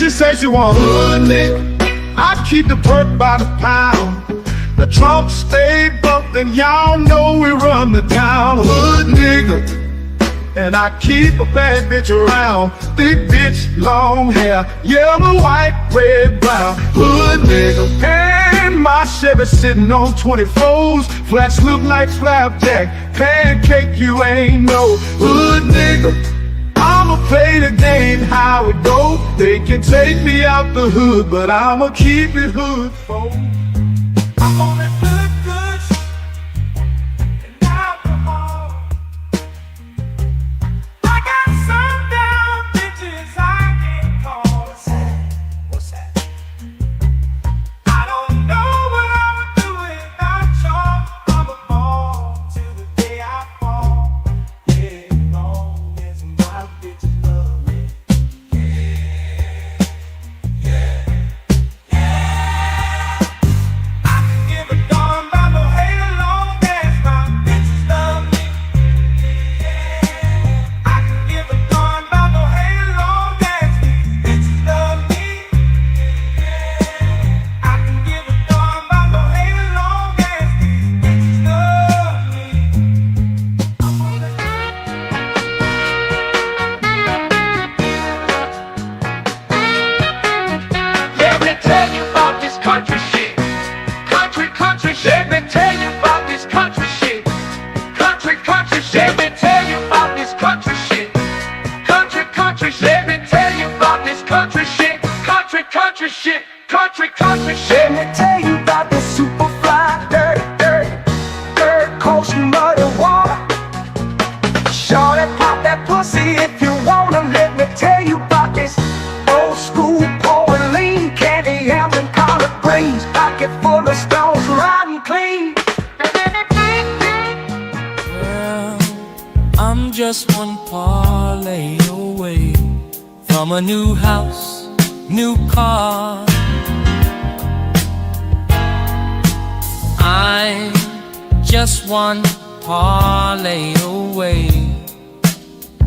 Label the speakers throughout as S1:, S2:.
S1: she say she want hood nigga. I keep the perk by the pound. The trunk stay bumped and y'all know we run the town. Hood nigga. And I keep a bad bitch around. Thick bitch, long hair, yellow, white, red, brown. Hood nigga. And my Chevy sitting on 24s. Flats look like flapjack. Pancake, you ain't no hood nigga. I'ma play the game how it go. They can take me out the hood, but I'ma keep it hood, folks. I'm on that good and alcohol. I got some down bitches I can't call. What's that? I don't know what I would do without y'all. I'm a ball till the day I fall. Yeah, as long as my bitches love me. Let me tell you about this country shit. Country shit. Let me tell you about this country shit. Country shit. Let me tell you about this country shit. Country shit. Country shit. Let me tell you about this super fly, dirt coast muddy water. Shorty, pop that pussy if you wanna. Let me tell you about this old school pouring lean, candy yams and collard greens, pocket full of stones, riding clean.
S2: Well, I'm just one parlay away from a new house, new car. I'm just one parlay away.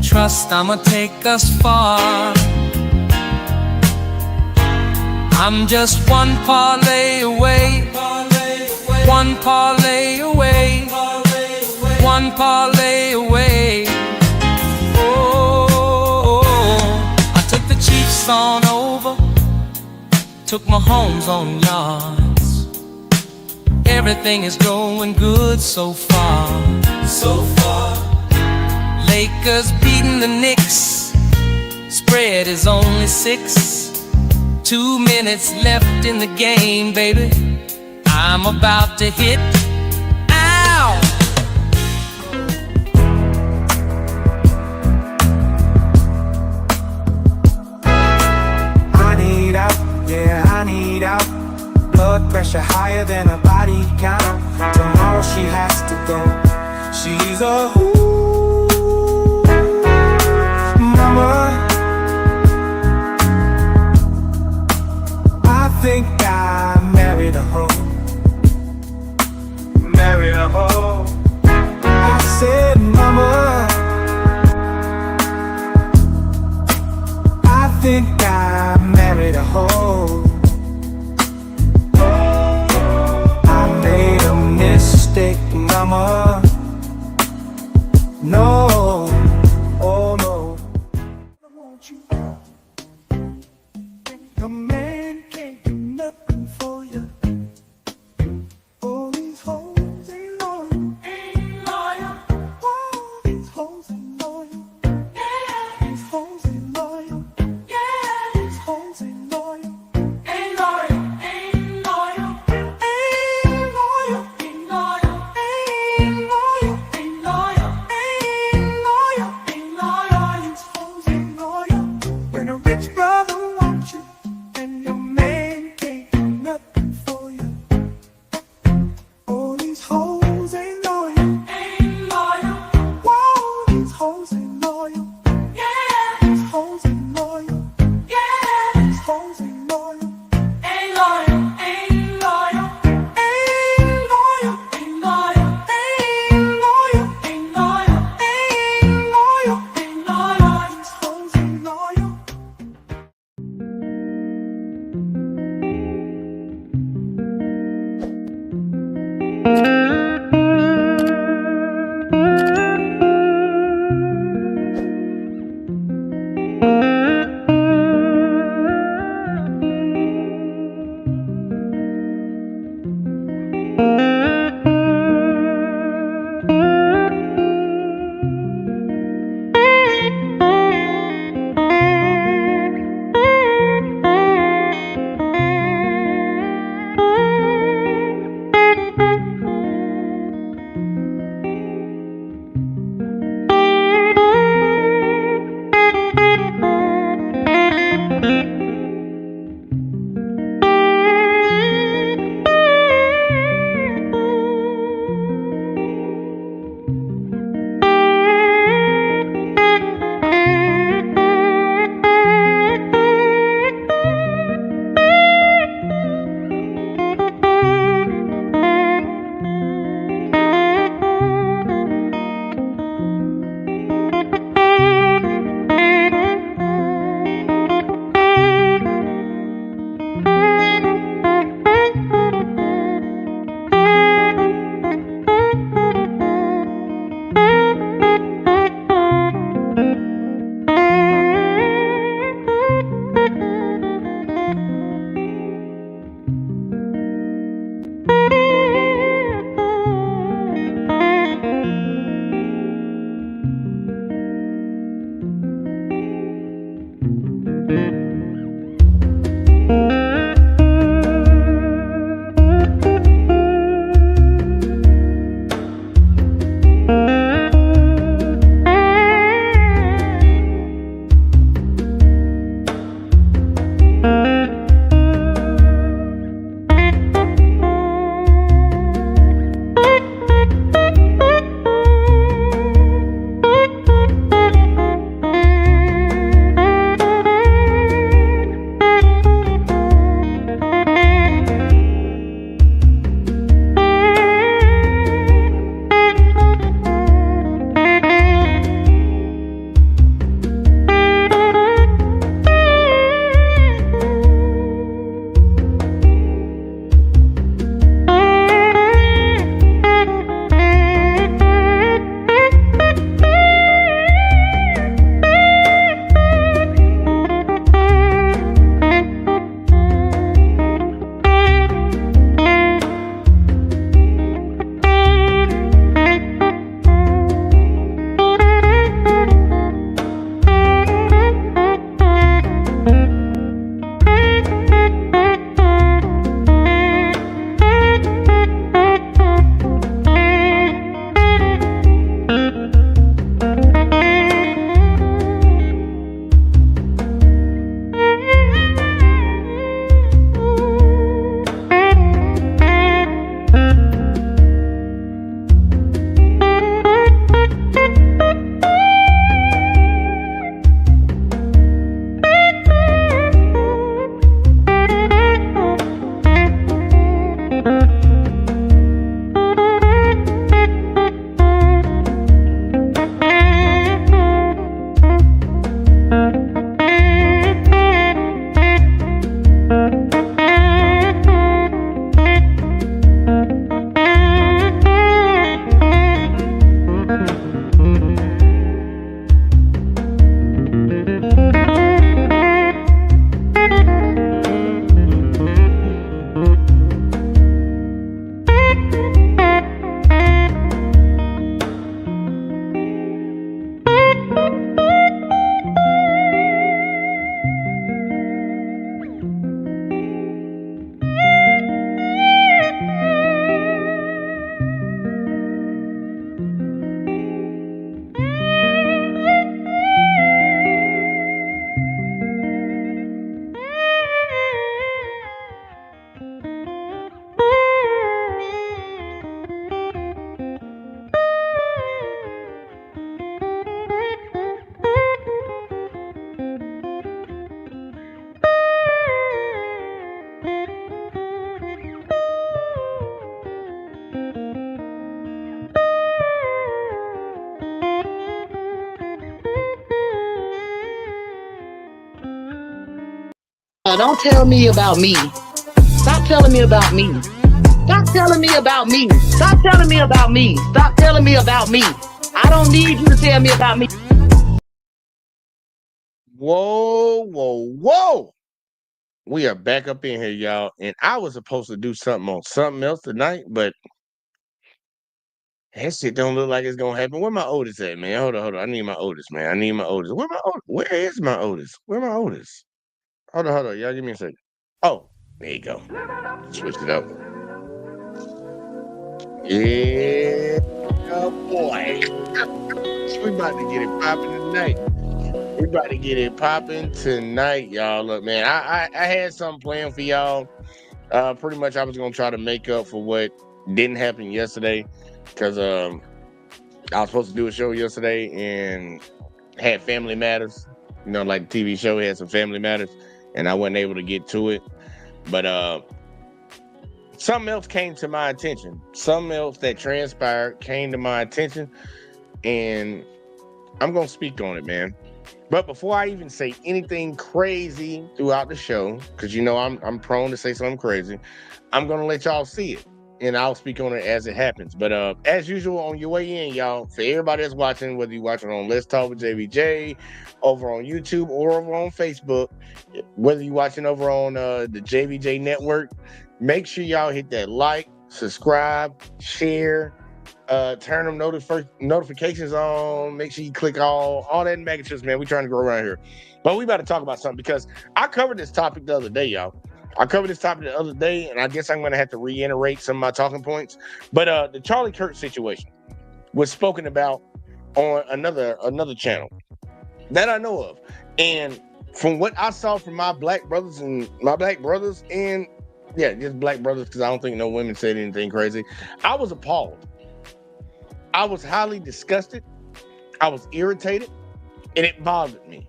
S2: Trust I'ma take us far. I'm just one parlay away. One parlay away. One parlay away. Oh, I took the Chiefs on over, took my homes on yards. Everything is going good so far. Lakers beating the Knicks. Spread is only 6. 2 minutes left in the game, baby. I'm about to hit. Ow!
S3: I need out, yeah, I need out. Blood pressure higher than a body count. Tomorrow she has to go. She's a mama. I think I married a hoe. Married a hoe. I said, mama, I think I married a hoe. I made a mistake, mama. No, oh no. I want you. A man can't do nothing for you. All these hoes ain't loyal. All these hoes ain't loyal. These hoes ain't loyal. These hoes ain't loyal. Ain't loyal. Ain't loyal. Ain't loyal. Ain't loyal. Ain't loyal. Ain't loyal. Ain't loyal. Ain't loyal. These hoes ain't loyal. When a rich brother wants you and
S4: don't tell me about me. Stop telling me about me. Stop telling me about me. Stop telling me about me. Stop telling me about me. I don't need you to tell me about me.
S5: Whoa. We are back up in here, y'all. And I was supposed to do something on something else tonight, but that shit don't look like it's gonna happen. Where my Otis at, man? Hold on. I need my Otis, man. I need my Otis. Where is my Otis? Where my Otis? Hold on. Y'all give me a second. Oh, there you go. Switch it up. Yeah, boy. We about to get it popping tonight. Y'all. Look, man, I had something planned for y'all. Pretty much I was gonna try to make up for what didn't happen yesterday. Because I was supposed to do a show yesterday and had family matters. You know, like the TV show had some family matters. And I wasn't able to get to it. But something else came to my attention. Something else that transpired came to my attention. And I'm going to speak on it, man. But before I even say anything crazy throughout the show, because you know I'm prone to say something crazy, I'm going to let y'all see it. And I'll speak on it as it happens. But as usual, on your way in, y'all, for everybody that's watching, whether you're watching on Let's Talk with JBJ, over on YouTube or over on Facebook, whether you're watching over on the JBJ Network, make sure y'all hit that like, subscribe, share, turn them notifications on. Make sure you click all that magnitudes, man. We're trying to grow around here. But we about to talk about something because I covered this topic the other day, y'all. And I guess I'm going to have to reiterate some of my talking points. But the Charlie Kirk situation was spoken about on another channel that I know of. And from what I saw from my black brothers, and yeah, just black brothers, because I don't think no women said anything crazy, I was appalled. I was highly disgusted. I was irritated, and it bothered me.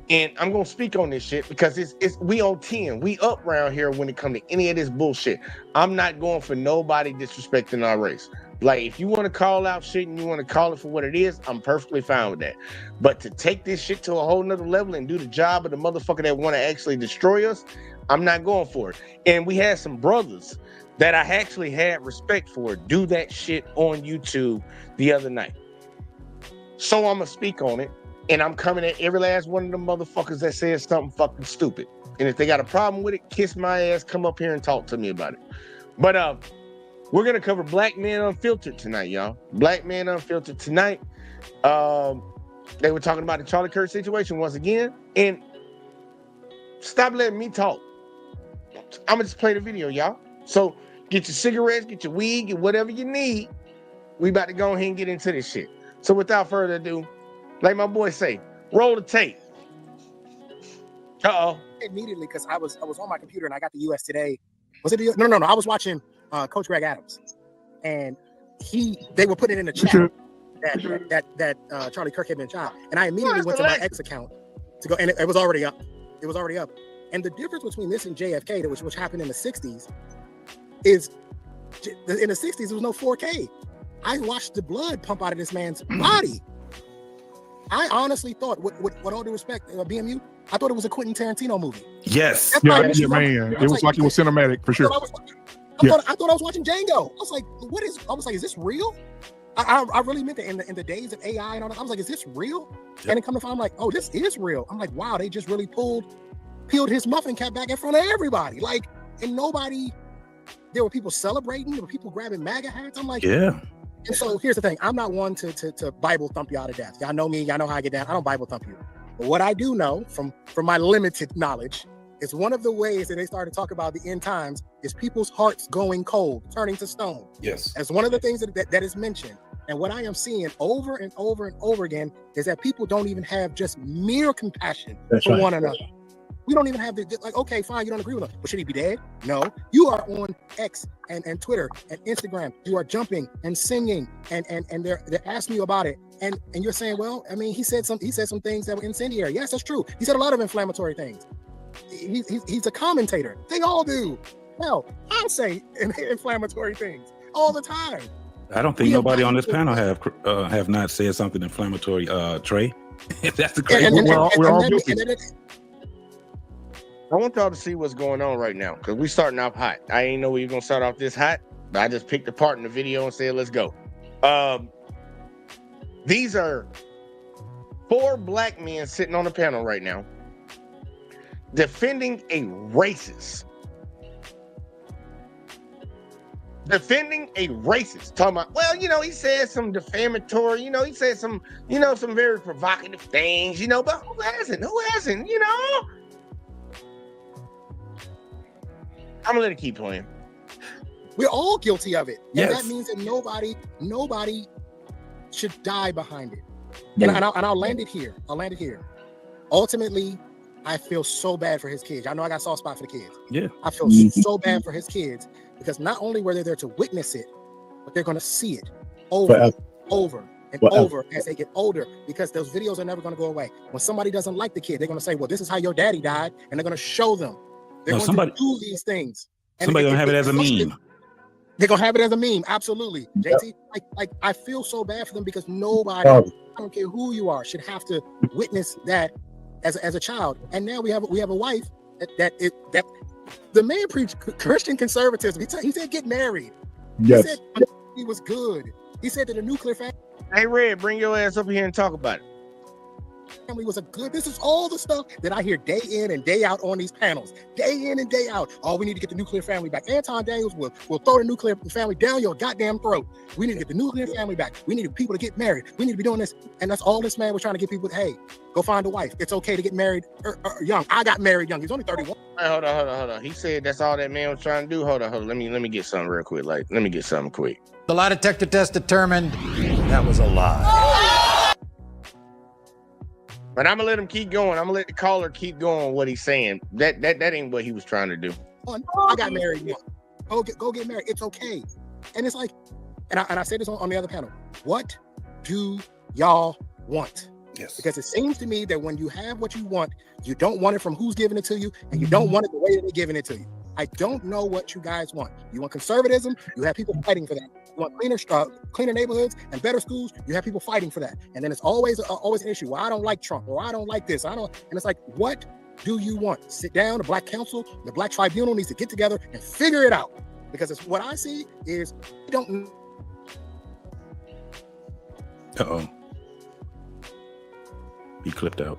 S5: And I'm gonna speak on this shit because it's we on 10. We up around here when it comes to any of this bullshit. I'm not going for nobody disrespecting our race. Like, if you want to call out shit and you want to call it for what it is, I'm perfectly fine with that. But to take this shit to a whole nother level and do the job of the motherfucker that want to actually destroy us, I'm not going for it. And we had some brothers that I actually had respect for do that shit on YouTube the other night. So I'm gonna speak on it. And I'm coming at every last one of them motherfuckers that says something fucking stupid. And if they got a problem with it, kiss my ass, come up here and talk to me about it. But we're going to cover Black Men Unfiltered tonight, y'all. Black Men Unfiltered tonight. They were talking about the Charlie Kirk situation once again. And stop letting me talk. I'm going to just play the video, y'all. So get your cigarettes, get your weed, get whatever you need. We about to go ahead and get into this shit. So without further ado, like my boy say, roll the tape.
S6: Immediately, because I was on my computer and I got the US Today. Was it the No. I was watching Coach Greg Adams, and they were putting in the chat that Charlie Kirk had been shot, and I immediately went to my X account to go, and it was already up. And the difference between this and JFK, which happened in the 60s, is in the 60s there was no 4K. I watched the blood pump out of this man's body. I honestly thought, with all due respect, BMU, I thought it was a Quentin Tarantino movie.
S7: Yes.
S8: Man. It was like it was cinematic for sure.
S6: I thought I was watching Django. I was like, is this real? I really meant that in the days of AI and all that. I was like, is this real? Yep. And then come to find, I'm like, oh, this is real. I'm like, wow, they just really peeled his muffin cap back in front of everybody. Like, and there were people celebrating. There were people grabbing MAGA hats. I'm like,
S7: yeah.
S6: And so here's the thing. I'm not one to Bible thump you out of death. Y'all know me. Y'all know how I get down. I don't Bible thump you. But what I do know from my limited knowledge is one of the ways that they started to talk about the end times is people's hearts going cold, turning to stone.
S7: Yes.
S6: That's one of the things that is mentioned. And what I am seeing over and over and over again is that people don't even have just mere compassion for one another. We don't even have okay, fine, you don't agree with him, but should he be dead? No. You are on X and Twitter and Instagram. You are jumping and singing and they're asking you about it. And you're saying, well, I mean, he said some things that were incendiary. Yes, that's true. He said a lot of inflammatory things. He's a commentator. They all do. Hell, I say inflammatory things all the time.
S7: I don't think nobody on this panel have not said something inflammatory, Trey. That's the crazy.
S8: We're all guilty.
S5: I want y'all to see what's going on right now because we starting off hot. I ain't know we were gonna start off this hot, but I just picked a part in the video and said, let's go. These are 4 black men sitting on the panel right now defending a racist. Talking about, well, he said some defamatory, he said some, some very provocative things, but who hasn't? I'm gonna let it keep playing.
S6: We're all guilty of it.
S7: Yes.
S6: And that means that nobody should die behind it.
S8: Yeah.
S6: And I'll land it here. Ultimately, I feel so bad for his kids. I know I got a soft spot for the kids.
S7: Yeah.
S6: I feel so bad for his kids because not only were they there to witness it, but they're going to see it over and over as they get older because those videos are never going to go away. When somebody doesn't like the kid, they're going to say, well, this is how your daddy died. And they're going to show them. They're going to do these things.
S7: Somebody's going to have it as a meme.
S6: They're going to have it as a meme. Absolutely. JT, like I feel so bad for them because nobody, I don't care who you are, should have to witness that as a child. And now we have a wife that the man preached Christian conservatism. He said get married.
S8: Yes.
S6: He said he was good. He said that the nuclear family
S5: Hey, Red, bring your ass up here and talk about it.
S6: was a good. This is all the stuff that I hear day in and day out on these panels. Day in and day out. Oh, we need to get the nuclear family back. Anton Daniels will throw the nuclear family down your goddamn throat. We need to get the nuclear family back. We need people to get married. We need to be doing this. And that's all this man was trying to get people. Hey, go find a wife. It's okay to get married young. I got married young. He's only 31.
S5: Hey, hold on. He said that's all that man was trying to do. Hold on. Let me get something real quick. Let me get something quick.
S9: The lie detector test determined that was a lie.
S5: But I'm gonna let him keep going. I'm gonna let the caller keep going what he's saying. That ain't what he was trying to do.
S6: I got married young. Go get married. It's okay. And it's like, and I said this on the other panel. What do y'all want?
S7: Yes.
S6: Because it seems to me that when you have what you want, you don't want it from who's giving it to you, and you don't want it the way that they're giving it to you. I don't know what you guys want. You want conservatism? You have people fighting for that. You want cleaner neighborhoods and better schools? You have people fighting for that. And then it's always an issue. Well, I don't like Trump, or I don't like this. And it's like, what do you want? Sit down. The Black Council, the Black Tribunal needs to get together and figure it out. Because it's what I see is you don't.
S7: Uh-oh. He clipped out.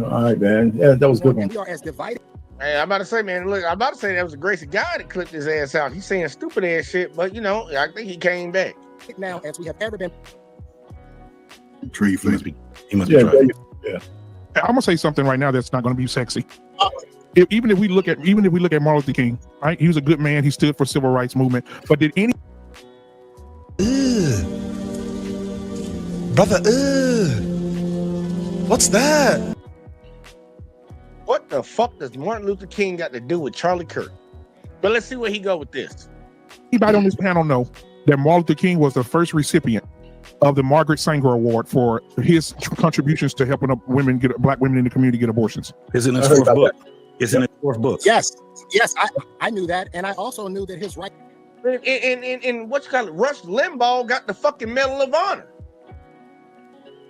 S8: All right, man. Yeah, that was a good one.
S6: We are as divided.
S5: Hey, I'm about to say, man, look, I'm about to say that was the grace of God that clipped his ass out. He's saying stupid ass shit, but I think he came back.
S6: Now as we have ever been.
S8: Tree
S7: He must be trying.
S8: Yeah. I'm gonna say something right now that's not gonna be sexy. Even if we look at Martin Luther King, right? He was a good man. He stood for civil rights movement. But did any
S9: Brother, what's that?
S5: What the fuck does Martin Luther King got to do with Charlie Kirk? But let's see where he go with this.
S8: anybody on this panel know that Martin Luther King was the first recipient of the Margaret Sanger Award for his contributions to helping black women in the community get abortions?
S7: It's in his fourth book. It's in his fourth book.
S6: Yes, I knew that, and I also knew that his right.
S5: And what's called Rush Limbaugh got the fucking Medal of Honor.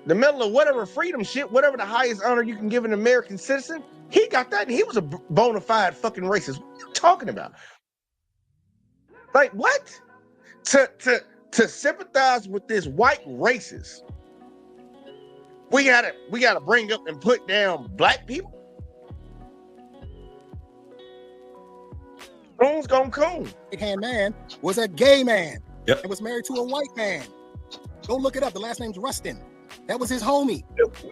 S5: The Medal of whatever freedom shit, whatever the highest honor you can give an American citizen, he got that, and he was a bona fide fucking racist. What are you talking about? Like what? To sympathize with this white racist, we gotta bring up and put down black people. Coons gonna coon.
S6: Right-hand man was a gay man.
S7: Yep.
S6: And was married to a white man. Go look it up. The last name's Rustin. That was his homie.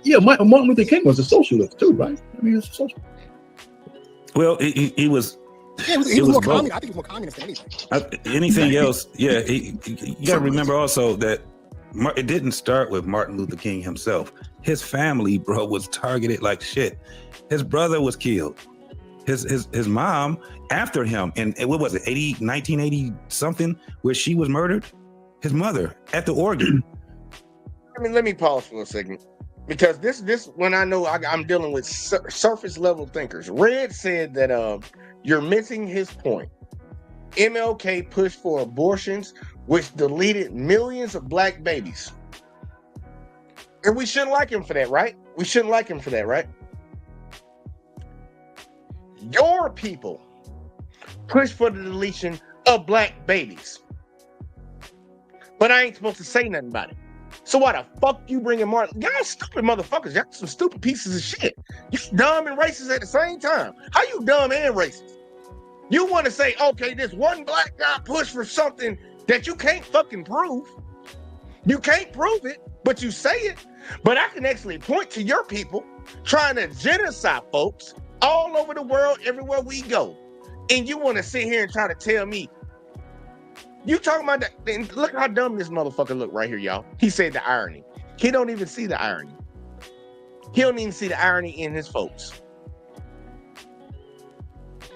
S10: Yeah, Martin Luther King was a socialist too, right? I mean, he was a socialist.
S7: Well, he was.
S6: Yeah, he was more communist. I think he was more communist than anything.
S7: Anything else? Yeah, you got to remember also that it didn't start with Martin Luther King himself. His family, bro, was targeted like shit. His brother was killed. His mom after him, and what was it, 1980 something, where she was murdered? His mother at the organ.
S5: I mean, let me pause for a second, because this when I know I'm dealing with surface level thinkers. Red said that you're missing his point. MLK pushed for abortions, which deleted millions of black babies, and we shouldn't like him for that, right? We shouldn't like him for that, right? Your people push for the deletion of black babies. But I ain't supposed to say nothing about it. So why the fuck you bringing Martin? Y'all stupid motherfuckers. Y'all some stupid pieces of shit. You dumb and racist at the same time. How you dumb and racist? You want to say, okay, this one black guy pushed for something that you can't fucking prove. You can't prove it, but you say it. But I can actually point to your people trying to genocide folks all over the world, everywhere we go. And you want to sit here and try to tell me, you talking about that? And look how dumb this motherfucker look right here, y'all. He said the irony. He don't even see the irony. He don't even see the irony in his folks.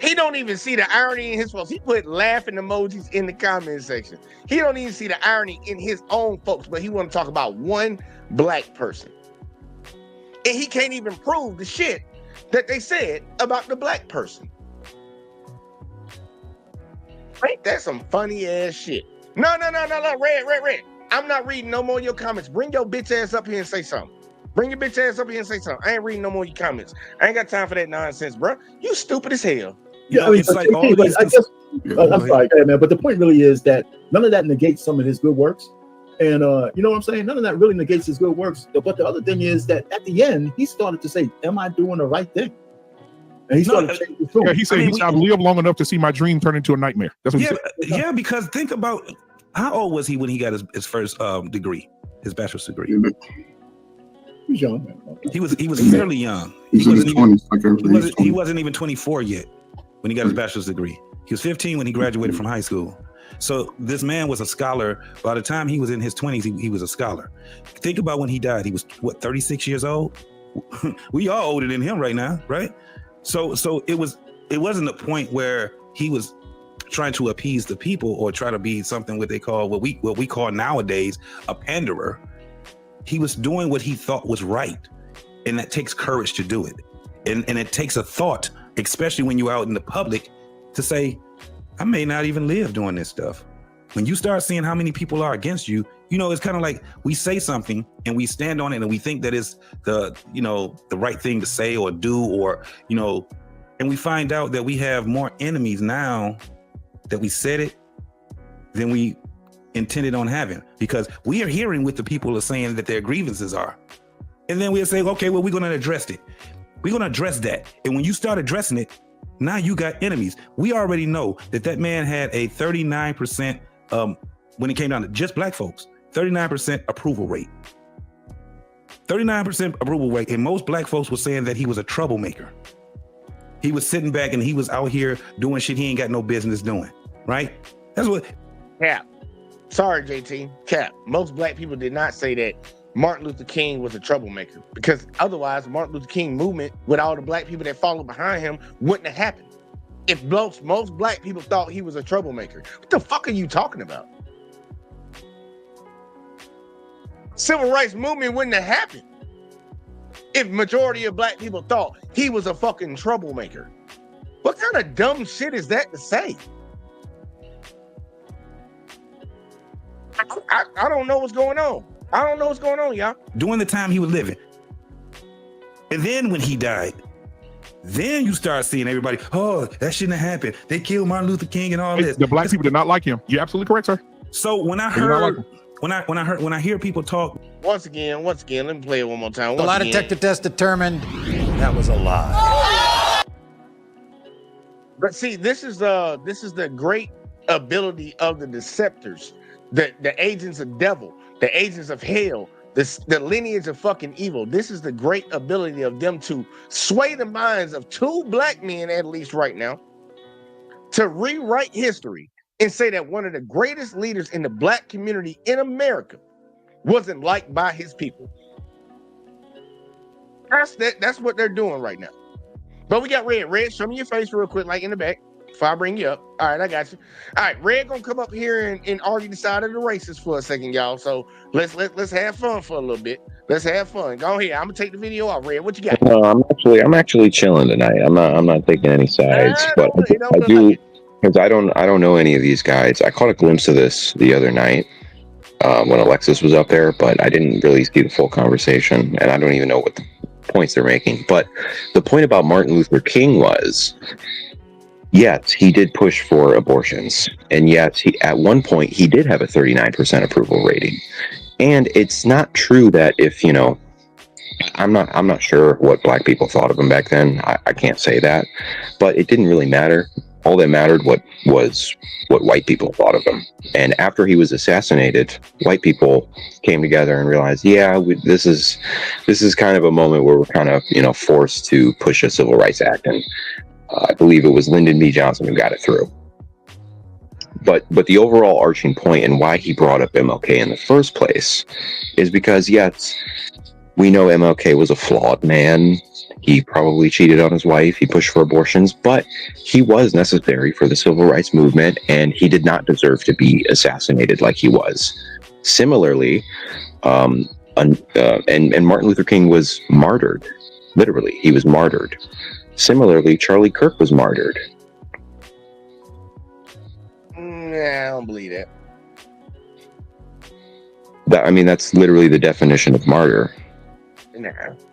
S5: He don't even see the irony in his folks. He put laughing emojis in the comment section. He don't even see the irony in his own folks, but he want to talk about one black person. And he can't even prove the shit that they said about the black person. Ain't that some funny ass shit? No, Red. I'm not reading no more of your comments. Bring your bitch ass up here and say something. Bring your bitch ass up here and say something. I ain't reading no more of your comments. I ain't got time for that nonsense, bro. You stupid as hell.
S10: Yeah, I mean, it's like all these. I'm sorry, man, but the point really is that none of that negates some of his good works, and you know what I'm saying. None of that really negates his good works. But the other thing is that at the end, he started to say, "Am I doing the right thing?" And he started changing his tune.
S8: Yeah, he said, "I've lived long enough to see my dream turn into a nightmare." That's what he said.
S7: Yeah, because think about how old was he when he got his first degree, his bachelor's degree.
S10: He was young, man.
S7: He was fairly young.
S11: He
S7: wasn't even 24 yet when he got his bachelor's degree. He was 15 when he graduated from high school. So this man was a scholar. By the time he was in his 20s, he was a scholar. Think about when he died. He was, what, 36 years old? We all older than him right now, right? So it wasn't a point where he was trying to appease the people or try to be something what we call nowadays a panderer. He was doing what he thought was right. And that takes courage to do it. And it takes a thought, especially when you're out in the public, to say, I may not even live doing this stuff. When you start seeing how many people are against you, it's kind of like we say something and we stand on it and we think that it's the right thing to say or do, or, and we find out that we have more enemies now that we said it than we intended on having, because we are hearing what the people are saying that their grievances are. And then we'll say, okay, well, we're going to address it. We're going to address that. And when you start addressing it, now you got enemies. We already know that man had a 39%, when it came down to just black folks, 39% approval rate. 39% approval rate. And most black folks were saying that he was a troublemaker. He was sitting back and he was out here doing shit he ain't got no business doing, right? That's what.
S5: Cap. Sorry, JT. Cap. Most black people did not say that Martin Luther King was a troublemaker, because otherwise Martin Luther King movement with all the black people that followed behind him wouldn't have happened. If most black people thought he was a troublemaker, what the fuck are you talking about? Civil rights movement wouldn't have happened if majority of black people thought he was a fucking troublemaker. What kind of dumb shit is that to say? I don't know what's going on. I don't know what's going on, y'all.
S7: During the time he was living. And then when he died, then you start seeing everybody, oh, that shouldn't have happened. They killed Martin Luther King and all this.
S8: The black people did not like him. You're absolutely correct, sir.
S7: So when I heard, when I hear people talk.
S5: Once again, let me play it one more time.
S9: The lie detector test determined that was a lie.
S5: But see, this is the great ability of the deceptors, the agents of devil, the agents of hell, the lineage of fucking evil. This is the great ability of them to sway the minds of two black men, at least right now, to rewrite history and say that one of the greatest leaders in the black community in America wasn't liked by his people. That's what they're doing right now. But we got Red. Red, show me your face real quick, like in the back, before I bring you up. All right, I got you. All right, Red gonna come up here and argue the side of the races for a second, y'all. So let's have fun for a little bit. Let's have fun. Go ahead. I'm gonna take the video off. Red, what you got?
S11: No, I'm actually chilling tonight. I'm not taking any sides, but I do, because I don't know any of these guys. I caught a glimpse of this the other night when Alexis was up there, but I didn't really see the full conversation, and I don't even know points they're making. But the point about Martin Luther King was, yes, he did push for abortions, and yet at one point he did have a 39% approval rating. And it's not true that if, you know, I'm not sure what black people thought of him back then. I can't say that, but it didn't really matter. All that mattered was what white people thought of him. And after he was assassinated, white people came together and realized, yeah, this is kind of a moment where we're kind of, you know, forced to push a civil rights act. And I believe it was Lyndon B. Johnson who got it through. But the overall arching point and why he brought up MLK in the first place is because, yes, we know MLK was a flawed man. He probably cheated on his wife. He pushed for abortions, but he was necessary for the civil rights movement, and he did not deserve to be assassinated like he was. Similarly, and Martin Luther King was martyred. Literally, he was martyred. Similarly, Charlie Kirk was martyred.
S5: Nah, I don't believe that.
S11: I mean, that's literally the definition of martyr.
S5: Nah,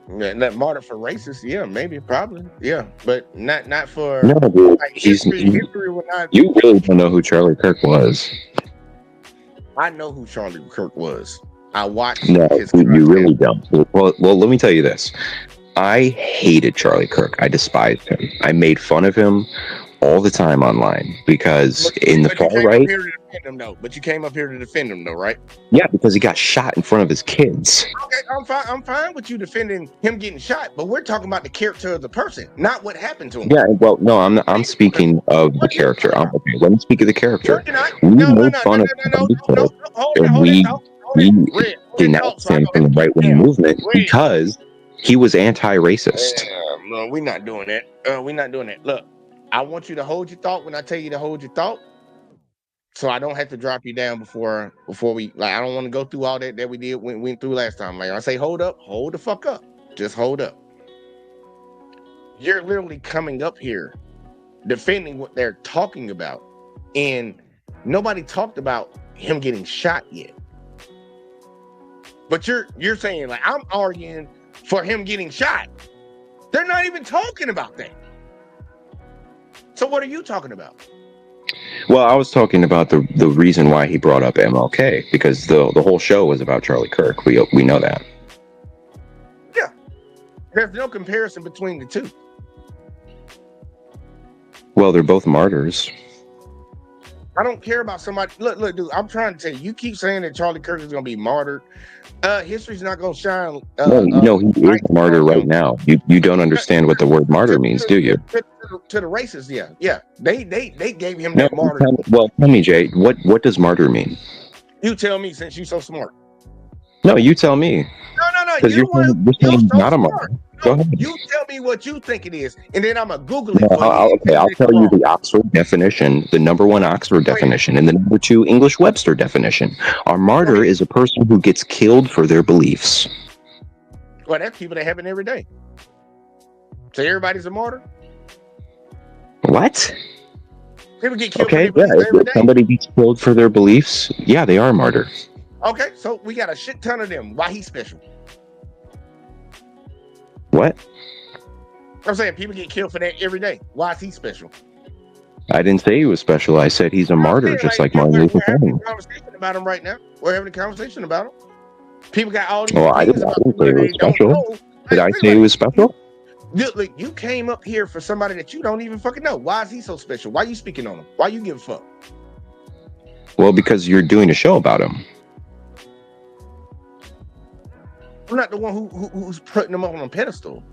S5: not martyr for racist. Yeah, maybe, probably. Yeah, but not for.
S11: No, dude,
S5: like, history will not.
S11: You really don't know who Charlie Kirk was.
S5: I know who Charlie Kirk was. I watched.
S11: No,
S5: his
S11: you really don't. Well, let me tell you this. I hated Charlie Kirk. I despised him. I made fun of him all the time online because in the far right.
S5: But you came up here to defend him, though, right?
S11: Yeah, because he got shot in front of his kids.
S5: Okay, I'm fine with you defending him getting shot, but we're talking about the character of the person, not what happened to him.
S11: Yeah, well, no, I'm speaking of the character. Okay, let me speak of the character.
S5: No,
S11: we made fun of him, and we denounced him from the right-wing movement because he was anti-racist.
S5: No, we're not doing that. We're not doing that. Look, I want you to hold your thought when I tell you to hold your thought, so I don't have to drop you down before we, like, I don't want to go through all that we went through last time. Like, I say, hold up, hold the fuck up. Just hold up. You're literally coming up here defending what they're talking about, and nobody talked about him getting shot yet. But you're saying, like, I'm arguing for him getting shot. They're not even talking about that. So what are you talking about?
S11: Well, I was talking about the reason why he brought up MLK, because the whole show was about Charlie Kirk. We know that.
S5: Yeah. There's no comparison between the two.
S11: Well, they're both martyrs.
S5: I don't care about somebody. Look, dude, I'm trying to tell you, you keep saying that Charlie Kirk is going to be martyred. History's not going to shine.
S11: No, he is a martyr right now. You don't understand what the word martyr means, do you?
S5: To the racists, yeah. They gave him that martyr.
S11: Tell me, Jay, what does martyr mean?
S5: You tell me, since you're so smart.
S11: No, you tell me.
S5: No.
S11: Because you're saying
S5: so
S11: not a martyr. Go ahead.
S5: You tell me what you think it is, and then I'm gonna Google it.
S11: I'll tell you the Oxford definition, the number one Oxford definition, and the number two English Webster definition. A martyr is a person who gets killed for their beliefs.
S5: Well, that's people that happen every day. So everybody's a martyr?
S11: What?
S5: People get killed for their beliefs every
S11: if
S5: day.
S11: Somebody gets killed for their beliefs, yeah, they are a martyr.
S5: Okay, so we got a shit ton of them. Why he special?
S11: What?
S5: I'm saying people get killed for that every day. Why is he special?
S11: I didn't say he was special. I said he's a martyr, just like Martin Luther King.
S5: We're having a conversation about him right now. We're having a conversation about him. People got all these.
S11: Well, I didn't say he was special. Did I say he was special?
S5: Look, you came up here for somebody that you don't even fucking know. Why is he so special? Why are you speaking on him? Why you give a fuck?
S11: Well, because you're doing a show about him.
S5: I'm not the one who's putting him up on a pedestal.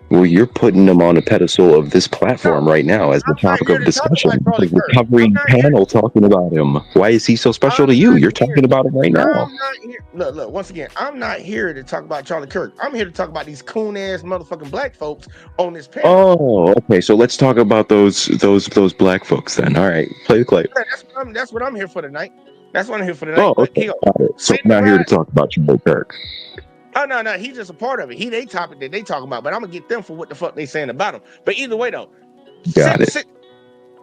S11: Well, you're putting him on a pedestal of this platform right now as the topic of discussion. The recovery panel talking about him. Why is he so special to you? You're talking about him right now.
S5: Look, once again, I'm not here to talk about Charlie Kirk. I'm here to talk about these coon ass motherfucking black folks on this panel.
S11: Oh, okay. So let's talk about those black folks then. All right, play the clip.
S5: Yeah, that's what I'm here for tonight. That's what I'm here for tonight.
S11: Oh, okay. So I'm not here to talk about Charlie Kirk.
S5: Oh, no, he's just a part of it. They topic that they talking about, but I'm gonna get them for what the fuck they saying about him. But either way though,
S11: Got it.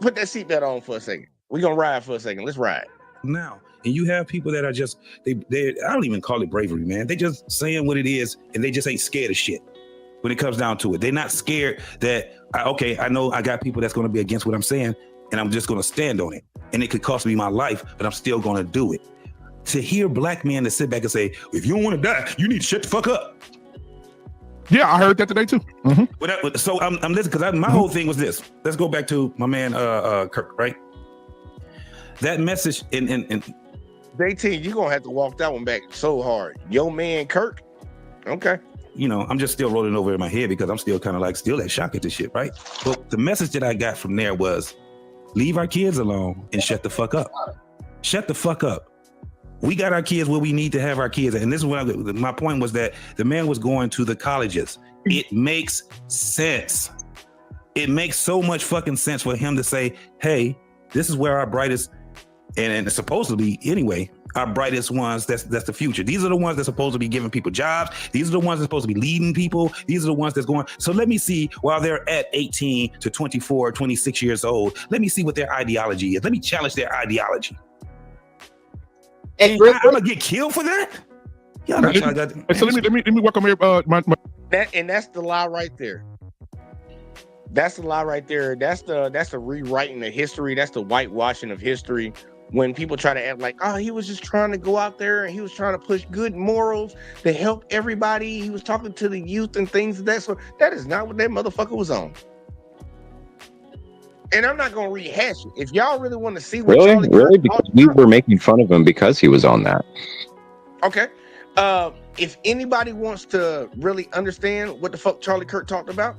S5: put that seatbelt on for a second. We're gonna ride for a second. Let's ride.
S7: now. And you have people that are just they I don't even call it bravery, man. They just saying what it is, and they just ain't scared of shit. When it comes down to it, they're not scared that I know I got people that's going to be against what I'm saying, and I'm just going to stand on it. And it could cost me my life, but I'm still going to do it. To hear black men to sit back and say, if you don't want to die, you need to shut the fuck up.
S8: Yeah, I heard that today too. Mm-hmm.
S7: So I'm listening because my whole thing was this. Let's go back to my man Kirk, right? That message in
S5: JT, you're gonna have to walk that one back so hard. Yo man Kirk. Okay.
S7: You know, I'm just still rolling over in my head because I'm still kind of like still at shock at this shit, right? But the message that I got from there was leave our kids alone and shut the fuck up. Shut the fuck up. We got our kids where we need to have our kids. And this is what my point was, that the man was going to the colleges. It makes sense. It makes so much fucking sense for him to say, hey, this is where our brightest, and supposedly anyway, our brightest ones, that's the future. These are the ones that's supposed to be giving people jobs. These are the ones that's supposed to be leading people. These are the ones that's going. So let me see, while they're at 18 to 24, 26 years old, let me see what their ideology is. Let me challenge their ideology. And I'm gonna get killed for that? Yeah.
S8: So let me welcome here.
S5: That's the lie right there. That's the lie right there. That's the rewriting of history. That's the whitewashing of history. When people try to act like, oh, he was just trying to go out there and he was trying to push good morals to help everybody. He was talking to the youth and things of that sort. That is not what that motherfucker was on. And I'm not gonna rehash it. If y'all really want to see what
S11: really, because we were making fun of him because he was on that.
S5: Okay. If anybody wants to really understand what the fuck Charlie Kirk talked about,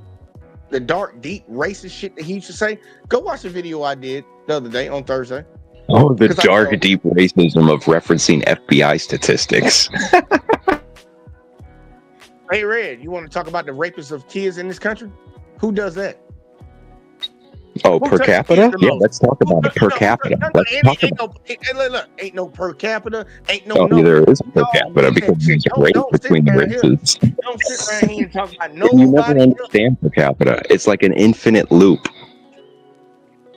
S5: the dark, deep, racist shit that he used to say, go watch the video I did the other day on Thursday.
S11: Oh, the dark, deep racism of referencing FBI statistics.
S5: Hey, Red, you want to talk about the rapists of kids in this country? Who does that?
S11: Oh, per capita? Yeah, let's talk about it per capita.
S5: Ain't no per capita. Ain't no.
S11: Oh, there is a per capita because there's a race between the races.
S5: Don't sit around here and talk about nobody.
S11: You never understand per capita. It's like an infinite loop.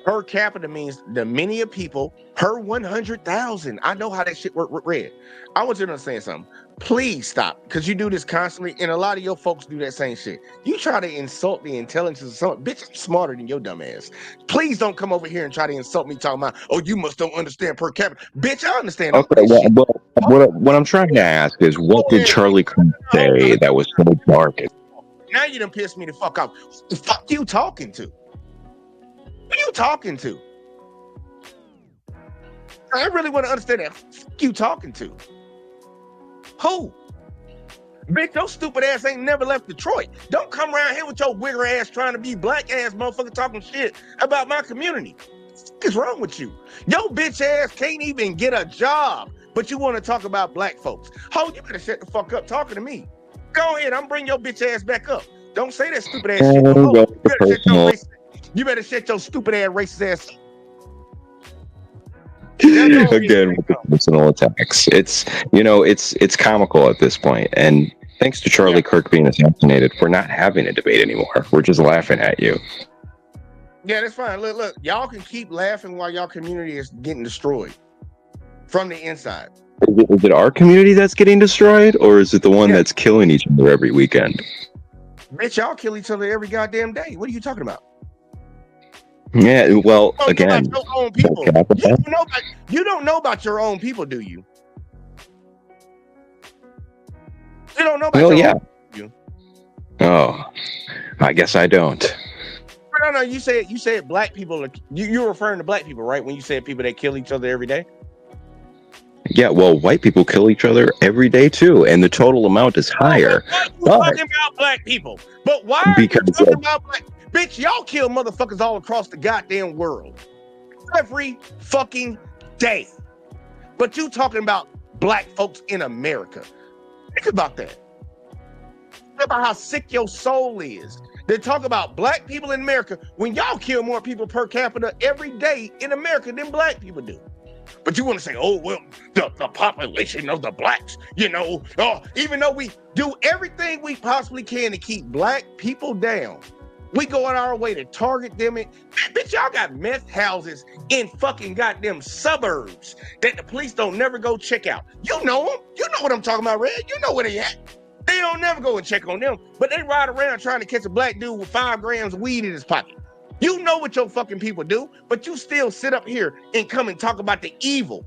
S5: Per capita means the many of people per 100,000. I know how that shit work. Red. I want you to understand something. Please stop, because you do this constantly, and a lot of your folks do that same shit. You try to insult the intelligence of someone. Bitch, I'm smarter than your dumb ass. Please don't come over here and try to insult me talking about, oh, you must don't understand per capita. Bitch, I understand.
S11: Okay, what I'm trying to ask is, what did Charlie Coons say that was so dark?
S5: Now you done pissed me the fuck off. The fuck you talking to? Who you talking to? I really want to understand that. Fuck you talking to? Who? Bitch, your stupid ass ain't never left Detroit. Don't come around here with your wigger ass trying to be black ass motherfucker talking shit about my community. What is wrong with you? Your bitch ass can't even get a job, but you want to talk about black folks. Ho, you better shut the fuck up talking to me. Go ahead, I'm bringing your bitch ass back up. Don't say that stupid ass shit no more. You better shut your stupid ass racist ass up.
S11: Again, with the personal attacks, it's comical at this point. And thanks to Charlie Kirk being assassinated, we're not having a debate anymore. We're just laughing at you.
S5: Yeah, that's fine. Look, y'all can keep laughing while y'all community is getting destroyed from the inside.
S11: Is it our community that's getting destroyed, or is it the one that's killing each other every weekend?
S5: Bitch, y'all kill each other every goddamn day. What are you talking about?
S11: Yeah, well, again,
S5: your own people. You don't know about your own people, do you? You don't know about your own people.
S11: Oh, I guess I don't.
S5: No, you said black people. You're referring to black people, right? When you said people that kill each other every day.
S11: Yeah, well, white people kill each other every day too, and the total amount is higher.
S5: Why are you talking about black people? But why are you talking about black? Bitch, y'all kill motherfuckers all across the goddamn world every fucking day. But you talking about black folks in America. Think about that. Think about how sick your soul is. They talk about black people in America when y'all kill more people per capita every day in America than black people do. But you want to say, oh, well, the population of the blacks, even though we do everything we possibly can to keep black people down, We go out our way to target them. And bitch, y'all got meth houses in fucking goddamn suburbs that the police don't never go check out. You know them. You know what I'm talking about, Red. You know where they at. They don't never go and check on them, but they ride around trying to catch a black dude with 5 grams of weed in his pocket. You know what your fucking people do, but you still sit up here and come and talk about the evil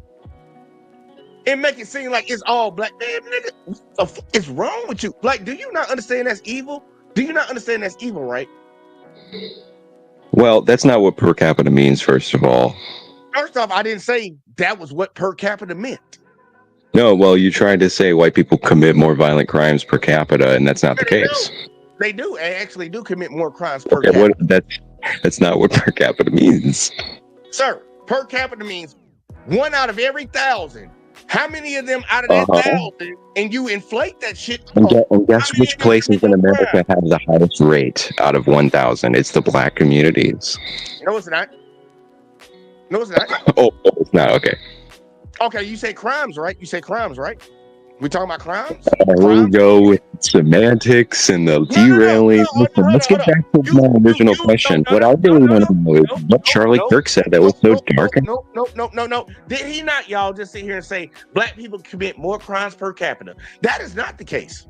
S5: and make it seem like it's all black. Man, nigga, what the fuck is wrong with you? Like, do you not understand that's evil? Do you not understand that's evil, right?
S11: Well, that's not what per capita means, first of all.
S5: First off, I didn't say that was what per capita meant.
S11: No, well, you tried to say white people commit more violent crimes per capita, and that's not the case.
S5: They do. They actually do commit more crimes per
S11: Okay,
S5: capita.
S11: That's not what per capita means.
S5: Sir, per capita means 1 out of every 1,000. How many of them out of that 1,000, and you inflate that shit?
S11: And guess which places in America have the highest rate out of 1,000? It's the black communities.
S5: No, it's not. No, it's not.
S11: Oh, it's not. Okay.
S5: Okay, you say crimes, right? You say crimes, right? We talking about crimes?
S11: We go with semantics and the derailing. Let's get back to my original question. What I really want to know is what Charlie Kirk said that was so dark.
S5: No. Did he not, y'all, just sit here and say black people commit more crimes per capita? That is not the case.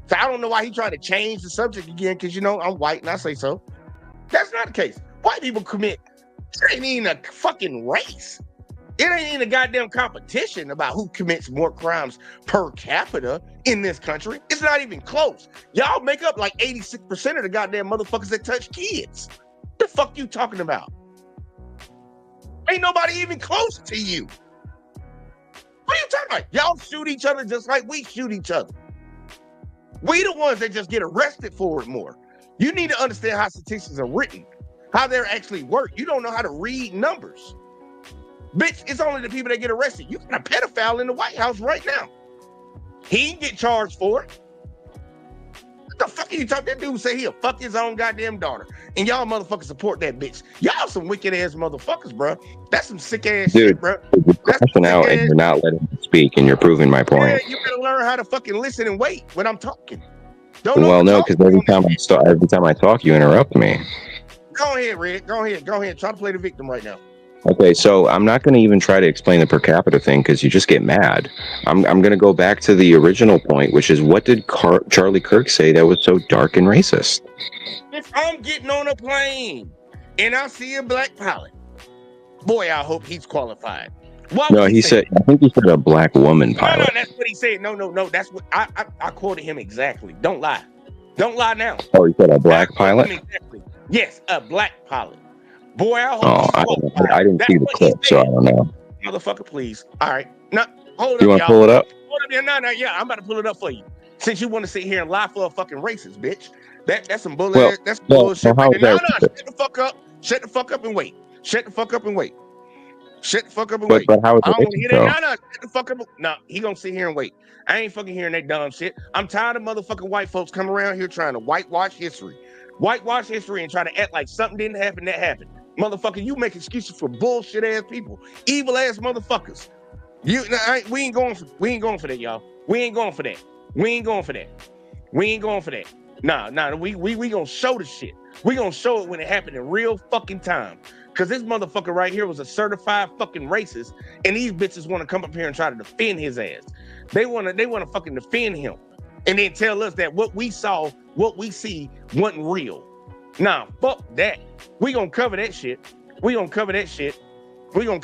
S5: So I don't know why he tried to change the subject again, because, you know, I'm white and I say so. That's not the case. White people commit, it ain't even a fucking race. It ain't even a goddamn competition about who commits more crimes per capita in this country. It's not even close. Y'all make up like 86% of the goddamn motherfuckers that touch kids. The fuck you talking about? Ain't nobody even close to you. What are you talking about? Y'all shoot each other just like we shoot each other. We the ones that just get arrested for it more. You need to understand how statistics are written, how they're actually work. You don't know how to read numbers. Bitch, it's only the people that get arrested. You got a pedophile in the White House right now. He didn't get charged for it. What the fuck are you talking? That dude say he'll fuck his own goddamn daughter. And y'all motherfuckers support that bitch. Y'all some wicked ass motherfuckers, bro. That's some sick ass shit, bro.
S11: You're crashing out and you're not letting me speak, and you're proving my point.
S5: Yeah, you better learn how to fucking listen and wait when I'm talking.
S11: Well, no, because every time I talk, you interrupt me.
S5: Go ahead, Red. Go ahead. Try to play the victim right now.
S11: Okay, so I'm not going to even try to explain the per capita thing because you just get mad. I'm going to go back to the original point, which is what did Charlie Kirk say that was so dark and racist?
S5: If I'm getting on a plane and I see a black pilot, boy, I hope he's qualified.
S11: No, he said, I think he said a black woman pilot.
S5: No, that's what he said. No. That's what I quoted him exactly. Don't lie. Don't lie now.
S11: Oh, he said a black pilot?
S5: Exactly. Yes, a black pilot. Boy, I hope
S11: I didn't see the clip, so I don't know.
S5: Motherfucker, please. All right. Now, hold up,
S11: you want to pull it up?
S5: Hold up. No. Yeah, I'm about to pull it up for you. Since you want to sit here and lie for a fucking racist, bitch. That's some bullshit. That's bullshit. No, shut the fuck up. Shut the fuck up and wait. Shut the fuck up and wait. Shut the fuck up and wait.
S11: But how is it?
S5: I don't want to hear that. No. Shut the fuck up. No, he gonna sit here and wait. I ain't fucking hearing that dumb shit. I'm tired of motherfucking white folks coming around here trying to whitewash history. Whitewash history and try to act like something didn't happen that happened. Motherfucker, you make excuses for bullshit ass people, evil ass motherfuckers. We ain't going for that, y'all. We ain't going for that. Nah. We gonna show the shit. We gonna show it when it happened in real fucking time. Cause this motherfucker right here was a certified fucking racist, and these bitches want to come up here and try to defend his ass. They wanna fucking defend him, and then tell us that what we saw, what we see, wasn't real. Nah, fuck that. We gonna cover that shit. We gonna cover that shit real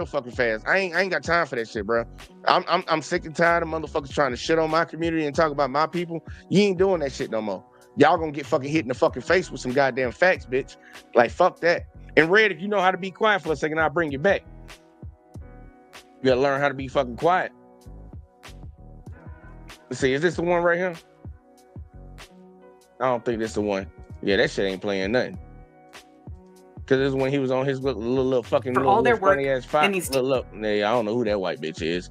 S5: fucking fast. I ain't got time for that shit, bro. I'm sick and tired of motherfuckers trying to shit on my community and talk about my people. You ain't doing that shit no more. Y'all gonna get fucking hit in the fucking face with some goddamn facts, bitch. Like, fuck that. And Red, if you know how to be quiet for a second, I'll bring you back. You gotta learn how to be fucking quiet. Let's see, is this the one right here? I don't think this the one. Yeah, that shit ain't playing nothing. Cause this is when he was on his little fucking
S12: for all their work
S5: funny ass
S12: and he's
S5: look. I don't know who that white bitch is.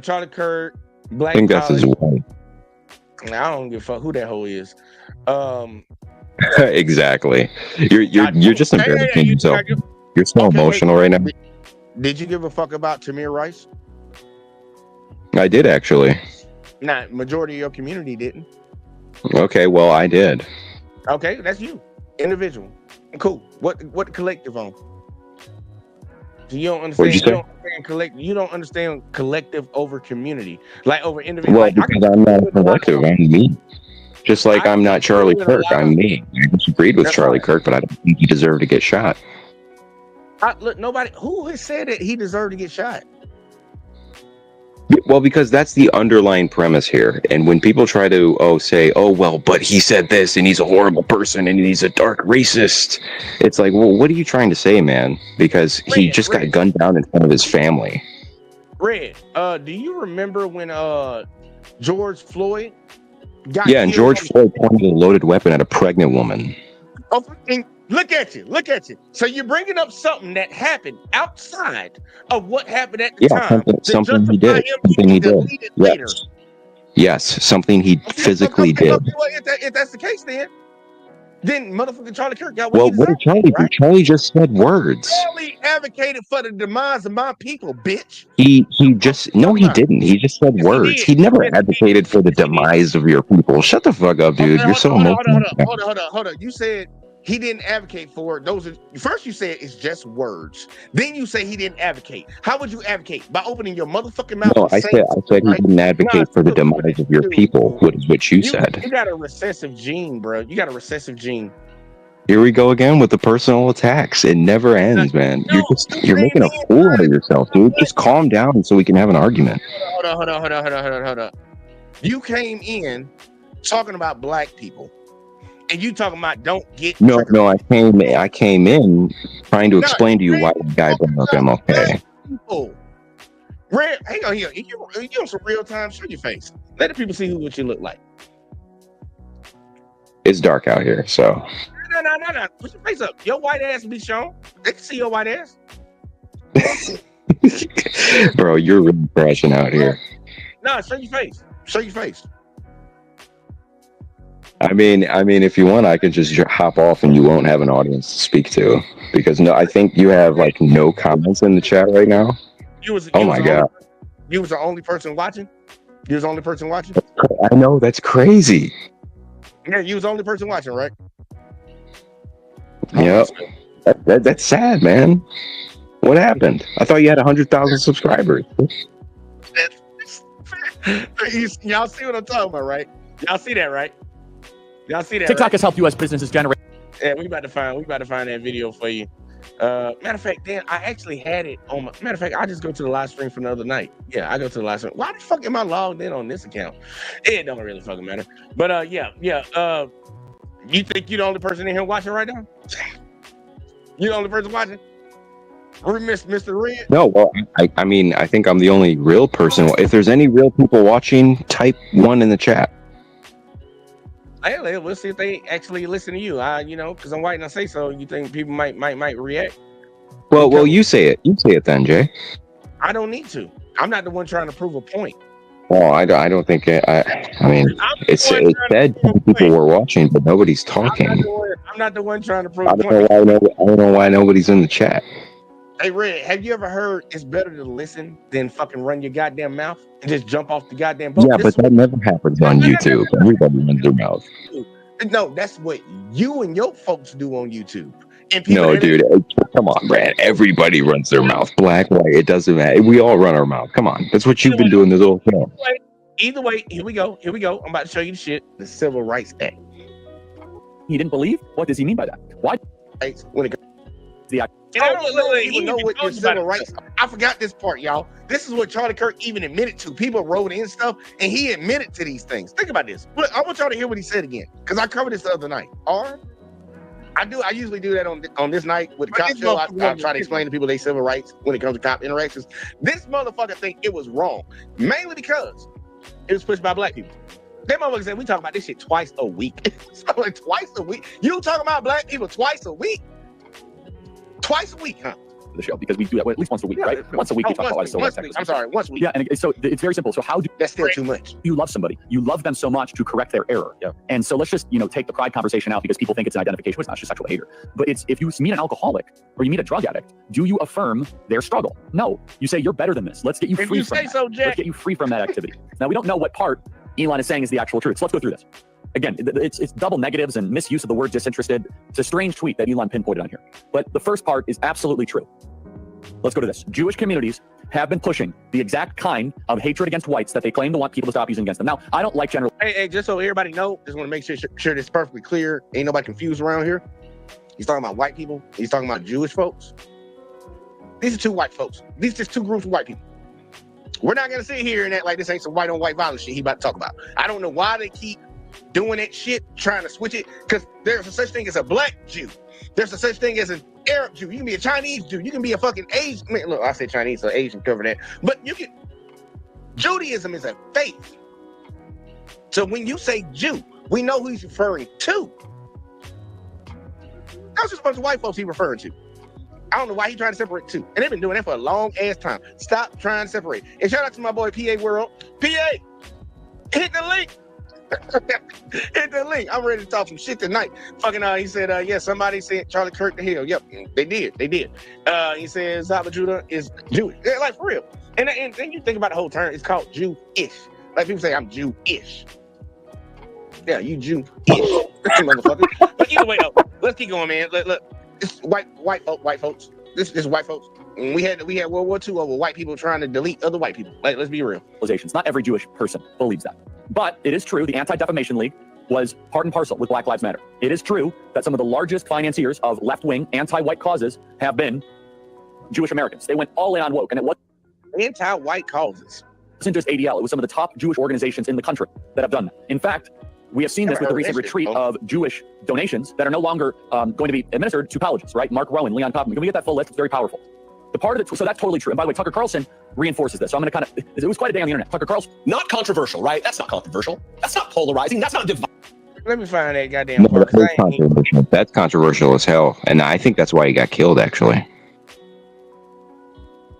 S5: Charlie Kirk, black.
S11: I think that's his wife.
S5: I don't give a fuck who that hoe is.
S11: Exactly. You're just embarrassing yourself. You're so emotional right now.
S5: Did you give a fuck about Tamir Rice?
S11: I did actually.
S5: Nah, majority of your community didn't.
S11: Okay, well, I did.
S5: Okay, that's you, individual. Cool. What collective on? You don't understand.
S11: What'd you say?
S5: don't understand collective. You don't understand collective over community, like over individual.
S11: Well,
S5: Like, I
S11: because I'm not a collective, I'm me. Just like I'm not Charlie
S5: agree with a
S11: Kirk,
S5: lot
S11: I'm
S5: of-
S11: me. I disagreed with
S5: That's
S11: Charlie
S5: right.
S11: Kirk, but I don't think he deserved to get shot.
S5: Look, nobody who has said that he deserved to get shot.
S11: Well, because that's the underlying premise here. And when people try to say, oh, well, but he said this and he's a horrible person and he's a dark racist, it's like, well, what are you trying to say, man? Because he just got gunned down in front of his family.
S5: Red, do you remember when George Floyd got
S11: Yeah, and
S5: killed
S11: George Floyd pointed a loaded weapon at a pregnant woman.
S5: Oh, fucking look at you. So you're bringing up something that happened outside of what happened at the time.
S11: Something he did. Something he did.
S5: Later.
S11: Yes, something he physically did.
S5: Well, if that's the case, then motherfucking Charlie Kirk got
S11: Well, what did Charlie do? Charlie just said words.
S5: Charlie advocated for the demise of my people, bitch.
S11: He just no, he didn't. He just said words. He never advocated for the demise of your people. Shut the fuck up, dude. You're so emotional.
S5: Hold on. You said he didn't advocate for it. First you said it's just words. Then you say he didn't advocate. How would you advocate? By opening your motherfucking mouth?
S11: No, I said he didn't advocate for the demise of your people. What is what you said?
S5: You got a recessive gene, bro. You got a recessive gene.
S11: Here we go again with the personal attacks. It never ends, man. You're making a fool out of yourself, dude. Just calm down so we can have an argument.
S5: Hold on. You came in talking about black people, and you talking about don't get
S11: no. I came in trying to explain to you why the guy brought up MLK.
S5: People. Red, hang on here. If you on some real time, show your face. Let the people see what you look like.
S11: It's dark out here, so.
S5: No. Put your face up. Your white ass be shown. They can see your white ass.
S11: Bro, you're really crashing out here.
S5: No, show your face.
S11: I mean, if you want, I could just hop off and you won't have an audience to speak to. Because I think you have like no comments in the chat right now. Oh my god.
S5: You was the only person watching? You was the only person watching?
S11: I know, that's crazy.
S5: Yeah, you was the only person watching, right?
S11: Yep. That's sad, man. What happened? I thought you had 100,000 subscribers.
S5: Y'all see what I'm talking about, right? Y'all see that, right?
S12: TikTok
S5: right?
S12: has helped U.S. businesses generate.
S5: Yeah, we about to find that video for you. Matter of fact, Dan, I actually had it on my. Matter of fact, I just go to the live stream for another night. Yeah, I go to the live stream. Why the fuck am I logged in on this account? It don't really fucking matter. But yeah. You think you're the only person in here watching right now? You the only person watching? Mr. Red?
S11: No, well, I mean, I think I'm the only real person. If there's any real people watching, type 1 in the chat.
S5: Hey, we'll see if they actually listen to you. Because I'm white and I say so. You think people might react?
S11: Well, you say it. You say it then, Jay.
S5: I don't need to. I'm not the one trying to prove a point.
S11: Well, I don't think I mean, it said 10 people were watching, but nobody's talking.
S5: I'm not the one trying to prove
S11: I
S5: a point.
S11: don't know why nobody's in the chat.
S5: Hey, Red, have you ever heard it's better to listen than fucking run your goddamn mouth and just jump off the goddamn boat?
S11: Yeah, but that never happens on YouTube. Everybody runs their mouth.
S5: No, that's what you and your folks do on YouTube. And
S11: no, dude, come on, Brad. Everybody runs their mouth. Black, white, it doesn't matter. We all run our mouth. Come on. That's what you've been doing this whole show.
S5: Either way, here we go. I'm about to show you the shit. The Civil Rights Act.
S12: He didn't believe? What does he mean by that? Why?
S5: When it and I don't even know what your civil rights. I forgot this part, y'all. This is what Charlie Kirk even admitted to. People wrote in stuff, and he admitted to these things. Think about this. But I want y'all to hear what he said again, because I covered this the other night. I usually do that on this night with the cop show. I try to explain to people their civil rights when it comes to cop interactions. This motherfucker think it was wrong, mainly because it was pushed by black people. That motherfucker said we talk about this shit twice a week. So like twice a week. You talking about black people twice a week? Twice a week, huh?
S12: The show, because we do that at least once a week, right? Once a week, we talk about civil rights.
S5: I'm sorry, once a week.
S12: Yeah, and so it's very simple. So how do
S5: that's still too much?
S12: You love somebody, you love them so much to correct their error. Yeah. And so let's just take the pride conversation out, because people think it's an identification. It's not just sexual behavior. But it's if you meet an alcoholic or you meet a drug addict, do you affirm their struggle? No. You say you're better than this. Let's get you free from that. Let's get you free from that activity. Now we don't know what part Elon is saying is the actual truth. So let's go through this. again, it's double negatives and misuse of the word disinterested. It's a strange tweet that Elon pinpointed on here. But the first part is absolutely true. Let's go to this. Jewish communities have been pushing the exact kind of hatred against whites that they claim to want people to stop using against them. Now, I don't like general.
S5: Hey, just so everybody know, just want to make sure this is perfectly clear. Ain't nobody confused around here. He's talking about white people. He's talking about Jewish folks. These are two white folks. These are just two groups of white people. We're not gonna sit here and act like this ain't some white on white violence shit he about to talk about. I don't know why they keep doing that shit, trying to switch it, because there's a such thing as a black Jew. There's a such thing as an Arab Jew. You can be a Chinese Jew. You can be a fucking Asian. Man, look, I said Chinese, so Asian cover that. But you can. Judaism is a faith. So when you say Jew, we know who he's referring to. That's just a bunch of white folks he's referring to. I don't know why he's trying to separate two. And they've been doing that for a long ass time. Stop trying to separate. And shout out to my boy PA World. PA, hit the link. Hit the link. I'm ready to talk some shit tonight. Fucking he said, yeah, somebody said Charlie Kirk to hell. Yep, they did. He said Zaba Judah is Jewish. Yeah, like for real. And then you think about the whole term, it's called Jew-ish. Like people say I'm Jew-ish. Yeah, you Jew-ish. Motherfucker. But either way though, let's keep going, man. Look. It's white folks. This is white folks. And we had World War II over white people trying to delete other white people. Like, let's be real.
S12: Not every Jewish person believes that. But it is true, the Anti-Defamation League was part and parcel with Black Lives Matter. It is true that some of the largest financiers of left-wing anti-white causes have been Jewish Americans. They went all in on woke, and it wasn't
S5: anti-white causes.
S12: It wasn't just ADL. It was some of the top Jewish organizations in the country that have done that. In fact, we have seen this with the recent retreat of Jewish donations that are no longer going to be administered to colleges, right? Mark Rowan, Leon Kaufman. Can we get that full list? It's very powerful. The part of it, so that's totally true. And by the way, Tucker Carlson reinforces this. So I'm going to kind of, it was quite a day on the internet. Tucker Carlson.
S13: Not controversial, right? That's not controversial. That's not polarizing. That's not divisive.
S5: Let me find that goddamn
S11: part. That's controversial. That's controversial as hell. And I think that's why he got killed, actually.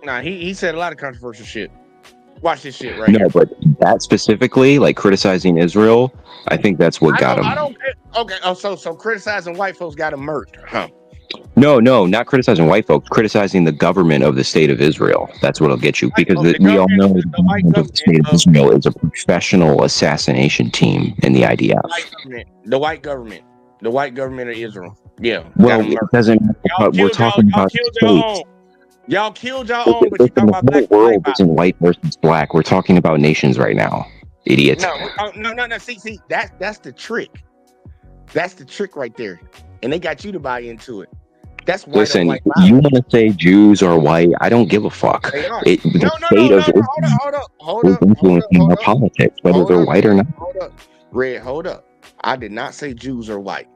S5: Nah, he said a lot of controversial shit. Watch this shit right
S11: here.
S5: No,
S11: but that specifically, like criticizing Israel, I think that's what got him.
S5: Okay. Oh, so criticizing white folks got him murdered, huh?
S11: No, not criticizing white folks. Criticizing the government of the state of Israel. That's what'll get you, because we all know the government of the state of Israel is a professional assassination team in the IDF.
S5: The white government of Israel. Yeah.
S11: Well, it doesn't. We're talking about states.
S5: Y'all killed y'all own, but you talking about black.
S11: The world isn't white versus black. We're talking about nations right now, idiots.
S5: No. See, that's the trick. That's the trick right there, and they got you to buy into it. That's white.
S11: Listen, you want to say Jews are white? I don't give a fuck. Hold up. Influencing our politics, whether they're white or not.
S5: Hold up. I did not say Jews are white.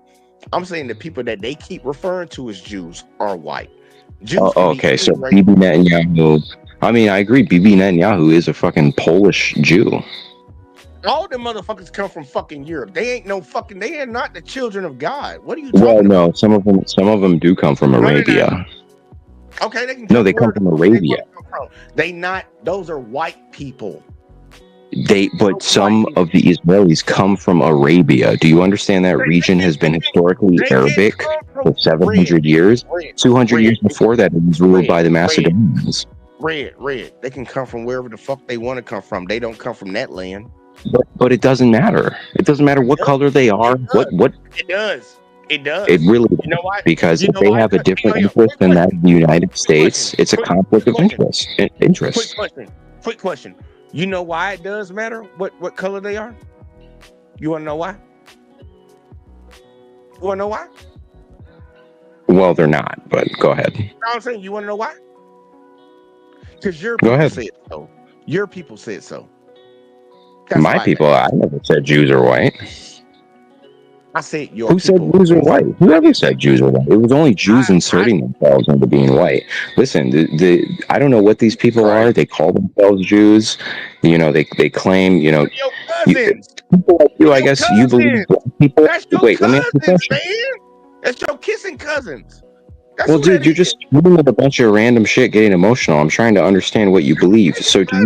S5: I'm saying the people that they keep referring to as Jews are white.
S11: Okay, so Bibi Netanyahu. I mean, I agree. Bibi Netanyahu is a fucking Polish Jew.
S5: All the motherfuckers come from fucking Europe. They are not the children of God. What are you talking about?
S11: No, some of them do come from Arabia.
S5: Okay, they can.
S11: No, they come from Arabia.
S5: Those are white people.
S11: But some of the Israelis come from Arabia. Do you understand that region has been historically Arabic for 700 years? 200 years before that, it was ruled by the Macedonians.
S5: Red. They can come from wherever the fuck they want to come from. They don't come from that land.
S11: But it doesn't matter. It doesn't matter what color they are. What?
S5: It does.
S11: It really does.
S5: You know why?
S11: Because if they have a different interest than that of the United States, it's a conflict of interest.
S5: Quick question. You know why it does matter what color they are? You want to know why?
S11: Well, they're not, but go ahead.
S5: You know what I'm saying? You want to know why? Because your people said so. Your people said so.
S11: My people, I never said Jews are white.
S5: I said your
S11: Who said Jews are white? Whoever said Jews are white? It was only Jews inserting themselves into being white. Listen, I don't know what these people are. They call themselves Jews. You know, they claim, you know, people like you, I guess you believe people. Wait, let me ask you a question.
S5: That's your kissing cousins.
S11: Well, dude, you're just dealing with a bunch of random shit, getting emotional. I'm trying to understand what you believe. So do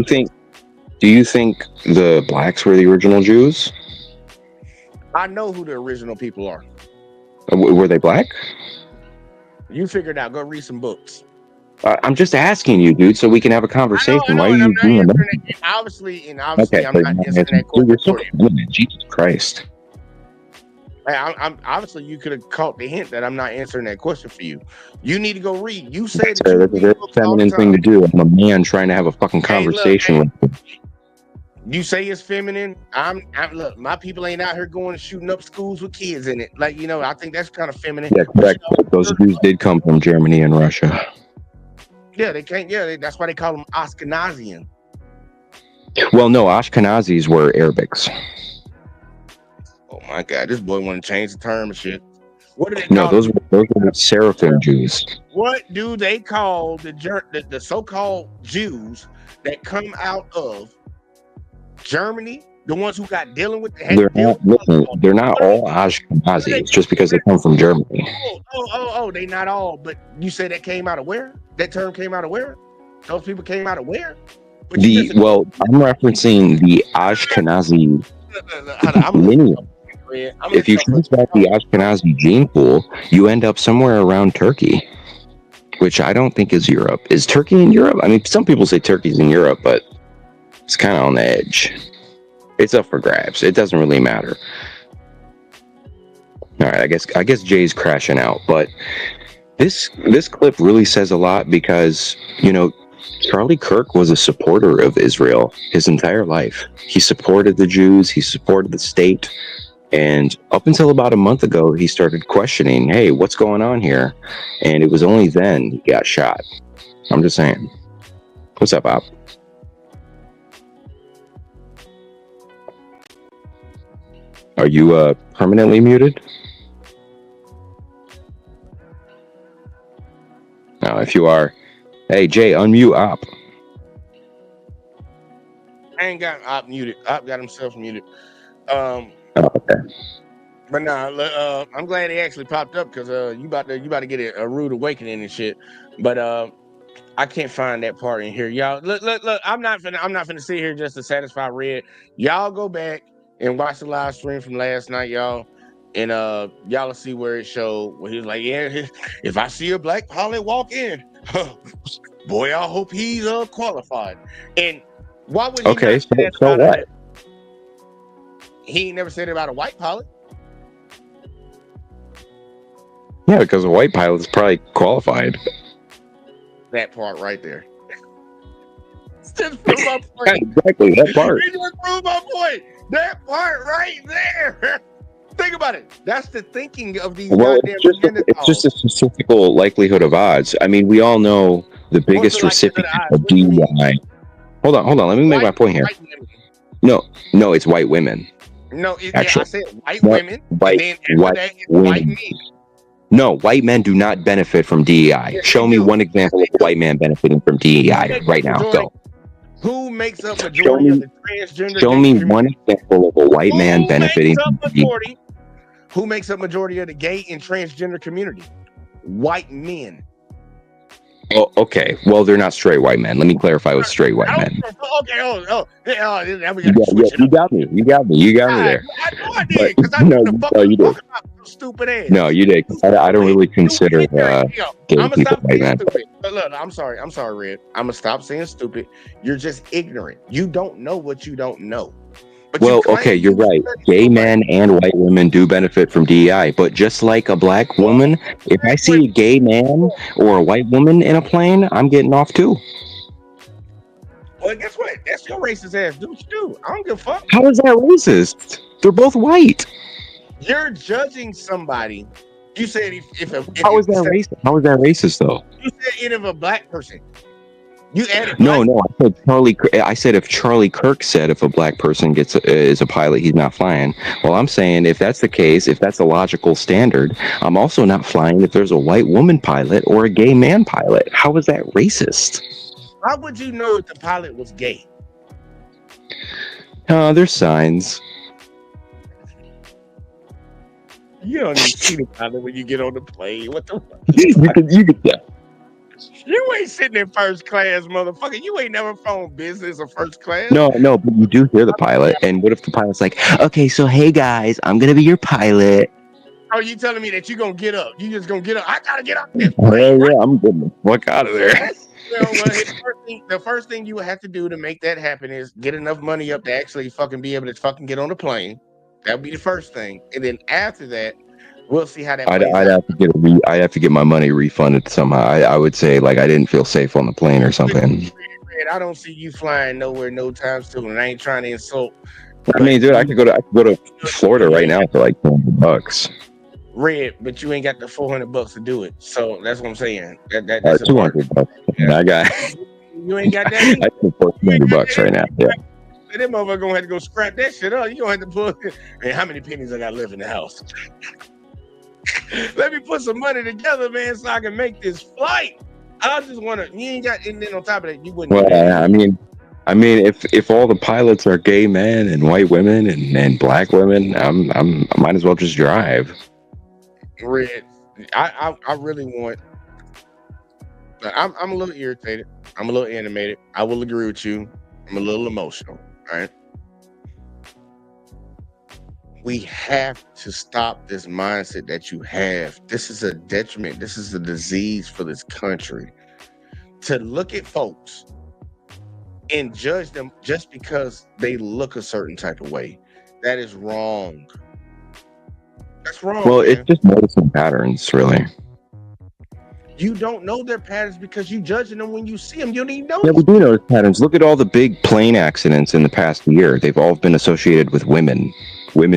S11: you think the blacks were the original Jews?
S5: I know who the original people are.
S11: Were they black?
S5: You figured out. Go read some books.
S11: I'm just asking you, dude, so we can have a conversation. Why are you doing that?
S5: Obviously, I'm not answering that question.
S11: Jesus Christ.
S5: I'm obviously you could have caught the hint that I'm not answering that question for you. You need to go read. You said that
S11: Sir,
S5: you
S11: that's a
S5: read
S11: very
S5: books all the
S11: feminine thing to
S5: time.
S11: do. I'm a man trying to have a fucking
S5: Hey, look,
S11: conversation
S5: hey,
S11: with you.
S5: you say it's feminine. I'm look, my people ain't out here going and shooting up schools with kids in it. Like, I think that's kind of feminine.
S11: Yeah,
S5: But
S11: correct. Those Jews did come from Germany and Russia.
S5: yeah, they can't. Yeah, that's why they call them Ashkenazian.
S11: Well, no, Ashkenazis were Arabics.
S5: Oh my God, this boy want to change the term and shit. What do they
S11: No,
S5: call
S11: those
S5: them?
S11: were Seraphim Jews.
S5: What do they call the so-called Jews that come out of Germany? The ones who got dealing with
S11: They're not all Ashkenazis just because they come from Germany.
S5: They not all. But you say that came out of where? That term came out of where? Those people came out of where?
S11: Well, I'm referencing the Ashkenazi lineage. If you trace back the Ashkenazi gene pool, you end up somewhere around Turkey, which I don't think is Europe. Is Turkey in Europe? I mean, some people say Turkey's in Europe, but it's kind of on the edge. It's up for grabs. It doesn't really matter. All right, I guess Jay's crashing out, but this clip really says a lot because, Charlie Kirk was a supporter of Israel his entire life. He supported the Jews, he supported the state, and up until about a month ago, he started questioning, hey, what's going on here? And it was only then he got shot. I'm just saying. What's up, Bob? Are you permanently muted? No, if you are, hey, Jay, unmute Op.
S5: I ain't got Op muted. Op got himself muted.
S11: Okay.
S5: But nah, I'm glad he actually popped up because you about to get a rude awakening and shit. But I can't find that part in here, y'all. Look. I'm not finna sit here just to satisfy Red. Y'all go back and watch the live stream from last night, y'all, and y'all will see where it showed where he was like, yeah, if I see a black pilot walk in, boy, I hope he's qualified. And why would he not say that
S11: so
S5: about
S11: what?
S5: He ain't never said it about a white pilot.
S11: Yeah, because a white pilot is probably qualified.
S5: That part right there. Just prove my point.
S11: Exactly, that part.
S5: Just prove my point. That part right there. Think about it. That's the thinking of these goddamn agenda
S11: it's just a statistical likelihood of odds. I mean, we all know the biggest recipient of DUI. Hold on. Let me make my point here. No, it's white women.
S5: No,
S11: actually,
S5: I said white women.
S11: White men. No, white men do not benefit from DEI. Show me one example of a white man benefiting from DEI right now. Go.
S5: Who makes up majority of the transgender?
S11: Show me one example of a white man benefiting from
S5: DEI. Who makes up majority of the gay and transgender community? White men.
S11: Oh, okay. Well, they're not straight white men. Let me clarify with straight white men.
S5: Okay.
S11: You got me. You got me there.
S5: I know I did because I know the fuck
S11: you did.
S5: Stupid ass.
S11: No, you did. I don't really consider gay people white men.
S5: Look, I'm sorry, Red. I'm gonna stop saying stupid. You're just ignorant. You don't know what you don't know.
S11: Well, okay, you're right. Gay men and white women do benefit from DEI, but just like a black woman, if I see a gay man or a white woman in a plane, I'm getting off too.
S5: Well, guess what? That's your racist ass. Do what you do. I don't give a fuck.
S11: How is that racist? They're both white.
S5: You're judging somebody. You said
S11: How is that racist? How is that racist though?
S5: You said if a black person. You added
S11: no. I said if Charlie Kirk said if a black person is a pilot, he's not flying. Well, I'm saying if that's the case, if that's a logical standard, I'm also not flying if there's a white woman pilot or a gay man pilot. How is that racist?
S5: How would you know if the pilot was gay?
S11: There's signs.
S5: You don't even see the pilot when you get on the plane. What the fuck?
S11: You could tell.
S5: You ain't sitting in first class, motherfucker. You ain't never flown business or first class.
S11: No, but you do hear the pilot. And what if the pilot's like, okay, so hey guys, I'm gonna be your pilot.
S5: Oh, you telling me that you gonna get up? You just gonna get up? I gotta get up this plane.
S11: Yeah, I'm getting the fuck out of there.
S5: The first thing you have to do to make that happen is get enough money up to actually fucking be able to fucking get on the plane. That'll be the first thing, and then after that, we'll see how that
S11: I'd
S5: plays out.
S11: have to get I'd have to get my money refunded somehow. I would say like I didn't feel safe on the plane or something.
S5: Red, I don't see you flying nowhere no time soon, and I ain't trying to insult.
S11: I mean, dude, I could go to Florida right now for like $200.
S5: Red, but you ain't got the $400 to do it. So that's what I'm saying. That's
S11: $200. Yeah, I got.
S5: You ain't got that.
S11: I can afford $200 right now. Yeah.
S5: That motherfucker gonna have to go scrap that shit up. You gonna have to put. Man, how many pennies I got left in the house? Let me put some money together, man, so I can make this flight. I just want to. You ain't got, and then on top of that, you wouldn't.
S11: Well, I mean, if all the pilots are gay men and white women and black women, I might as well just drive.
S5: Red, I really want. I'm a little irritated. I'm a little animated. I will agree with you. I'm a little emotional. All right. We have to stop this mindset that you have. This is a detriment. This is a disease for this country. To look at folks and judge them just because they look a certain type of way. That is wrong. That's wrong.
S11: Well,
S5: man.
S11: it's just noticing patterns, really.
S5: You don't know their patterns because you judging them when you see them. You don't even know.
S11: Yeah, we do notice patterns. Look at all the big plane accidents in the past year. They've all been associated with women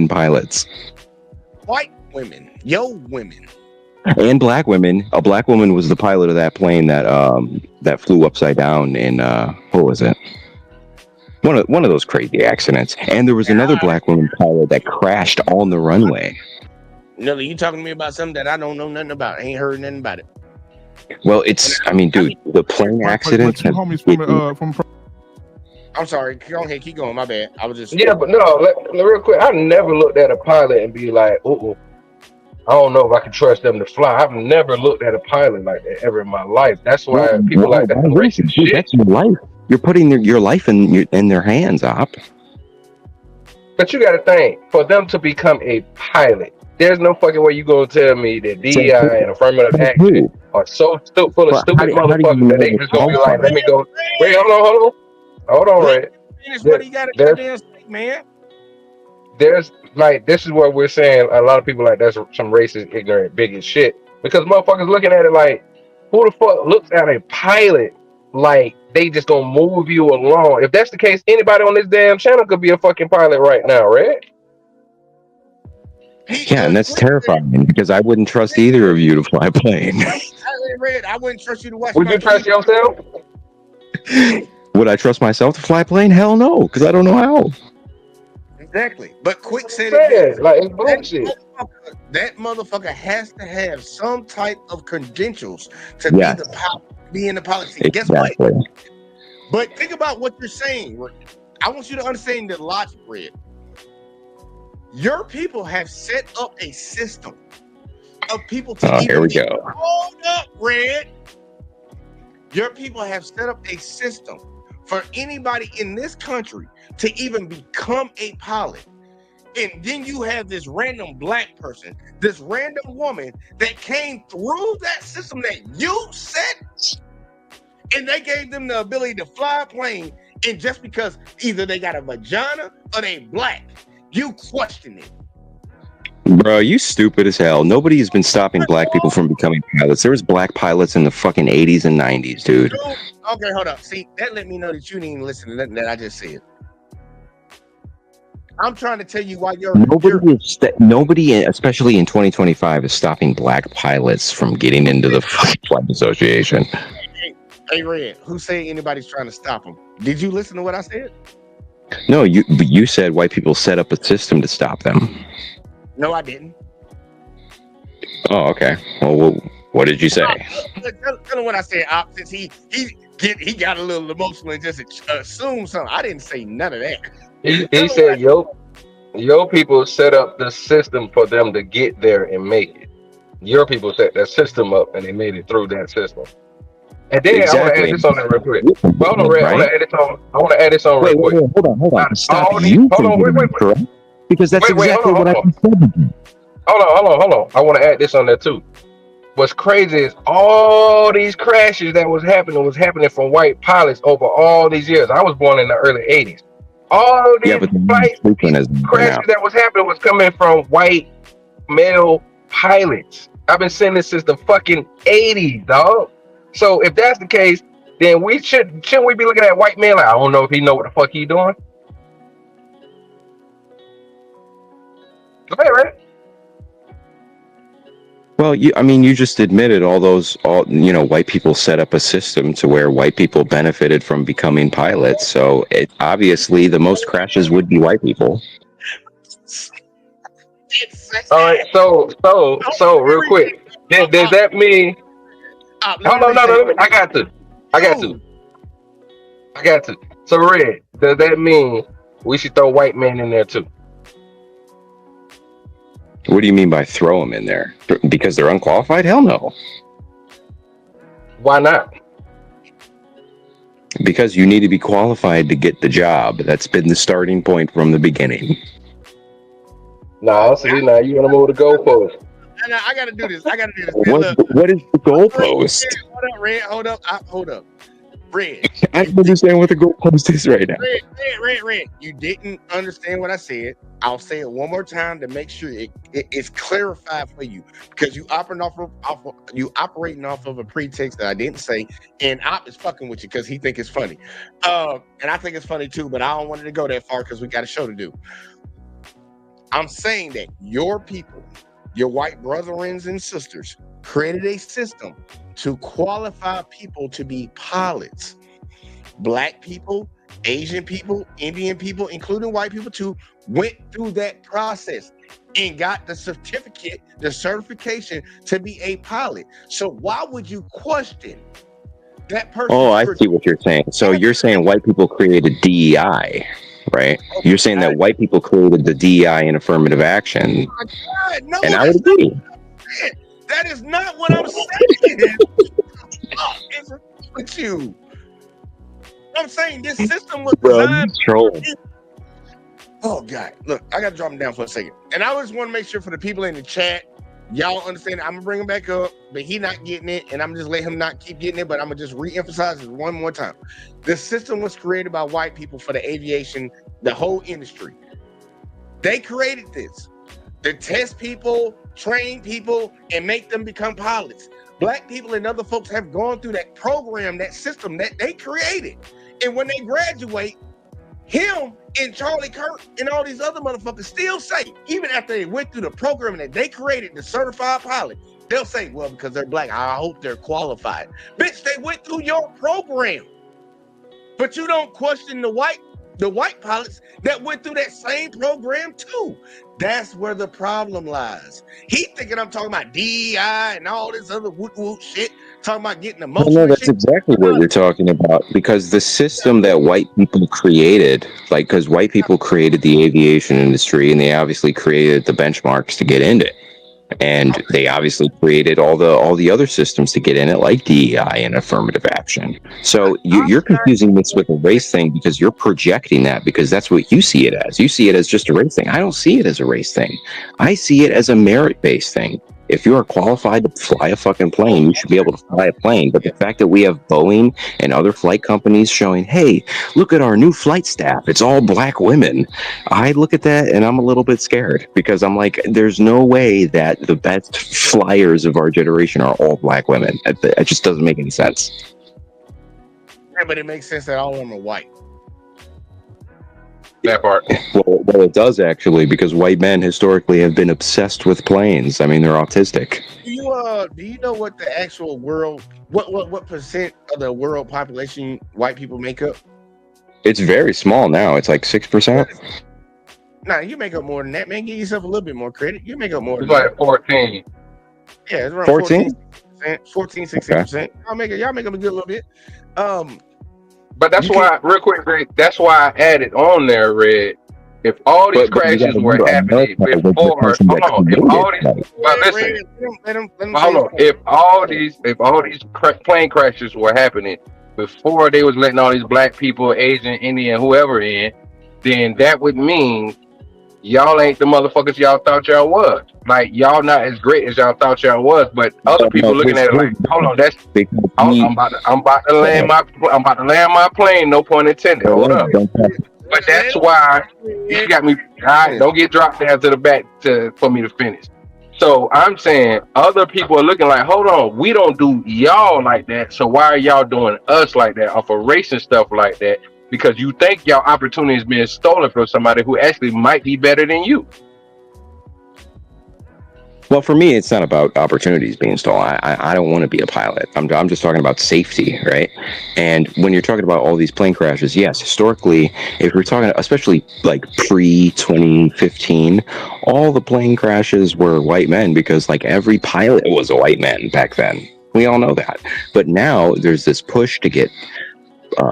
S11: pilots.
S5: White women, women.
S11: And black women. A black woman was the pilot of that plane that flew upside down in what was it? One of those crazy accidents. And there was another black woman pilot that crashed on the runway.
S5: Nelly, you talking to me about something that I don't know nothing about. I ain't heard nothing about it.
S11: Well, dude, the plane accident.
S5: I'm sorry. Go ahead, keep going. My bad. I was just.
S14: Yeah, but no, real quick. I never looked at a pilot and be like, "Oh, I don't know if I can trust them to fly." I've never looked at a pilot like that ever in my life. That's why people like that.
S11: Dude, that's your life. You're putting your life in their hands, Op.
S14: But you got to think, for them to become a pilot, there's no fucking way you gonna tell me that DEI and affirmative action are so full of stupid motherfuckers that they just gonna be like, "Let me go." Wait, hold on, Red.
S5: Man.
S14: There's like, this is what we're saying. A lot of people like that's some racist, ignorant, bigot shit. Because motherfuckers looking at it like, who the fuck looks at a pilot like they just gonna move you along? If that's the case, anybody on this damn channel could be a fucking pilot right now, Red.
S11: Yeah, and that's terrifying because I wouldn't trust either of you to fly a plane.
S5: Red, I wouldn't trust you to watch.
S14: Would you trust yourself?
S11: Would I trust myself to fly a plane? Hell no, because I don't know how.
S5: Exactly. But Quick said it.
S14: Like, it's bullshit.
S5: That motherfucker has to have some type of credentials to be in the politics.
S11: Exactly.
S5: Guess what? But think about what you're saying, Red. I want you to understand the logic, Red. Your people have set up a system of people to
S11: here we go.
S5: Hold up, Red. Your people have set up a system for anybody in this country to even become a pilot. And then you have this random black person, this random woman that came through that system that you set, and they gave them the ability to fly a plane. And just because either they got a vagina or they black, you question it.
S11: Bro, you stupid as hell. Nobody has been stopping black people from becoming pilots. There was black pilots in the fucking 80s and 90s, dude.
S5: Okay, hold up. See, that let me know that you didn't even listen to nothing that I just said. I'm trying to tell you why
S11: nobody, especially in 2025, is stopping black pilots from getting into the fucking flight association.
S5: Hey, Red, who said anybody's trying to stop them? Did you listen to what I said?
S11: No, you said white people set up a system to stop them.
S5: No, I didn't.
S11: Oh, okay. Well, what did you say?
S5: Tell him what I said. Since he got a little emotional and just assumed something. I didn't say none of that.
S14: He said, your people set up the system for them to get there and make it. Your people set that system up and they made it through that system. And then I want to add this on there real quick. Hold on, Red. I want to add this on real quick.
S11: Hold on. Stop you. Hold on, wait. Because that's exactly what I said.
S14: Hold on. I want to add this on there too. What's crazy is all these crashes that was happening from white pilots over all these years. I was born in the early 80s. All
S11: Yeah,
S14: these
S11: but the
S14: flight
S11: frequent is
S14: crashes
S11: now.
S14: that was happening was coming from white male pilots. I've been saying this since the fucking 80s, dog. So if that's the case, then shouldn't we be looking at white man like, I don't know if he know what the fuck he doing? Go ahead, right?
S11: Well, you just admitted all white people set up a system to where white people benefited from becoming pilots. So obviously the most crashes would be white people.
S14: All right, so real quick, does that mean? Hold on, no, I got to. So, Red, does that mean we should throw white men in there too?
S11: What do you mean by throw them in there? Because they're unqualified? Hell no.
S14: Why not?
S11: Because you need to be qualified to get the job. That's been the starting point from the beginning.
S14: Nah, see, now you want to move the goalpost.
S5: I gotta do this. Man,
S11: What is the goalpost?
S5: Hold up. Red.
S11: I don't understand what the goalpost is right now.
S5: Red. You didn't understand what I said. I'll say it one more time to make sure it's clarified for you, because you operating off of a pretext that I didn't say, and Op is fucking with you because he think it's funny, and I think it's funny too. But I don't want it to go that far because we got a show to do. I'm saying that your people, your white brethren and sisters, created a system to qualify people to be pilots. Black people, Asian people, Indian people, including white people too, went through that process and got the certificate, the certification to be a pilot. So why would you question that person?
S11: Oh, I see what you're saying. So you're saying white people created DEI, right? You're saying that white people created the DEI in affirmative action.
S5: Oh my God, no,
S11: and I would agree.
S5: That is not what I'm saying. It's with you. I'm saying this system was designed. Oh God, look, I gotta drop him down for a second. And I just want to make sure for the people in the chat, y'all understand. I'm gonna bring him back up, but he not getting it, and I'm just let him not keep getting it. But I'm gonna just re-emphasize it one more time. The system was created by white people for the aviation, the whole industry. They created this to test people, train people, and make them become pilots. Black people and other folks have gone through that program, that system that they created. And when they graduate, him and Charlie Kirk and all these other motherfuckers still say, even after they went through the program that they created, the certified pilot, they'll say, well, because they're black, I hope they're qualified. Bitch, they went through your program. But you don't question the white pilots that went through that same program too. That's where the problem lies. He thinking I'm talking about DEI and all this other woot shit, talking about getting emotional.
S11: No, that's exactly what you're talking about, because the system that white people created, because white people created the aviation industry, and they obviously created the benchmarks to get into it. And they obviously created all the other systems to get in it, like DEI and affirmative action. So you're confusing this with a race thing because you're projecting that, because that's what you see it as. You see it as just a race thing. I don't see it as a race thing. I see it as a merit-based thing. If you are qualified to fly a fucking plane, you should be able to fly a plane. But the fact that we have Boeing and other flight companies showing, hey, look at our new flight staff, it's all black women. I look at that and I'm a little bit scared, because I'm like, there's no way that the best flyers of our generation are all black women. It just doesn't make any sense.
S5: Yeah, but it makes sense that all of them are white.
S14: That part.
S11: Well, it does actually, because white men historically have been obsessed with planes. I mean, they're autistic.
S5: Do you know what the actual world, what percent of the world population white people make up?
S11: It's very small now. It's like 6%.
S5: Nah, you make up more than that, man. Give yourself a little bit more credit. You make up more than
S14: It's like 14.
S5: Yeah, it's around
S11: 14?
S5: 16%. Y'all make up a good little bit.
S14: But that's why, real quick, Greg, that's why I added on there, Red. If all these crashes were happening before, hold on. If all these, but listen, hold on. If all these plane crashes were happening before they was letting all these black people, Asian, Indian, whoever in, then that would mean y'all ain't the motherfuckers y'all thought y'all was. Like, y'all not as great as y'all thought y'all was, but other people looking at it like, hold on, that's I'm about to land my plane, no pun intended. Hold up. But that's why you got me. All right, don't get dropped down to the back for me to finish. So I'm saying other people are looking like, hold on, we don't do y'all like that. So why are y'all doing us like that, off of race and stuff like that? Because you think y'all opportunity is being stolen from somebody who actually might be better than you.
S11: Well, for me, it's not about opportunities being stolen. I don't want to be a pilot. I'm just talking about safety, right? And when you're talking about all these plane crashes, yes, historically, if we're talking, especially like pre-2015, all the plane crashes were white men because like every pilot was a white man back then. We all know that. But now there's this push to get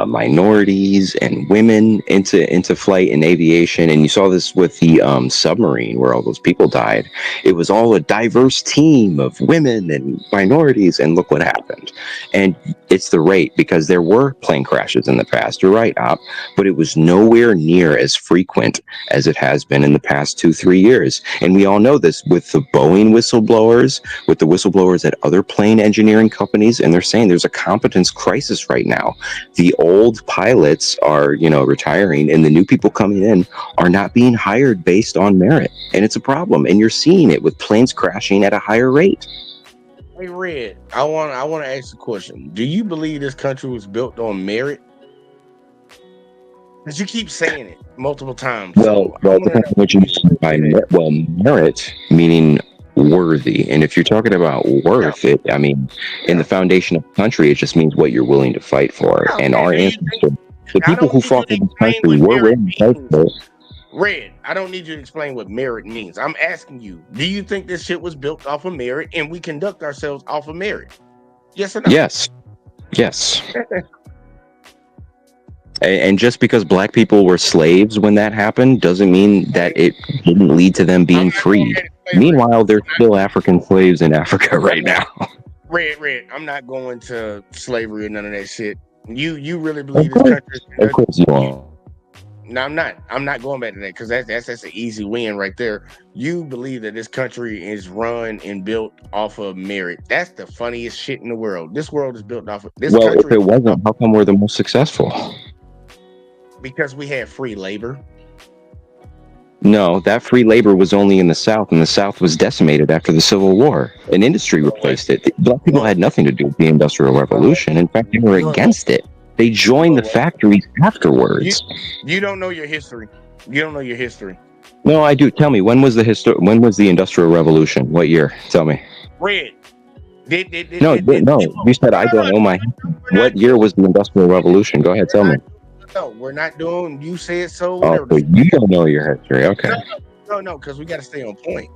S11: minorities and women into flight and aviation, and you saw this with the submarine where all those people died. It was all a diverse team of women and minorities, and look what happened. And it's the rate, because there were plane crashes in the past, you're right, Op, but it was nowhere near as frequent as it has been in the past 2-3 years. And we all know this with the Boeing whistleblowers, with the whistleblowers at other plane engineering companies, and they're saying there's a competence crisis right now. The old pilots are, retiring, and the new people coming in are not being hired based on merit, and it's a problem. And you're seeing it with planes crashing at a higher rate.
S5: Hey, Red, I want to ask a question. Do you believe this country was built on merit? Because you keep saying it multiple times.
S11: Well, depends on what you mean by merit, meaning worthy. And if you're talking about worth, in the foundation of the country, it just means what you're willing to fight for. And our ancestors, the people who fought for this country, were willing to fight for it.
S5: Red, I don't need you to explain what merit means. I'm asking you, do you think this shit was built off of merit and we conduct ourselves off of merit? Yes or no?
S11: Yes. And just because black people were slaves when that happened doesn't mean that it didn't lead to them being freed. Meanwhile, there's still African slaves in Africa right now.
S5: Red, I'm not going to slavery or none of that shit. You really believe this country?
S11: Of course you are.
S5: No, I'm not. I'm not going back to that because that's an easy win right there. You believe that this country is run and built off of merit. That's the funniest shit in the world. This world is built off of this country.
S11: Well, if it wasn't, how come we're the most successful?
S5: Because we had free labor.
S11: No, that free labor was only in the South, and the South was decimated after the Civil War. An industry replaced it. Black people had nothing to do with the Industrial Revolution. In fact, they were against it. They joined the factories afterwards.
S5: You don't know your history. You don't know your history.
S11: No, I do. Tell me, when was the Industrial Revolution? What year? Tell me.
S5: Red.
S11: No. You said I don't know my history. What year was the Industrial Revolution? Go ahead, tell me.
S5: No, we're not doing. You said so.
S11: Oh, so you don't know your history. Okay.
S5: No, because we got to stay on point.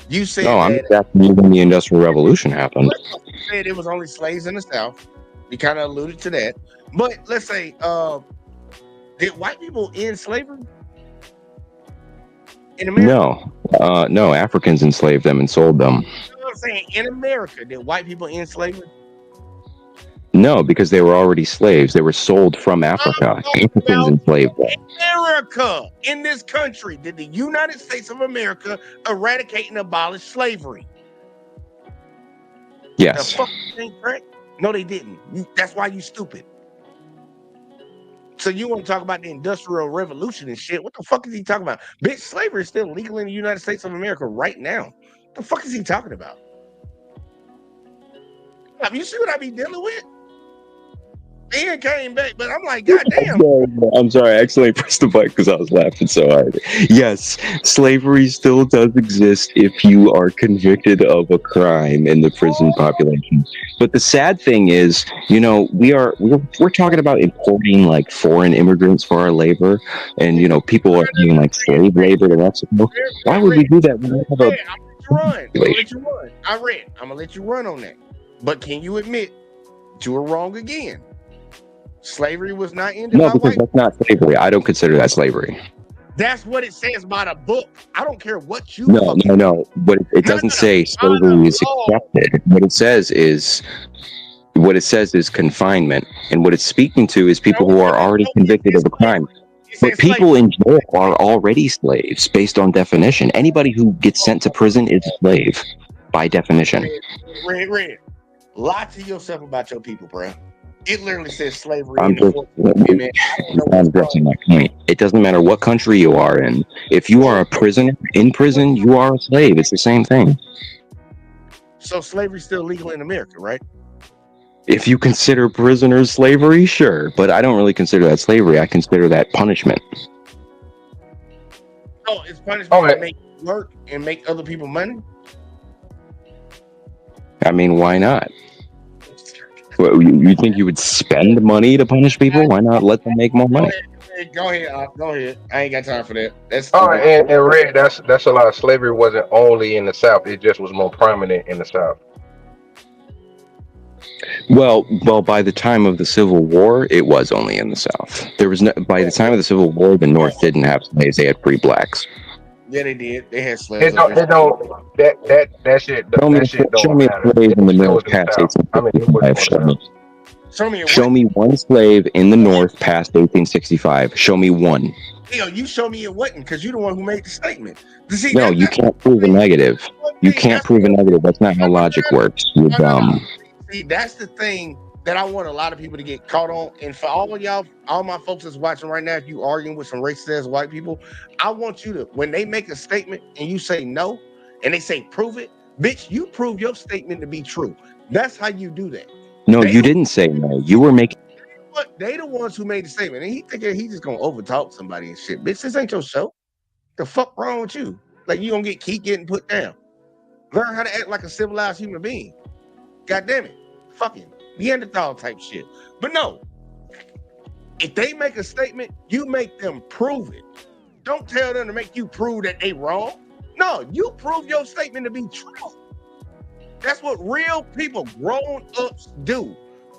S5: You said.
S11: No, I'm just asking you when the Industrial Revolution happened.
S5: You said it was only slaves in the South. You kind of alluded to that. But let's say, did white people end slavery in America?
S11: No, Africans enslaved them and sold them.
S5: You know what I'm saying? In America, did white people end slavery?
S11: No, because they were already slaves. They were sold from Africa. Africans enslaved them.
S5: America, in this country, did the United States of America eradicate and abolish slavery?
S11: Yes.
S5: The fuck ain't correct? No, they didn't. That's why you stupid. So you want to talk about the Industrial Revolution and shit? What the fuck is he talking about? Bitch, slavery is still legal in the United States of America right now. What the fuck is he talking about? You see what I be dealing with? Ian came back, but I'm like, God damn.
S11: I'm sorry. I accidentally pressed the button because I was laughing so hard. Yes, slavery still does exist if you are convicted of a crime in the prison population. But the sad thing is, we're talking about importing like foreign immigrants for our labor, and people are doing like slave labor to Mexico. Why would we do that?
S5: I'm gonna let you run. I'm gonna let you run on that. But can you admit you were wrong again? Slavery was not ended by white.
S11: That's not slavery. I don't consider that slavery.
S5: That's what it says by the book. I don't care what you.
S11: No. But it doesn't say slavery is accepted. What it says is confinement, and what it's speaking to is people who are already convicted of a crime. But people in jail are already slaves based on definition. Anybody who gets sent to prison is a slave by definition.
S5: Red. Lie to yourself about your people, bro. It literally says slavery
S11: I'm
S5: in the
S11: just
S5: book. Man, I don't know
S11: I'm
S5: what's
S11: addressing
S5: wrong.
S11: my point. It doesn't matter what country you are in. If you are a prisoner in prison, you are a slave. It's the same thing.
S5: So slavery's still legal in America, right?
S11: If you consider prisoners slavery, sure, but I don't really consider that slavery. I consider that punishment.
S5: Oh, it's punishment
S14: All
S5: to
S14: right.
S5: make work and make other people money.
S11: I mean, why not? Well, you think you would spend money to punish people? Why not let them make more money?
S5: Go ahead. Go ahead. I ain't got time for that. That's
S14: All right, and Red, that's a lot. Slavery wasn't only in the South; it just was more prominent in the South.
S11: Well, by the time of the Civil War, it was only in the South. There was no. By the time of the Civil War, the North didn't have slaves; they had free blacks.
S5: Yeah, they did. They had
S14: It
S5: slaves.
S14: don't. It don't. That shit. That shit
S11: Show
S14: don't
S11: me
S14: matter.
S11: a slave in the
S14: It
S11: North
S14: was in the
S11: past
S14: South. I mean, it was
S11: 1865.
S14: in the
S11: Show me.
S14: South.
S5: Show me a
S11: Show
S5: what?
S11: me one slave in the North past 1865. Show me one.
S5: Yo, you show me it wasn't because you're the one who made the statement. See,
S11: No, you can't prove a negative. You can't prove a negative. That's not how logic works. You're dumb.
S5: See, that's the thing that I want a lot of people to get caught on. And for all of y'all, all my folks that's watching right now, if you arguing with some racist ass white people, I want you to, when they make a statement and you say no, and they say prove it, bitch, you prove your statement to be true. That's how you do that.
S11: No, you didn't say no. You were making.
S5: But they the ones who made the statement, and he thinking he just gonna overtalk somebody and shit. Bitch, this ain't your show. The fuck wrong with you? Like you gonna keep getting put down. Learn how to act like a civilized human being. God damn it. Fucking Neanderthal type shit. But no, if they make a statement, you make them prove it. Don't tell them to make you prove that they wrong. No, you prove your statement to be true. That's what real people, grown ups do.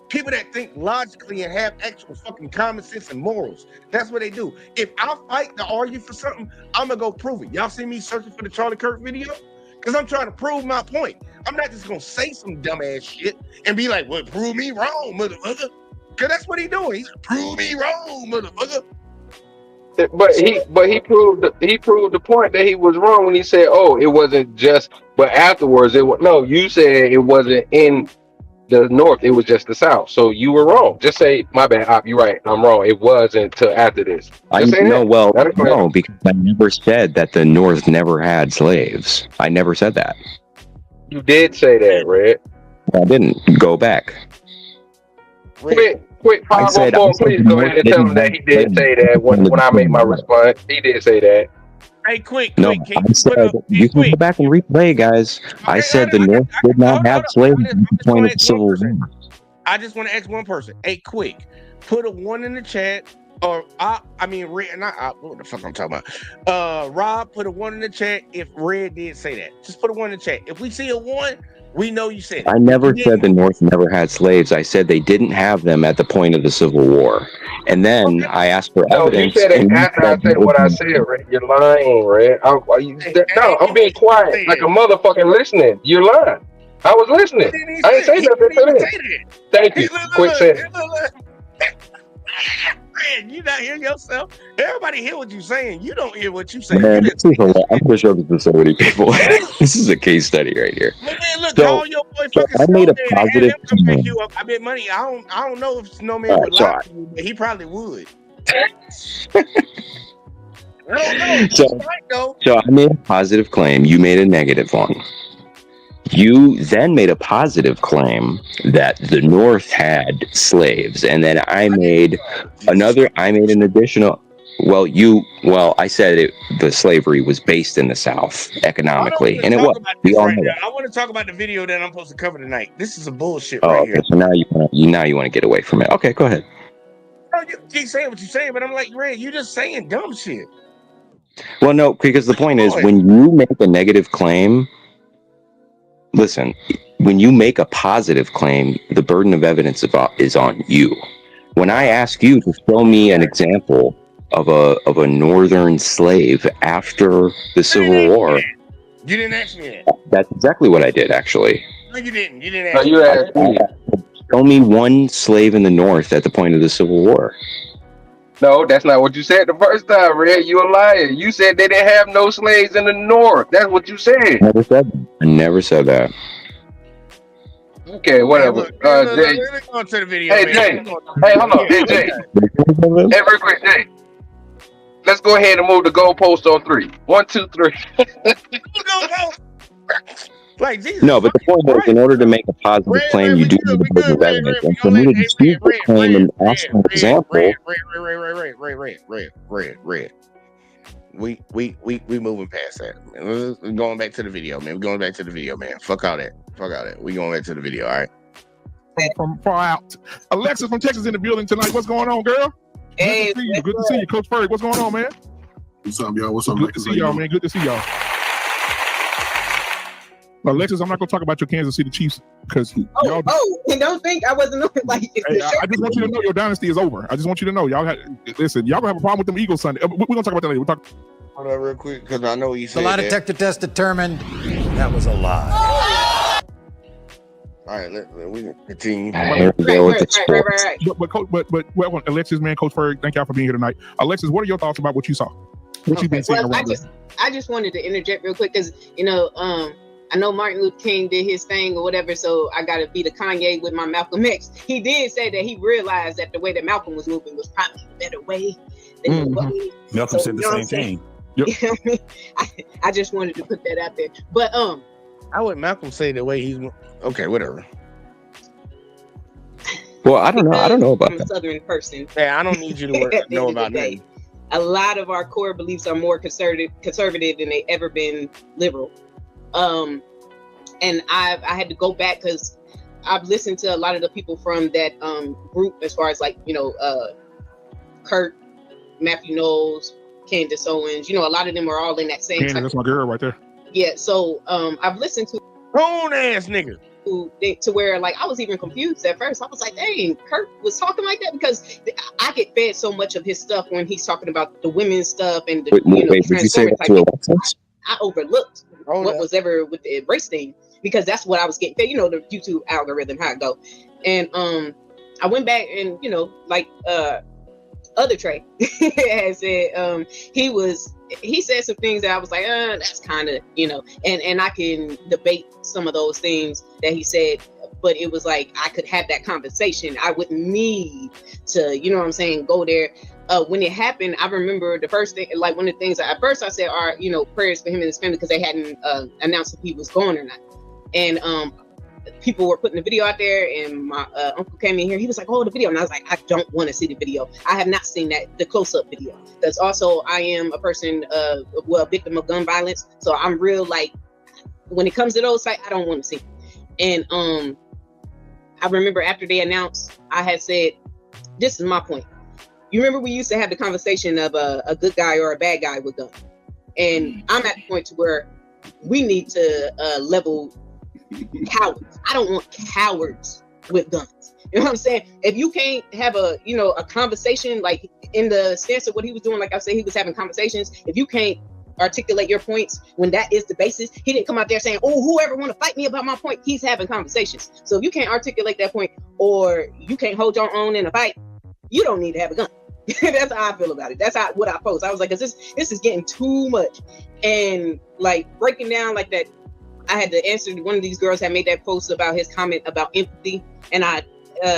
S5: People that think logically and have actual fucking common sense and morals. That's what they do. If I fight to argue for something, I'm gonna go prove it. Y'all see me searching for the Charlie Kirk video? Because I'm trying to prove my point. I'm not just gonna say some dumbass shit and be like, well, prove me wrong, motherfucker. Because that's what he doing. He's like, prove me wrong, motherfucker.
S14: But he proved the point that he was wrong when he said, "Oh, it wasn't just." But afterwards, it was no. You said it wasn't in the North; it was just the South. So you were wrong. Just say, "My bad, Op, you're right. I'm wrong. It wasn't till after this." Just say
S11: No,
S14: that.
S11: well,
S14: That'll clear it
S11: no,
S14: up.
S11: because I never said that the North never had slaves. I never said that.
S14: You did say that, Red.
S11: I didn't. Go back.
S14: Quick,
S11: I
S14: pause
S11: said
S14: on. Please
S11: the
S14: go
S11: North
S14: ahead and tell him
S11: didn't
S14: that
S11: have
S14: he did
S11: slaves
S14: say that when
S11: until the
S14: I made my
S11: Civil War.
S14: response. He did say that.
S5: Hey, quick.
S11: No, I said you can go back and replay, guys. I said the North did not have slaves at the point of the Civil War.
S5: I just want to ask one person. Hey, quick, put a 1 in the chat. Or Red, not what the fuck I'm talking about. Rob, put a 1 in the chat if Red did say that. Just put a 1 in the chat. If we see a 1, we know you said it.
S11: I never said the North never had slaves. I said they didn't have them at the point of the Civil War. And then I asked for
S14: No, you
S11: evidence.
S14: said it
S11: And you
S14: after I
S11: said
S14: said what I said, Red. You're lying, Red. I'm being quiet like a motherfucking listening. You're lying. I was listening. I ain't say nothing to that. Thank you. Quick said.
S5: Man, you not hear yourself. Everybody hear what you saying. You don't hear what you saying.
S11: Man, this is a lot. I'm pretty sure this is so many people. This is a case study right here.
S5: Man, look,
S11: So,
S5: call your boy fucking
S11: I made a
S5: Snowman and have
S11: positive
S5: him come back
S11: claim.
S5: you up. I bet money. I don't know if Snowman would lie to you, but he probably would. I don't know.
S11: So I made a positive claim. You made a negative one. You then made a positive claim that the North had slaves, and then I made an additional. I said the slavery was based in the South economically, and it was. We all know that.
S5: I want to talk about the video that I'm supposed to cover tonight. This is a bullshit
S11: Oh,
S5: right
S11: okay.
S5: here.
S11: So now you want to get away from it. Okay, go ahead.
S5: Bro, you keep saying what you're saying, but I'm like, Red, you just saying dumb shit.
S11: Well, no, because the point is, when you make a negative claim, listen, when you make a positive claim, the burden of evidence is on you. When I ask you to show me an example of a northern slave after the Civil War,
S5: you didn't ask me that.
S11: That's exactly what I did, actually.
S5: No, you didn't. You didn't
S14: No,
S5: ask
S14: you
S5: me.
S14: asked me.
S11: Show me one slave in the North at the point of the Civil War.
S14: No, that's not what you said the first time, Red. You a liar. You said they didn't have no slaves in the North. That's what you said.
S11: I never said that.
S14: Okay, whatever. Jay.
S5: Let's go to the video,
S14: Hey,
S5: man.
S14: Jay.
S5: Let's go to the
S14: Hey,
S5: video.
S14: hold on. Hey, Jay. Hey, real quick, Jay. Let's go ahead and move the goalpost on 3. 1, 2, 3.
S5: Like Jesus.
S11: No, but the point is, in order to make a positive claim, you do need a bit of evidence. And for me to dispute the claim and ask for an example,
S5: Red. We moving past that. We're going back to the video, man. We're going back to the video, man. Fuck all that. We going back to the video, all right?
S8: From far out. Alexis from Texas in the building tonight. What's going on, girl?
S15: Hey,
S8: good to see you, Coach Ferg. What's going on, man?
S16: What's up, y'all? What's up,
S8: Good to see y'all, man. Good to see y'all. Alexis, I'm not gonna talk about your Kansas City Chiefs because y'all.
S15: And don't think I wasn't like.
S8: Hey, I just want you to know your dynasty is over. I just want you to know y'all. Listen, y'all gonna have a problem with them Eagles Sunday. We're gonna talk about that later. We'll talk.
S5: Hold on, real quick, because I know you
S9: The
S5: said
S9: lie
S5: that.
S9: detector test determined that was a lie.
S5: All right, we can continue.
S11: here we go with the sports.
S8: But well, Alexis, man, Coach Ferg, thank y'all for being here tonight. Alexis, what are your thoughts about what you saw? What you been seeing
S15: Well,
S8: around
S15: I just wanted to interject real quick because I know Martin Luther King did his thing or whatever, so I got to be the Kanye with my Malcolm X. He did say that he realized that the way that Malcolm was moving was probably a better way.
S7: Malcolm said the same thing.
S8: Yep.
S15: I just wanted to put that out there. But
S5: how would Malcolm say the way he's okay? Whatever.
S11: Well, I don't know. I don't know about
S15: I'm a
S11: that.
S15: Southern person.
S5: Yeah, I don't need you to know about nothing.
S15: A lot of our core beliefs are more conservative than they ever been liberal. And I had to go back because I've listened to a lot of the people from that group as far as like, Kurt, Matthew Knowles, Candace Owens, a lot of them are all in that same
S8: that's my girl right there.
S15: Yeah, so I've listened to
S5: Coon ass nigga.
S15: To where like I was even confused at first. I was like, dang, Kurt was talking like that because I get fed so much of his stuff when he's talking about the women's stuff and the
S11: Wait, did you say that to Alexis?
S15: I overlooked what was ever with the race thing because that's what I was getting fed. The YouTube algorithm, how it go. And I went back and like other Trey has said he said some things that I was like, that's kind of, and I can debate some of those things that he said, but it was like, I could have that conversation. I wouldn't need to, go there. When it happened, I remember the first thing, like one of the things at first I said are, prayers for him and his family because they hadn't announced if he was going or not. And people were putting the video out there and my uncle came in here. He was like, oh, the video. And I was like, I don't want to see the video. I have not seen the close-up video. Because also I am a person, victim of gun violence. So I'm real, like, when it comes to those sites, I don't want to see. And I remember after they announced, I had said, this is my point. You remember we used to have the conversation of a good guy or a bad guy with guns. And I'm at the point to where we need to level cowards. I don't want cowards with guns. You know what I'm saying? If you can't have a conversation, like in the stance of what he was doing, like I said, he was having conversations. If you can't articulate your points when that is the basis, he didn't come out there saying, oh, whoever want to fight me about my point, he's having conversations. So if you can't articulate that point or you can't hold your own in a fight, you don't need to have a gun. That's how I feel about it. That's what I post. I was like, this is getting too much. And like breaking down like that, I had to answer. One of these girls had made that post about his comment about empathy, and I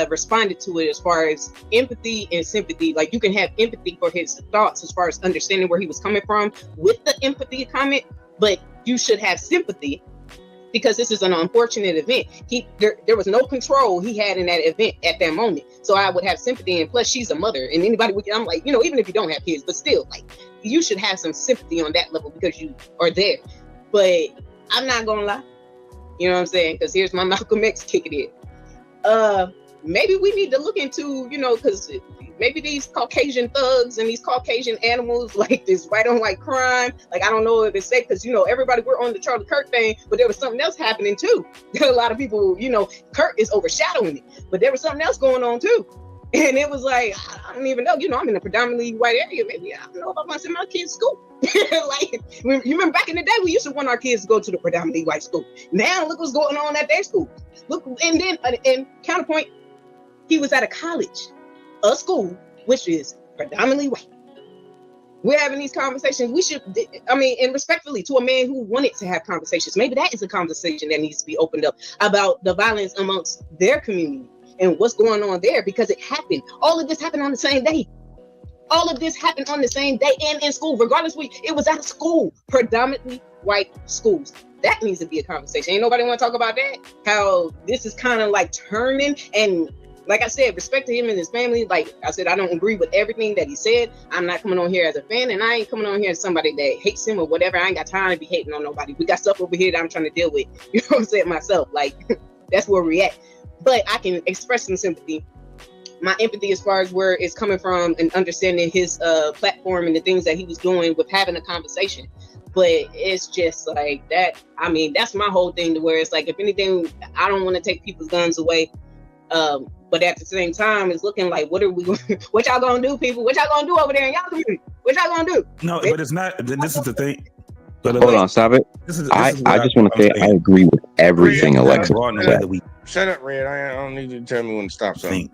S15: responded to it as far as empathy and sympathy. Like you can have empathy for his thoughts as far as understanding where he was coming from with the empathy comment, but you should have sympathy because this is an unfortunate event. There was no control he had in that event at that moment. So I would have sympathy, and plus she's a mother, and anybody I'm like, even if you don't have kids, but still, like you should have some sympathy on that level because you are there. But I'm not gonna lie, you know what I'm saying? Because here's my Malcolm X kicking in. Maybe we need to look into, because maybe these Caucasian thugs and these Caucasian animals, like this white on white crime, like I don't know if it's safe because everybody we're on the Charlie Kirk thing, but there was something else happening too. A lot of people, Kirk is overshadowing it, but there was something else going on too. And it was like, I don't even know, I'm in a predominantly white area. Maybe I don't know if I want to send my kids to school. Like, you remember back in the day, we used to want our kids to go to the predominantly white school. Now look what's going on at their school. Look, and then, and counterpoint, he was at a college, a school, which is predominantly white. We're having these conversations. We should, I mean, and respectfully to a man who wanted to have conversations, maybe that is a conversation that needs to be opened up about the violence amongst their community and what's going on there, because it happened. All of this happened on the same day. All of this happened on the same day and in school, regardless. It was at a school, predominantly white schools. That needs to be a conversation. Ain't nobody want to talk about that. How this is kind of like turning. And like I said, respect to him and his family. Like I said, I don't agree with everything that he said. I'm not coming on here as a fan, and I ain't coming on here as somebody that hates him or whatever. I ain't got time to be hating on nobody. We got stuff over here that I'm trying to deal with. You know what I'm saying? Myself, like that's where we're at. But I can express some sympathy. My empathy as far as where it's coming from and understanding his platform and the things that he was doing with having a conversation. But it's just like that. I mean, that's my whole thing, to where it's like, if anything, I don't want to take people's guns away. But at the same time, it's looking like, what y'all gonna do, people? What y'all gonna do over there in y'all community? What y'all gonna do?
S7: No, but it's not. This is the thing.
S11: Hold on, stop it. I just want to say I agree with everything Alexis said.
S5: Shut up, Red. I don't need you to tell me when to stop something.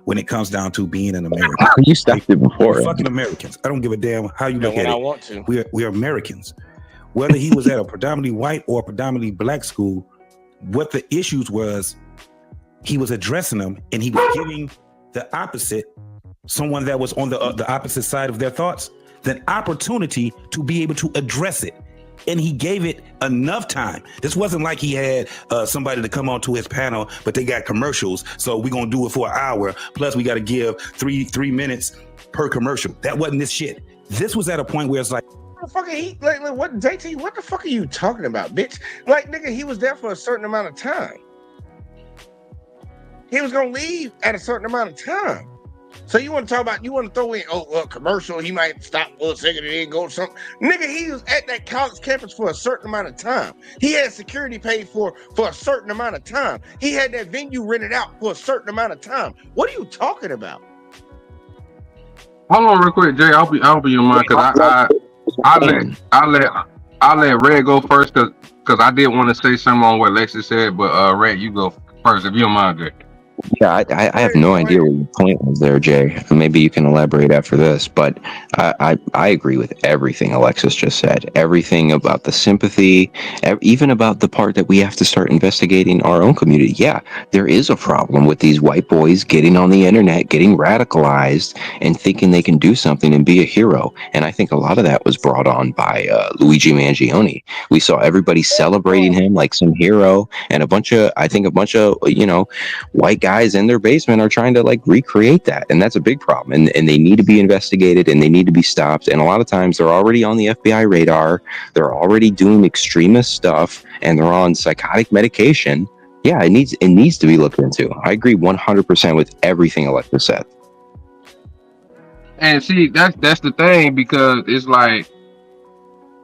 S7: When it comes down to being an American,
S11: you stopped it before.
S7: We're fucking Americans. I don't give a damn how you look at it.
S5: I want to.
S7: We're Americans. Whether he was at a predominantly white or predominantly black school, what the issues was, he was addressing them, and he was giving the opposite, someone that was on the opposite side of their thoughts, the opportunity to be able to address it. And he gave it enough time. This wasn't like he had somebody to come onto his panel, but they got commercials, so we're gonna do it for an hour. Plus, we got to give three minutes per commercial. That wasn't this shit. This was at a point where it's like,
S5: what the fuck are he like? What JT? What the fuck are you talking about, bitch? Like, nigga, he was there for a certain amount of time. He was gonna leave at a certain amount of time. So you want to talk about, you want to throw in, commercial, he might stop for a second and then go to something. Nigga, he was at that college campus for a certain amount of time. He had security paid for a certain amount of time. He had that venue rented out for a certain amount of time. What are you talking about?
S14: Hold on real quick, Jay. I'll be your mind, because I'll let Red go first, because I did want to say something on what Lexi said, but Red, you go first if you don't mind, Jay.
S11: Yeah, I have no idea what your point was there, Jay. Maybe you can elaborate after this, but I agree with everything Alexis just said. Everything about the sympathy, even about the part that we have to start investigating our own community. Yeah, there is a problem with these white boys getting on the internet, getting radicalized, and thinking they can do something and be a hero. And I think a lot of that was brought on by Luigi Mangione. We saw everybody celebrating him like some hero, and a bunch of white guys in their basement are trying to like recreate that, and that's a big problem, and they need to be investigated and they need to be stopped. And a lot of times they're already on the FBI radar, they're already doing extremist stuff, and they're on psychotic medication. Yeah, it needs to be looked into. I agree 100% with everything Alexis said.
S14: And see, that's the thing, because it's like,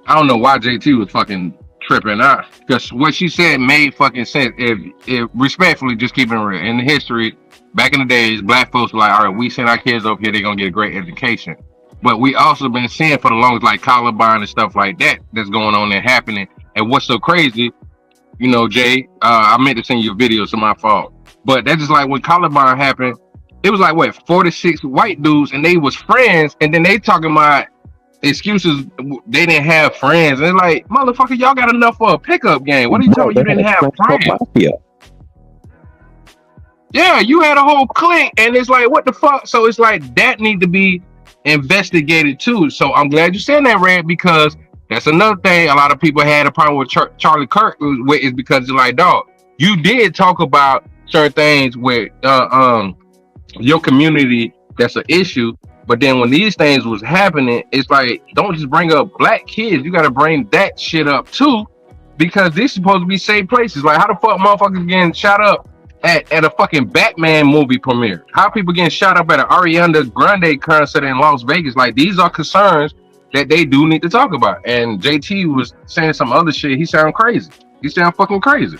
S14: I don't know why JT was fucking tripping out, because what she said made fucking sense. If respectfully, just keeping it real, in the history, back in the days, black folks were like, all right, we send our kids up here, they're gonna get a great education. But we also been seeing for the longest, like Columbine and stuff like that, that's going on and happening. And what's so crazy, Jay, I meant to send you a video, so my fault. But that's just like when Columbine happened, it was like, what, 46 white dudes, and they was friends, and then they talking about excuses, they didn't have friends. And like, motherfucker, y'all got enough for a pickup game. What are you talking? You didn't have friends. Yeah, you had a whole clique, and it's like, what the fuck? So it's like, that need to be investigated too. So I'm glad you said that, Red, because that's another thing a lot of people had a problem with Charlie Kirk with, is because it's like, dog, you did talk about certain things with your community that's an issue. But then when these things was happening, it's like, don't just bring up black kids. You got to bring that shit up too, because these supposed to be safe places. Like, how the fuck motherfuckers getting shot up at a fucking Batman movie premiere? How people getting shot up at an Ariana Grande concert in Las Vegas? Like, these are concerns that they do need to talk about. And JT was saying some other shit. He sound crazy. He sound fucking crazy.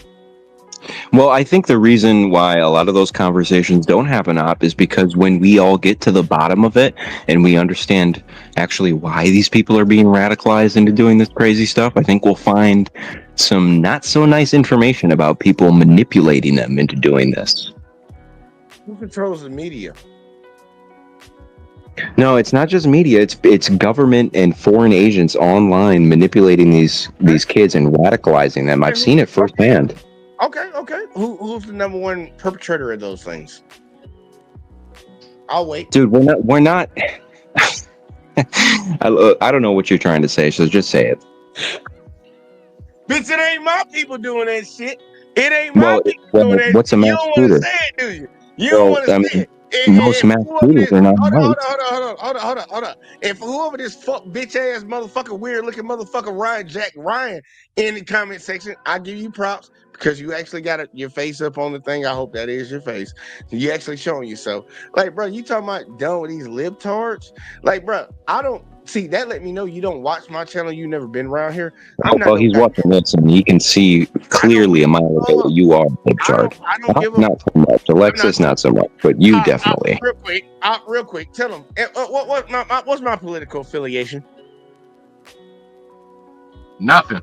S11: Well, I think the reason why a lot of those conversations don't happen up is because when we all get to the bottom of it and we understand actually why these people are being radicalized into doing this crazy stuff, I think we'll find some not so nice information about people manipulating them into doing this.
S5: Who controls the media?
S11: No, it's not just media. It's government and foreign agents online manipulating these kids and radicalizing them. I've seen it firsthand.
S5: Okay. Who's the number one perpetrator of those things? I'll wait.
S11: Dude, we're not I don't know what you're trying to say, so just say it.
S5: Bitch, it ain't my people doing that shit. It ain't my people doing that
S11: what's
S5: shit.
S11: a mass
S5: You don't want to
S11: shooter?
S5: say it, do you? You don't want to say it.
S11: Most mass shooters are not white.
S5: Hold on. If whoever this fuck bitch ass motherfucker, weird looking motherfucker Jack Ryan in the comment section, I give you props because you actually got your face up on the thing. I hope that is your face. You actually showing yourself. Like, bro, you talking about done with these libtards? Like, bro, I don't see that. Let me know you don't watch my channel. You never been around here. I'm not.
S11: Well, he's watching this, and he can see clearly a mile away that you are a chart. Not so much, Alexis, not so much, but you definitely.
S5: Real quick, tell him what's my political affiliation?
S14: Nothing.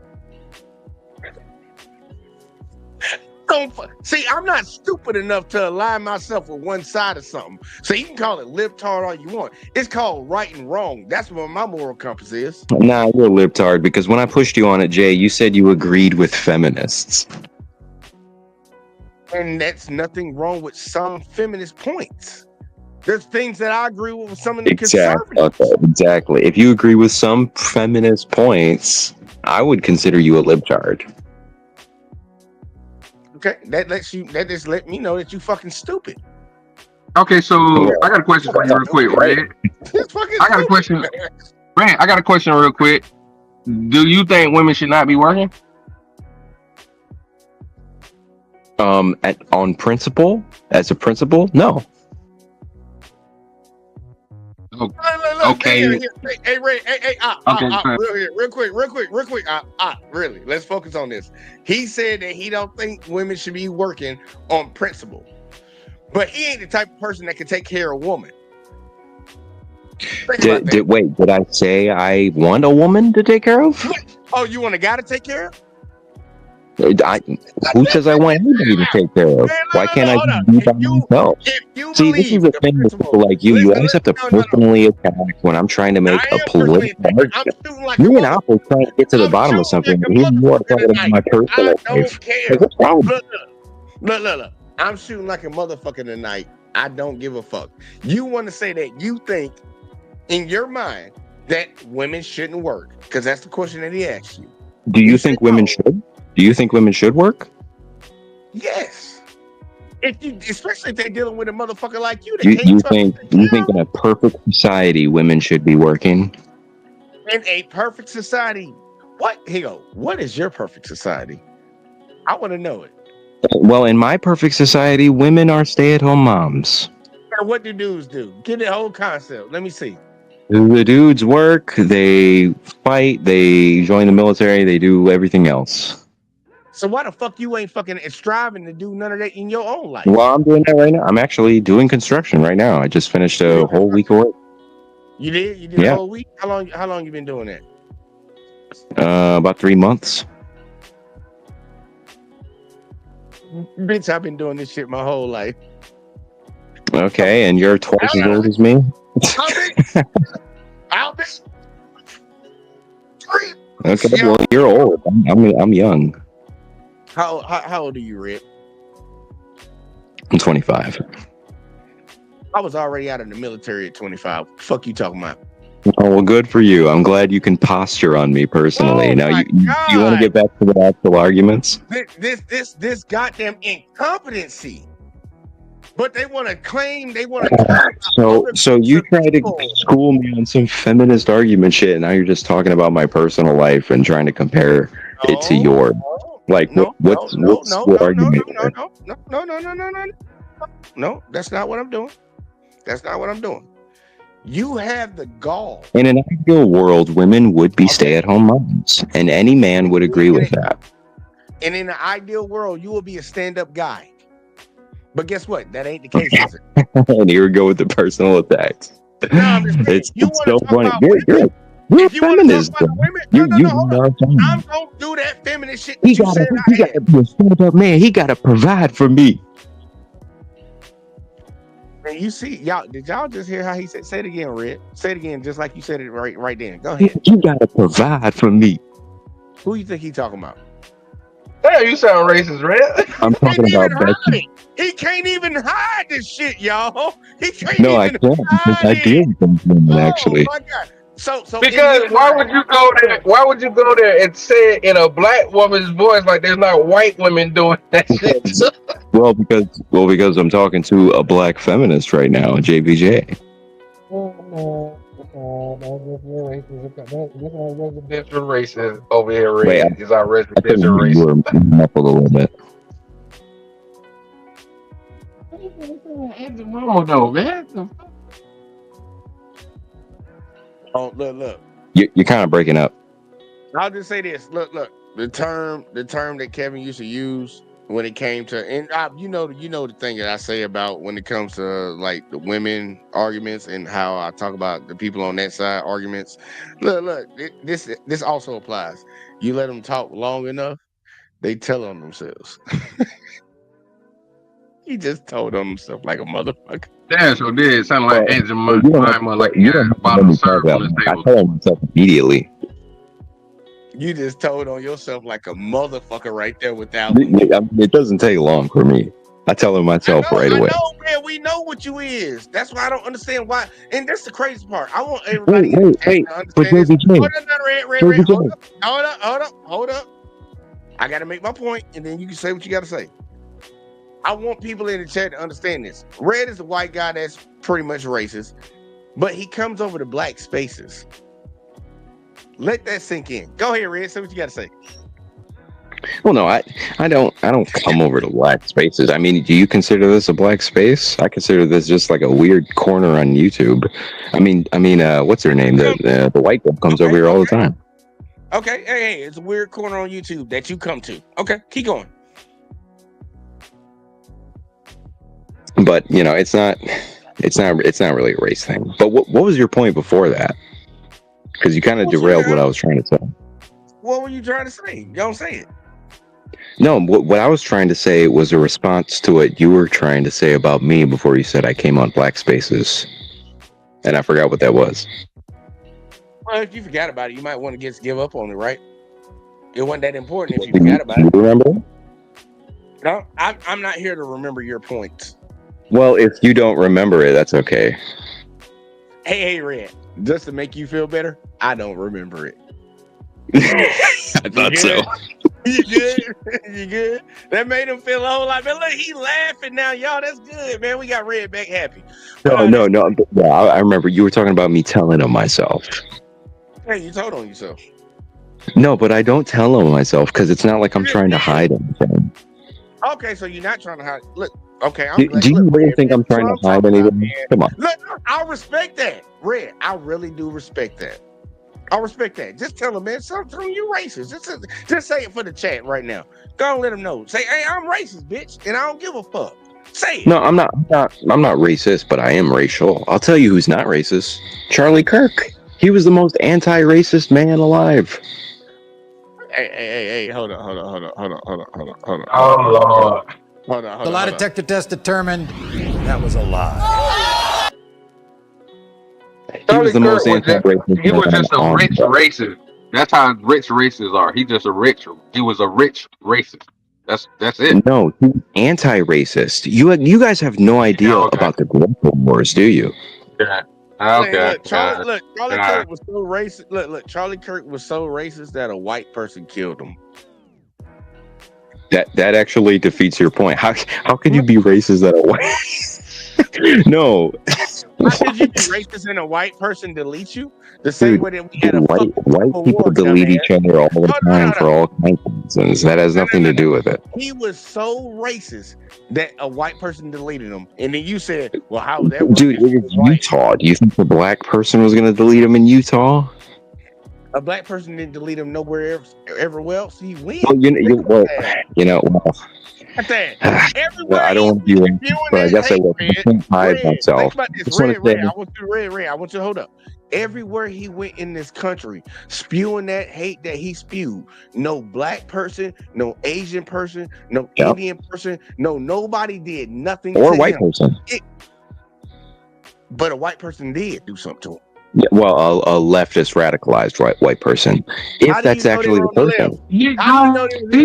S5: See, I'm not stupid enough to align myself with one side of something. So you can call it libtard all you want. It's called right and wrong. That's what my moral compass is.
S11: Nah, you're a libtard because when I pushed you on it, Jay, you said you agreed with feminists.
S5: And that's nothing wrong with some feminist points. There's things that I agree with some of the conservatives.
S11: Okay, exactly. If you agree with some feminist points, I would consider you a libtard.
S5: Okay, that just let me know that you fucking stupid.
S14: Okay, so I got a question for you real quick, Red. I got a question. Red, I got a question real quick. Do you think women should not be working?
S11: On principle, as a principle, no.
S14: Okay.
S5: Hey, Ray. Hey. Real quick. Really, let's focus on this. He said that he don't think women should be working on principle, but he ain't the type of person that can take care of a woman.
S11: Did I say I want a woman to take care of?
S5: Oh, you want a guy to take care of?
S11: Who says I want anybody to take care of? Why can't I just be by myself? See, this is the thing with people like you. You always have to personally attack when I'm trying to make a political argument. You and I are trying to get to the bottom of something, and here you are talking about my personal life. Like, what's wrong?
S5: Look. I'm shooting like a motherfucker tonight. I don't give a fuck. You want to say that you think in your mind that women shouldn't work? Because that's the question that he asked you.
S11: Do you think women should? Do you think women should work?
S5: Yes. Especially if they're dealing with a motherfucker like you.
S11: You think in a perfect society women should be working?
S5: In a perfect society, what is your perfect society? I want to know it.
S11: Well, in my perfect society, women are stay-at-home moms.
S5: What do dudes do? Get the whole concept. Let me see.
S11: The dudes work, they fight, they join the military, they do everything else.
S5: So why the fuck you ain't fucking striving to do none of that in your own life?
S11: Well, I'm doing that right now. I'm actually doing construction right now. I just finished a whole week of work.
S5: You did? You did a whole week? How long you been doing that?
S11: About 3 months.
S5: Bitch, I've been doing this shit my whole life.
S11: Okay, and you're twice as old as me?
S5: I'll be.
S11: Okay, well, you're old. I'm young.
S5: How old are you, Red?
S11: I'm 25.
S5: I was already out of the military at 25. Fuck you talking about?
S11: Oh, well, good for you. I'm glad you can posture on me personally.
S5: Oh,
S11: now, you want to get back to the actual arguments?
S5: This goddamn incompetency. But they want to claim,
S11: So you try to school me on some feminist argument shit, and now you're just talking about my personal life and trying to compare it to yours. Like, what's the argument?
S5: No, that's not what I'm doing. That's not what I'm doing. You have the gall.
S11: In an ideal world, women would be stay-at-home moms, and any man would agree with that.
S5: And in an ideal world, you will be a stand-up guy. But guess what? That ain't the case, is it?
S11: And here we go with the personal attacks.
S5: No, I'm just saying,
S11: it's so funny. You're a feminist.
S5: I'm gonna do that feminist shit.
S11: He gotta be a stand-up man. He gotta provide for me.
S5: And you see, y'all, did y'all just hear how he said? Say it again, Red. Say it again, just like you said it right then. Go ahead.
S11: You gotta provide for me.
S5: Who you think he talking about?
S14: Damn, you sound racist, Red.
S11: I'm talking about Becky.
S5: He can't even hide this shit, y'all. He can't
S11: No, I
S5: even
S11: can't because I
S5: hide
S11: deal
S5: it.
S11: with them women, actually.
S5: My God. So
S14: Because why would you go there? Why would you go there and say it in a black woman's voice like there's not white women doing that shit?
S11: Because I'm talking to a black feminist right now, JBJ.
S14: Residential racist over here,
S11: Wait,
S14: Red. Is our
S11: I think
S14: residential
S11: you
S14: racist.
S11: were muffled a little bit.
S14: Mama though, man.
S5: Oh, look.
S11: You're kind of breaking up.
S5: I'll just say this. Look. The term that Kevin used to use when it came to, and you know the thing that I say about when it comes to like the women arguments and how I talk about the people on that side arguments. Look. This also applies. You let them talk long enough, they tell on themselves. He just told on himself like a motherfucker.
S14: Damn, so did it sound like Angel
S11: you don't have
S14: Mima, like
S11: you
S14: he
S11: don't
S14: got
S11: have to
S14: bottom
S11: let me talk
S14: syrup
S11: that
S14: on his
S11: much. I
S14: table.
S11: tell myself immediately.
S5: You just told on yourself like a motherfucker right there without.
S11: It doesn't take long for me. I tell him myself right away.
S5: I know, man. We know what you is. That's why I don't understand why. And that's the crazy part. I want everybody in the chat to understand this. Hold up. I got to make my point, and then you can say what you got to say. I want people in the chat to understand this. Red is a white guy that's pretty much racist, but he comes over to black spaces. Let that sink in. Go ahead, Red. Say what you got to say.
S11: Well, no, I don't come over to black spaces. I mean, do you consider this a black space? I consider this just like a weird corner on YouTube. I mean, what's her name? The white girl comes over here all the time.
S5: Okay, hey, it's a weird corner on YouTube that you come to. Okay, keep going.
S11: But it's not really a race thing. But what was your point before that? Because you kind of derailed what I was trying to say.
S5: What were you trying to say? Don't say it.
S11: No, what I was trying to say was a response to what you were trying to say about me before you said I came on black spaces, and I forgot what that was.
S5: Well, if you forgot about it, you might want to just give up on it, right? It wasn't that important if you forgot about it.
S11: You remember?
S5: No, I'm not here to remember your points.
S11: Well, if you don't remember it, that's okay.
S5: Hey, Red, just to make you feel better, I don't remember it.
S11: I thought so.
S5: You good? You good? That made him feel a whole lot better. Look, he laughing now, y'all. That's good, man. We got Red back happy.
S11: No. Yeah, I remember you were talking about me telling on myself.
S5: Hey, you told on yourself.
S11: No, but I don't tell on myself because it's not like I'm trying to hide anything.
S5: Okay, so you're not trying to hide. Look, okay.
S11: Do you really think I'm trying to hide anything? Come on.
S5: Look, I respect that, Red. I really do respect that. I respect that. Just tell them, man, something you racist. Just say it for the chat right now. Go and let them know. Say, hey, I'm racist, bitch, and I don't give a fuck. Say it.
S11: No, I'm not racist, but I am racial. I'll tell you who's not racist. Charlie Kirk. He was the most anti-racist man alive.
S5: Hey, hold on.
S14: Oh, Lord.
S5: Hold on.
S9: The lie detector test determined that was a lie.
S11: He was the most anti-racist.
S14: He was just a rich racist. That's how rich racists are. He was a rich racist. That's it.
S11: No, he's anti-racist. You guys have no idea about the global wars, do you?
S14: Yeah. Okay.
S5: Look, Charlie Kirk was so racist. Look, Charlie Kirk was so racist that a white person killed him.
S11: That actually defeats your point. How could you be racist that a white? No.
S5: How could you be racist and a white person delete you? The same way that we had a
S11: white people delete each other all the time for all kinds of reasons. That has nothing to do with it.
S5: He was so racist that a white person deleted him, and then you said, "Well, how would that work?"
S11: Dude, it's Utah. Do you think the black person was going to delete him in Utah?
S5: A black person didn't delete him nowhere everywhere else. He went.
S11: Well, I don't want to be racist, but I guess I can't hide myself.
S5: Red. I want you to hold up. Everywhere he went in this country, spewing that hate that he spewed, no black person, no Asian person, no Indian person, nobody did nothing.
S11: Or white person.
S5: but a white person did do something to him.
S11: Yeah, well, a leftist radicalized white person, if that's actually the person.
S14: He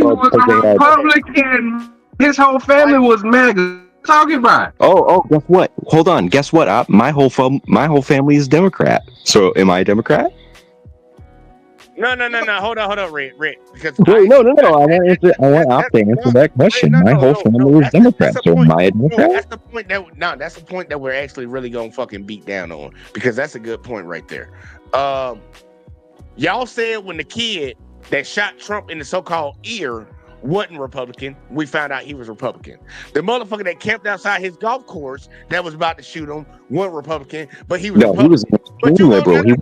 S14: was a Republican. His whole family was MAGA. Talking about.
S11: Oh, guess what? Hold on. Guess what? My whole family is Democrat. So am I a Democrat?
S5: No. Hold on, Red. Because
S11: wait, no. I want to answer that question. My whole family is Democrat. So am I a Democrat?
S5: That's the point that we're actually really gonna fucking beat down on, because that's a good point right there. Y'all said when the kid that shot Trump in the so-called ear wasn't Republican, we found out he was Republican. The motherfucker that camped outside his golf course that was about to shoot him wasn't Republican, but he was Republican.
S11: He was an extreme liberal.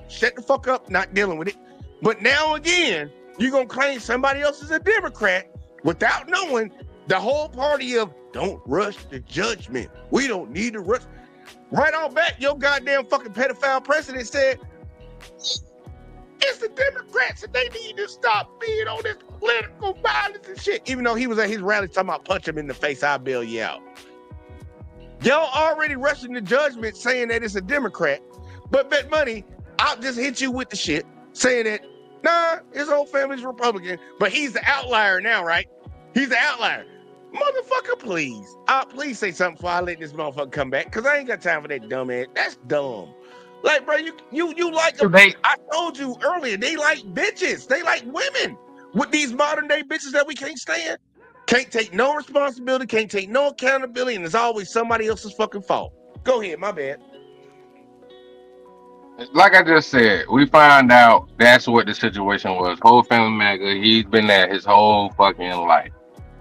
S5: Shut the fuck up, not dealing with it. But now again, you're gonna claim somebody else is a Democrat without knowing the whole party of don't rush to judgment. We don't need to rush. Right on back, your goddamn fucking pedophile president said it's the Democrats and they need to stop being on this political violence and shit. Even though he was at his rally talking about punch him in the face, I'll bail you out. Y'all already rushing to judgment saying that it's a Democrat, but bet money, I'll just hit you with the shit saying that, nah, his whole family's Republican, but he's the outlier now, right? He's the outlier. Motherfucker, please. Please say something before I let this motherfucker come back, because I ain't got time for that dumb ass. That's dumb. Like, bro, you like them. I told you earlier, they like bitches. They like women. With these modern day bitches that we can't stand. Can't take no responsibility, can't take no accountability, and it's always somebody else's fucking fault. Go ahead, my bad.
S14: Like I just said, we found out that's what the situation was. Whole family MAGA, he's been there his whole fucking life.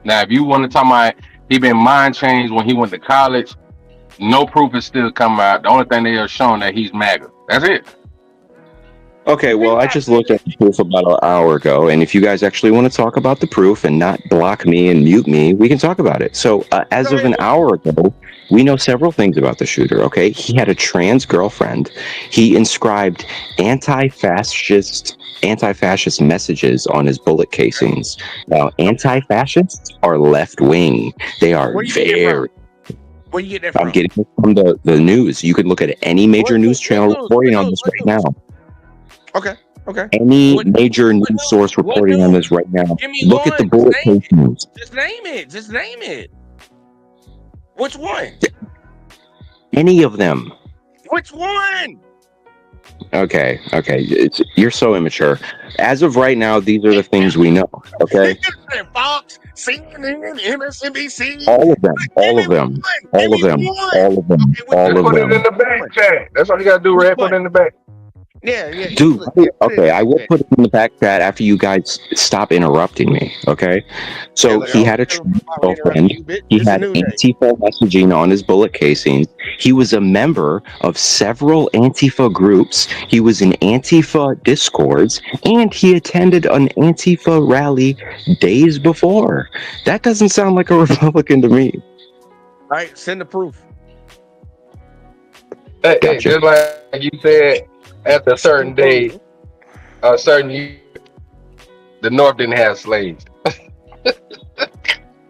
S14: Now, if you want to talk about he been mind changed when he went to college, no proof is still coming out. The only thing they are showing that he's MAGA. That's it.
S11: Okay, well, I just looked at the proof about an hour ago, and if you guys actually want to talk about the proof and not block me and mute me, we can talk about it. So, as of an hour ago, we know several things about the shooter, okay? He had a trans girlfriend. He inscribed anti-fascist messages on his bullet casings. Now, anti-fascists are left-wing. They are very...
S5: Where you get that from?
S11: I'm getting it from the news. You could look at any major news channel reporting on this right now.
S5: Okay.
S11: Any major news source reporting on this right now. Look at the bullet casings.
S5: Just name it. Which one?
S11: Any of them.
S5: Which one?
S11: Okay. You're so immature. As of right now, these are the things we know. Okay.
S5: Fox, CNN, MSNBC.
S11: All of them.
S14: Put it in the back chat. That's all you gotta do, Red. Put it in the back.
S5: Yeah.
S11: Dude, okay, I will put it in the back chat after you guys stop interrupting me, okay? So he had a girlfriend. He had Antifa messaging on his bullet casings. He was a member of several Antifa groups. He was in Antifa discords, and he attended an Antifa rally days before. That doesn't sound like a Republican to me.
S5: All right, send the proof.
S14: Hey, just like you said, after a certain day, a certain year, the North didn't have slaves.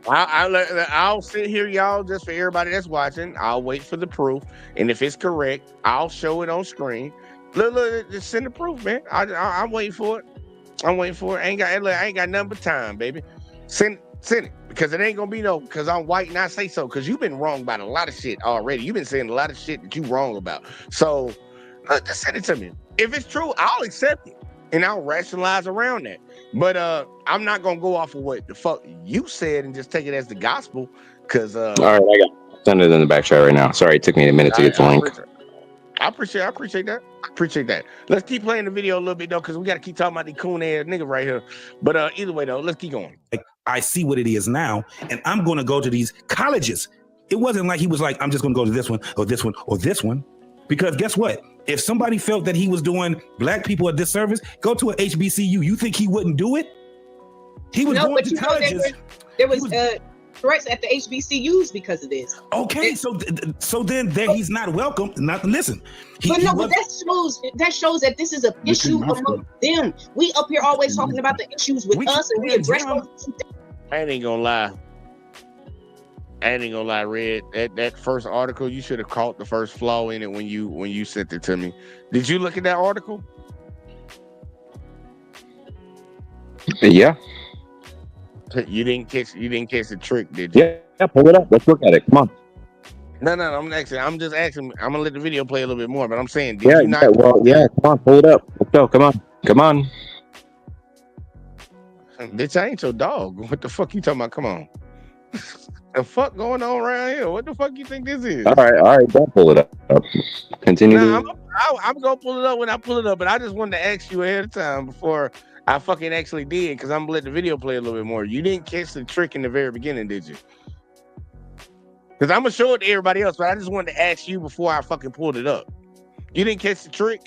S5: I'll sit here, y'all, just for everybody that's watching. I'll wait for the proof, and if it's correct, I'll show it on screen. Look, just send the proof, man. I'm waiting for it. I ain't got nothing but time, baby. Send it, because it ain't gonna be no. Because I'm white and I say so. Because you've been wrong about a lot of shit already. You've been saying a lot of shit that you wrong about. So. Just send it to me. If it's true, I'll accept it and I'll rationalize around that. But I'm not gonna go off of what the fuck you said and just take it as the gospel. Cause
S11: all right, I got send it in the back chat right now. Sorry, it took me a minute to get the link.
S5: I appreciate that. Let's keep playing the video a little bit though, because we gotta keep talking about the coon ass nigga right here. But either way though, let's keep going.
S7: I see what it is now, and I'm gonna go to these colleges. It wasn't like he was like, I'm just gonna go to this one or this one or this one. Because guess what? If somebody felt that he was doing black people a disservice, go to an HBCU. You think he wouldn't do it? He was going to colleges.
S15: There was threats at the HBCUs because of this.
S7: Okay, so then he's not welcome. Listen.
S15: But that shows that this is an issue among them. We up here always talking about the issues with us, and we address those.
S5: I ain't gonna lie. I ain't gonna lie, Red. That first article, you should have caught the first flaw in it when you sent it to me. Did you look at that article?
S11: Yeah.
S5: You didn't catch the trick, did you?
S11: Yeah, pull it up. Let's look at it. Come on.
S5: No, I'm just asking. I'm gonna let the video play a little bit more, but I'm saying,
S11: Yeah, come on, pull it up. Let's go. Come on.
S5: Bitch, I ain't your dog. What the fuck you talking about? Come on. The fuck going on around here? What the fuck you think this is?
S11: All right, don't pull it up. Continue.
S5: I'm gonna pull it up when I pull it up, but I just wanted to ask you ahead of time before I fucking actually did, because I'm gonna let the video play a little bit more. You didn't catch the trick in the very beginning, did you? Because I'm gonna show it to everybody else, but I just wanted to ask you before I fucking pulled it up. You didn't catch the trick?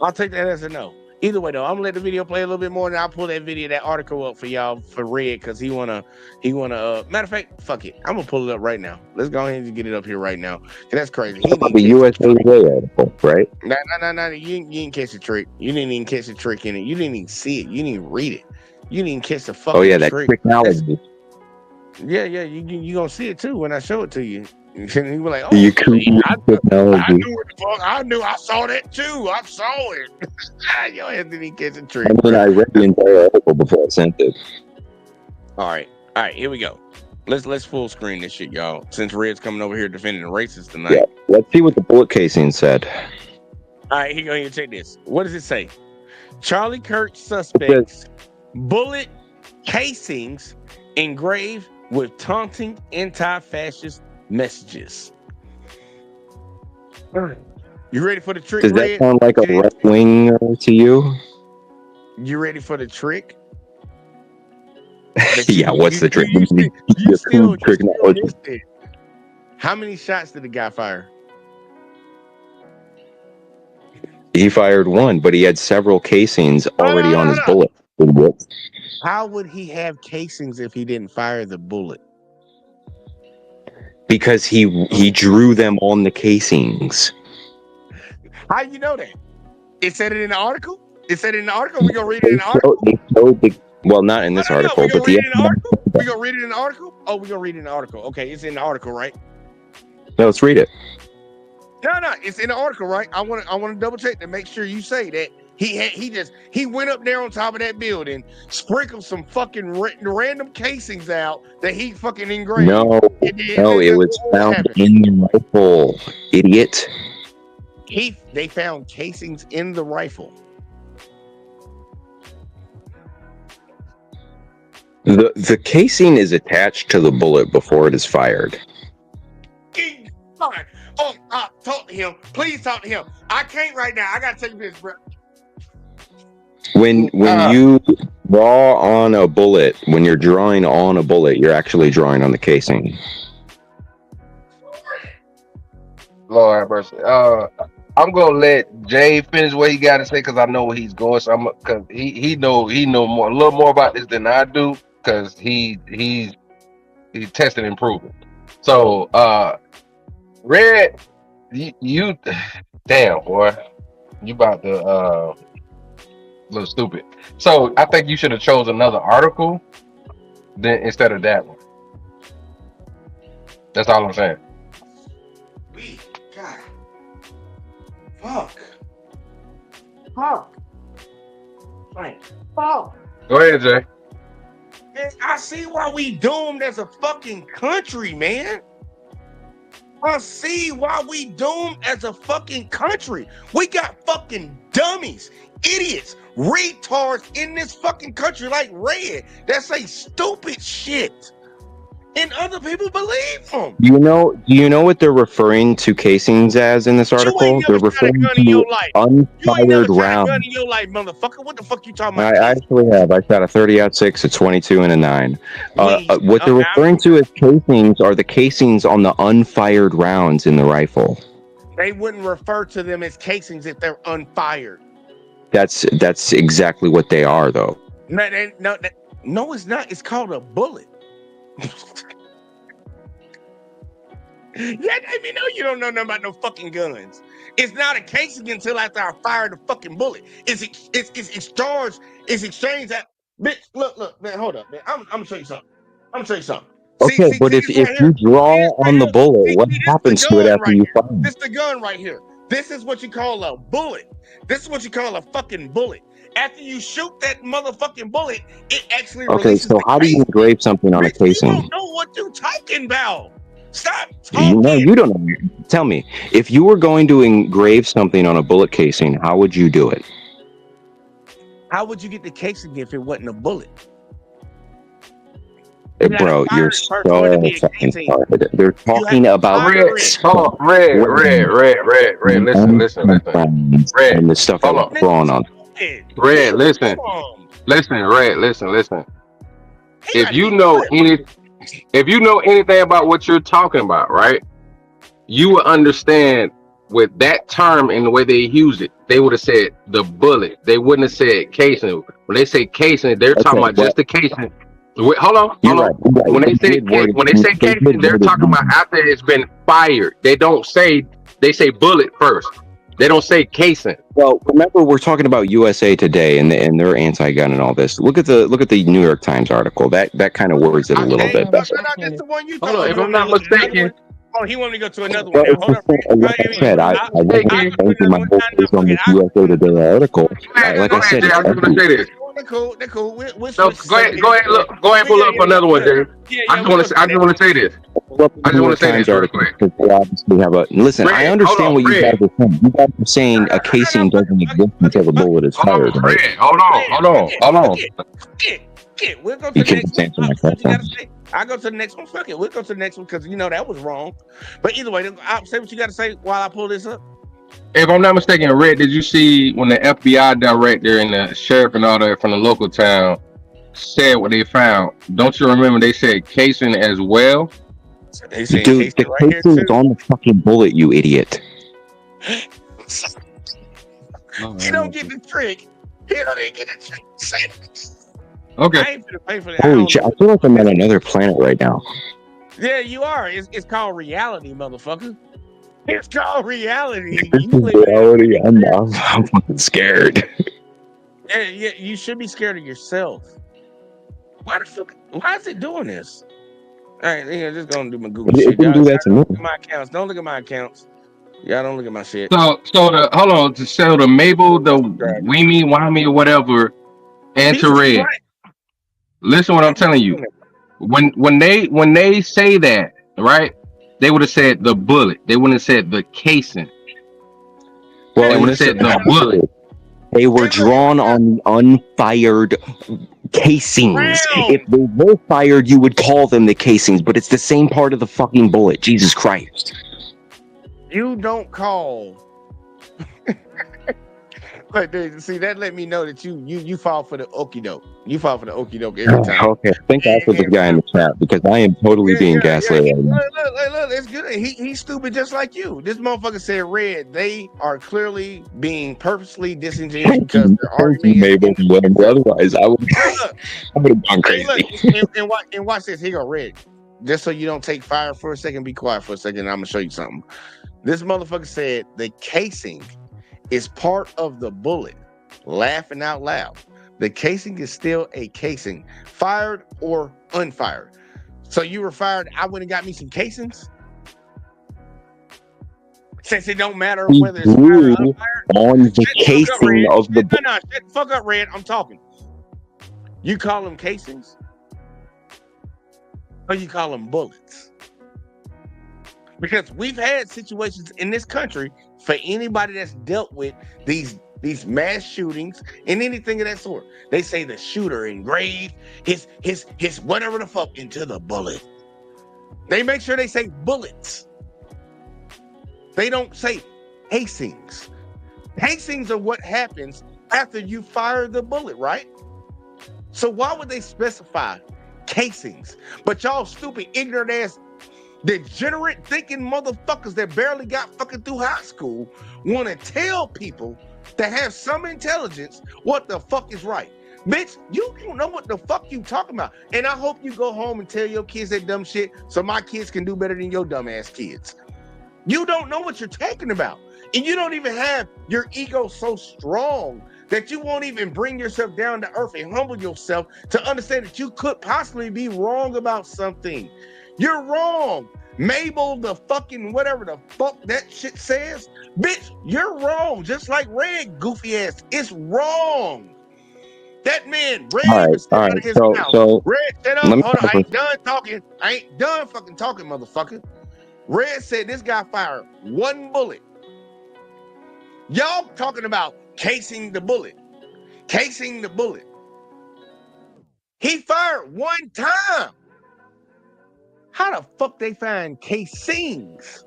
S5: I'll take that as a no. Either way, though, I'm gonna let the video play a little bit more, and I'll pull that article up for y'all for Red, because he wanna. Matter of fact, fuck it, I'm gonna pull it up right now. Let's go ahead and get it up here right now. That's crazy.
S11: The USA article, right?
S5: No. You didn't catch the trick. You didn't even catch the trick in it. You didn't even see it. You didn't even read it. You didn't even catch the fucking.
S11: Oh yeah, that
S5: trick.
S11: technology.
S5: Yeah. You gonna see it too when I show it to you. And you were like, "Oh,
S11: You
S5: I knew
S11: technology.
S5: what the fuck. I saw that too. I saw it." Your ass didn't even catch the trick.
S11: I mean, I read the entire article before I sent it.
S5: All right, here we go. Let's full screen this shit, y'all. Since Red's coming over here defending the racists tonight.
S11: Yeah, let's see what the bullet casing said.
S5: All right, here you go. Check this. What does it say? Charlie Kirk suspects bullet casings engraved with taunting anti-fascist messages. You ready for the trick?
S11: Does that
S5: Red?
S11: sound like a right wing to you?
S5: You ready for the trick?
S11: Yeah, what's the trick?
S5: You still missed it. How many shots did the guy fire?
S11: He fired one, but he had several casings already on his bullet.
S5: How would he have casings if he didn't fire the bullet?
S11: Because he drew them on the casings.
S5: How you know that? It said it in the article? We're gonna read it in the article?
S11: Well, not in this article,
S5: We're
S11: but
S5: gonna read it in the article? We're gonna read it in the article? Oh, we're gonna read it in the article. Okay, it's in the article, right?
S11: No, let's read it.
S5: No, it's in the article, right? I want to double check to make sure you say that he went up there on top of that building, sprinkled some fucking random casings out that he fucking engraved.
S11: No, it was found in the rifle, idiot.
S5: They found casings in the rifle.
S11: The casing is attached to the bullet before it is fired.
S5: Fine. Oh, talk to him. Please talk to him. I can't right now. I gotta take this, bro.
S11: When you draw on a bullet, when you're drawing on a bullet, you're actually drawing on the casing.
S14: Lord have mercy. I'm gonna let Jay finish what he got to say because I know where he's going. So because he know more, a little more about this than I do because he's testing and improving. So Red, you damn boy, you about to a little stupid. So I think you should have chose another article instead of that one. That's all I'm saying.
S5: God. Fuck. Right. Fuck.
S14: Go ahead, Jay.
S5: I see why we doomed as a fucking country, man. I see why we doomed as a fucking country. We got fucking dummies, idiots, retards in this fucking country like Red that say stupid shit. And other people believe them.
S11: Do you know what they're referring to casings as in this article? They're referring to unfired rounds.
S5: Gun in your life, motherfucker. What the fuck you talking about?
S11: I actually have. I shot a 30-06, a 22, and a 9. What they're referring to as casings are the casings on the unfired rounds in the rifle.
S5: They wouldn't refer to them as casings if they're unfired.
S11: That's exactly what they are, though.
S5: No, it's not. It's called a bullet. Yeah, let me know you don't know nothing about no fucking guns. It's not a casing until after I fire the fucking bullet. It's exchanged. It's exchanged. Bitch, look, man, hold up, man. I'm gonna show you something. I'm gonna show you something.
S11: Okay, but if
S5: This right
S11: you
S5: here.
S11: draw
S5: This right
S11: on the
S5: here.
S11: bullet, what
S5: This
S11: happens
S5: the
S11: to it
S5: gun
S11: after
S5: right
S11: you
S5: here.
S11: fire?
S5: This the gun right here. This is what you call a bullet. This is what you call a fucking bullet. After you shoot that motherfucking bullet, it actually
S11: Okay,
S5: releases
S11: so
S5: the
S11: how do you
S5: casing.
S11: engrave something on a
S5: Bitch, you
S11: casing?
S5: don't know what you're talking about. Stop
S11: No,
S5: talking.
S11: you don't know. Tell me, if you were going to engrave something on a bullet casing, how would you do it?
S5: How would you get the casing if it wasn't a bullet?
S11: Bro, you're so fucking retarded. They're talking about
S14: Red, hold on, red. Listen. Red,
S11: and the stuff that was drawn on.
S14: Red, listen, Red, listen. If you know anything about what you're talking about, right? You will understand with that term and the way they use it. They would have said the bullet. They wouldn't have said casing. When they say casing, they're talking about just the casing. Wait, hold on.
S11: Right.
S14: When they say casing, they're talking about after it's been fired. They say bullet first. They don't say casing.
S11: Well, remember we're talking about USA Today and their anti-gun and all this. Look at the New York Times article. That kind of words it a little bit.
S5: That's the one you
S14: Hold on, if I'm not mistaken.
S5: Oh, he wanted me to go to another
S11: Well,
S5: one. Hold up.
S11: like I said, I wasn't thinking my whole face on this USA Today article. Like I said,
S14: I was gonna say this.
S5: They're cool. We'll
S14: So go ahead, pull up another one, Jay. I just want to say this. I just want to say this real quick.
S11: They obviously have a listen.
S14: Red,
S11: I understand what you guys are saying. You guys are saying a casing doesn't exist until the bullet is fired. Right?
S14: Red, hold on.
S5: We'll go to
S11: You
S5: the
S11: can
S5: next
S11: just answer my
S5: one. What you gotta
S11: question.
S5: say? I'll go to the next one. Fuck it. We'll go to the next one because you know that was wrong. But either way, I'll say what you got to say while I pull this up.
S14: If I'm not mistaken, Red, did you see when the FBI director and the sheriff and all that from the local town said what they found? Don't you remember they said casing as well?
S5: They
S11: said dude, the
S5: right
S11: casing is on the fucking bullet, you idiot.
S5: You don't get the trick. You don't even get the trick. Say it.
S14: Okay.
S5: I ain't finna pay for that.
S11: Holy shit! I feel like I'm on another planet right now.
S5: Yeah, you are. It's called reality, motherfucker. It's called reality.
S11: This is reality. I'm fucking scared.
S5: Yeah, you should be scared of yourself. Why the fuck? Why is it doing this? All right, just gonna do my Google shit.
S11: It didn't do that to me.
S5: Look at my accounts. Don't look at my accounts. Y'all don't look at my shit.
S14: So the Mabel, the Wimey, or whatever, and to Red.
S5: Right.
S14: Listen, what I'm telling you. When they say that, right? They would have said the bullet. They wouldn't have said the casing.
S11: Well,
S14: they would have said the bullet.
S11: They were drawn on the unfired casings.
S5: Wow.
S11: If they were fired, you would call them the casings, but it's the same part of the fucking bullet. Jesus Christ.
S5: You don't call. But dude, see, that let me know that you fall for the okie doke. You fall for the okie doke every time.
S11: Okay, thank God for the guy in the chat because I am totally being gaslit right now.
S5: Look, it's good. He's stupid just like you. This motherfucker said Red. They are clearly being purposely disingenuous because they're arguing.
S11: Otherwise, I would have gone crazy.
S5: And watch this. Here go Red. Just so you don't take fire for a second, be quiet for a second. I'm gonna show you something. This motherfucker said the casing is part of the bullet. Laughing out loud. The casing is still a casing, fired or unfired. So you were fired. I went and got me some casings. Since it don't matter whether it's fired or unfired.
S11: On the casing of the bullet.
S5: No, shut the fuck up, Red. I'm talking. You call them casings, or you call them bullets? Because we've had situations in this country for anybody that's dealt with these mass shootings and anything of that sort. They say the shooter engraved his whatever the fuck into the bullet. They make sure they say bullets. They don't say casings. Casings are what happens after you fire the bullet, right? So why would they specify casings? But y'all stupid, ignorant ass, degenerate thinking motherfuckers that barely got fucking through high school want to tell people that have some intelligence what the fuck is right. Bitch, you don't know what the fuck you talking about. And I hope you go home and tell your kids that dumb shit so my kids can do better than your dumb ass kids. You don't know what you're talking about. And you don't even have your ego so strong that you won't even bring yourself down to earth and humble yourself to understand that you could possibly be wrong about something. You're wrong. Mabel, the fucking whatever the fuck that shit says, bitch, you're wrong. Just like Red, goofy ass, it's wrong. That man, Red,
S11: All
S5: even said
S11: right.
S5: out of his
S11: So
S5: mouth. Red, shut
S11: let
S5: up.
S11: me
S5: Hold on, I
S11: offer.
S5: ain't done talking. I ain't done fucking talking, motherfucker. Red said this guy fired one bullet. Y'all talking about casing the bullet. Casing the bullet. He fired one time. How the fuck they find casings?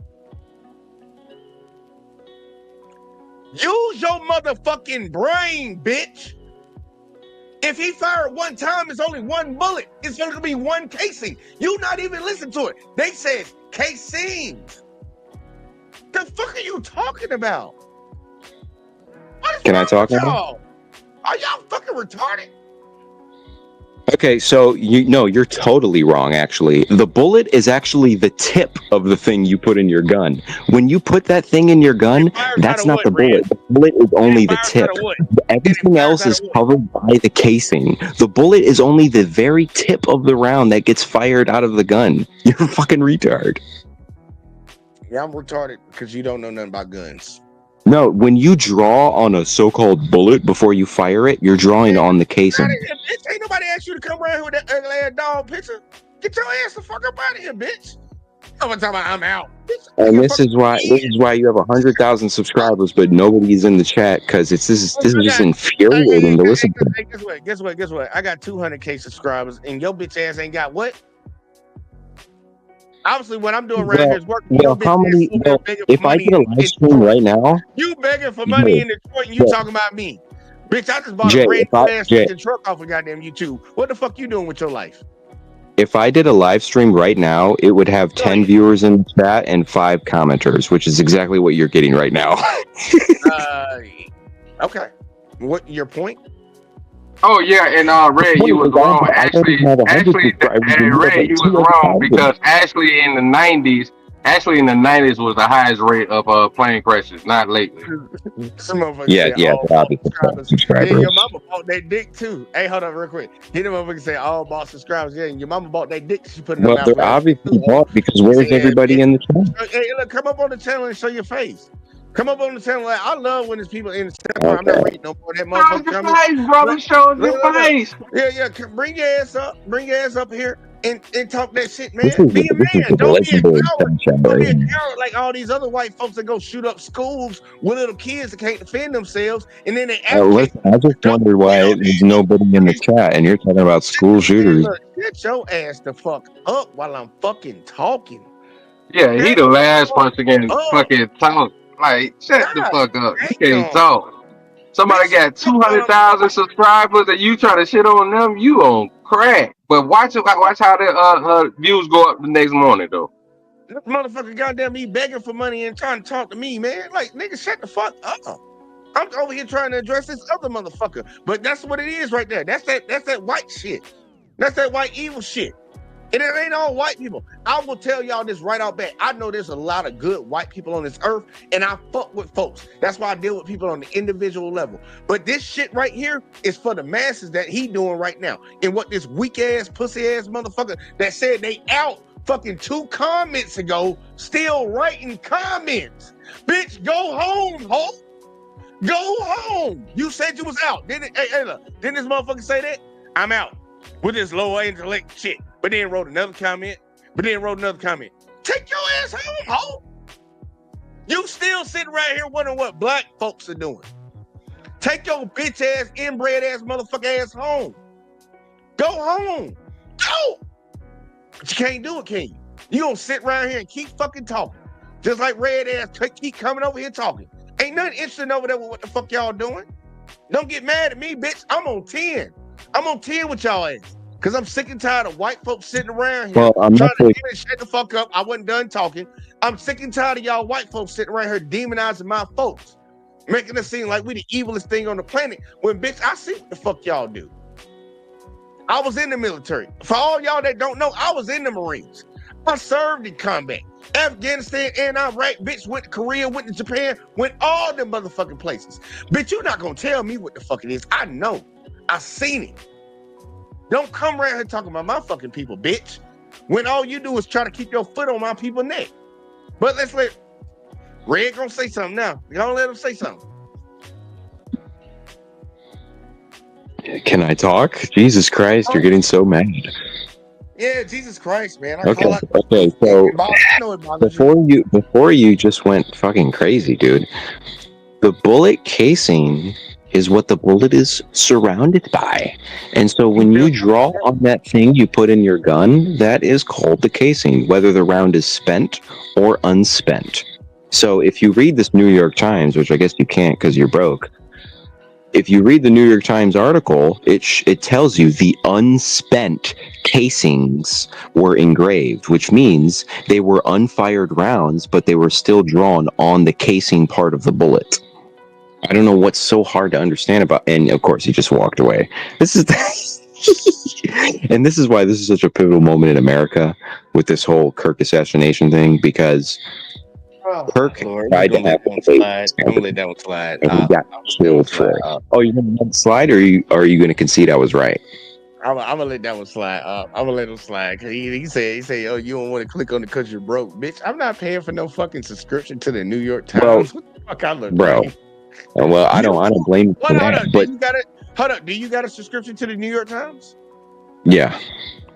S5: Use your motherfucking brain, bitch. If he fired one time, it's only one bullet. It's gonna be one casing. You not even listen to it. They said casings. The fuck are you talking about?
S11: Can I talk now?
S5: Y'all? Are y'all fucking retarded?
S11: Okay, so you're totally wrong, actually. The bullet is actually the tip of the thing you put in your gun. When you put that thing in your gun, that's not the bullet. The bullet is only the tip. Everything else is covered by the casing. The bullet is only the very tip of the round that gets fired out of the gun. You're a fucking retard.
S5: Yeah, I'm retarded because you don't know nothing about guns.
S11: No, when you draw on a so-called bullet before you fire it, you're drawing on the casing.
S5: Bitch, ain't nobody asked you to come around here with that ugly ass dog picture. Get your ass the fuck up out of here, bitch. I'm talking about I'm out. Bitch,
S11: And this is why you have 100,000 subscribers, but nobody's in the chat because this is just infuriating to listen to.
S5: Hey, guess what? I got 200K subscribers, and your bitch ass ain't got what? Obviously, what I'm doing right here is working.
S11: Well, how many? Well, if I did a live stream right now,
S5: you begging for money in Detroit, and you talking about me, bitch. I just bought a brand new ass fucking truck off of goddamn YouTube. What the fuck you doing with your life?
S11: If I did a live stream right now, it would have 10 viewers in the chat and 5 commenters, which is exactly what you're getting right now.
S5: Okay. What your point?
S14: Oh yeah, and Red, you was wrong. Actually, and Red, you was wrong because actually in the '90s was the highest rate of plane crashes, not lately.
S11: Yeah, subscribers.
S5: Your mama bought that dick too. Hey, hold on real quick. He the motherfucker say all bought subscribers. Yeah, and your mama bought that dick. She put it in her mouth.
S11: Well, they're obviously bought because where's everybody in the chat?
S5: Hey, look, come up on the channel and show your face. Come up on the channel. Like, I love when there's people in the channel. I'm not reading no more. That motherfucker coming.
S14: Face, brother, show your face.
S5: Yeah. Bring your ass up. Bring your ass up here and talk that shit, man. Be a man. Don't be a coward. Don't be a coward like all these other white folks that go shoot up schools with little kids that can't defend themselves, and then they
S11: listen, I just wondered why there's nobody in the chat, and you're talking about school shooters.
S5: Get your ass the fuck up while I'm fucking talking.
S14: Yeah, he the last person to fucking talk. Like, shut the fuck up. You can't talk. Somebody got 200,000 subscribers and you try to shit on them, you on crack. But watch how their views go up the next morning, though.
S5: This motherfucker goddamn me begging for money and trying to talk to me, man. Like, nigga, shut the fuck up. I'm over here trying to address this other motherfucker. But that's what it is right there. That's that white shit. That's that white evil shit. And it ain't all white people. I will tell y'all this right out back. I know there's a lot of good white people on this earth, and I fuck with folks. That's why I deal with people on the individual level. But this shit right here is for the masses that he doing right now. And what this weak ass, pussy ass motherfucker that said they out fucking 2 comments ago still writing comments. Bitch, go home, ho. Go home. You said you was out. Didn't this motherfucker say that? I'm out with this low intellect shit. But then wrote another comment. Take your ass home, ho. You still sitting right here wondering what black folks are doing. Take your bitch ass, inbred ass, motherfucker ass home. Go home. Go. But you can't do it, can you? You gonna sit around here and keep fucking talking. Just like red ass keep coming over here talking. Ain't nothing interesting over there with what the fuck y'all doing. Don't get mad at me, bitch. I'm on 10. I'm on 10 with y'all ass. Because I'm sick and tired of white folks sitting around here trying to shut the fuck up. I wasn't done talking. I'm sick and tired of y'all white folks sitting around here demonizing my folks, making it seem like we the evilest thing on the planet. When, bitch, I see what the fuck y'all do. I was in the military. For all y'all that don't know, I was in the Marines. I served in combat. Afghanistan and Iraq, bitch, went to Korea, went to Japan, went all them motherfucking places. Bitch, you not gonna tell me what the fuck it is. I know. I seen it. Don't come around here talking about my fucking people, bitch. When all you do is try to keep your foot on my people's neck. But let's let Red gonna say something now. You gonna let him say something.
S11: Can I talk? Jesus Christ, you're getting so mad.
S5: Yeah, Jesus Christ, man.
S11: Okay, so before you just went fucking crazy, dude. The bullet casing is what the bullet is surrounded by. And so when you draw on that thing you put in your gun, that is called the casing, whether the round is spent or unspent. So if you read this New York Times, which I guess you can't because you're broke, if you read the New York Times article, it tells you the unspent casings were engraved, which means they were unfired rounds, but they were still drawn on the casing part of the bullet. I don't know what's so hard to understand about, and of course he just walked away. This is and this is why this is such a pivotal moment in America with this whole Kirk assassination thing, because Kirk tried to have
S5: I'm gonna let that one slide.
S11: and he got killed for it. Oh, you're gonna let it slide, or are you gonna concede I was right?
S5: I'm gonna let that one slide. I'm gonna let him slide because he said, "Oh, you don't want to click on it because you're broke, bitch." I'm not paying for no fucking subscription to the New York Times.
S11: Well,
S5: What the fuck I look
S11: bro.
S5: like?
S11: Well, I don't blame you for
S5: Hold
S11: that,
S5: up.
S11: but
S5: Do you got a subscription to the New York Times?
S11: yeah.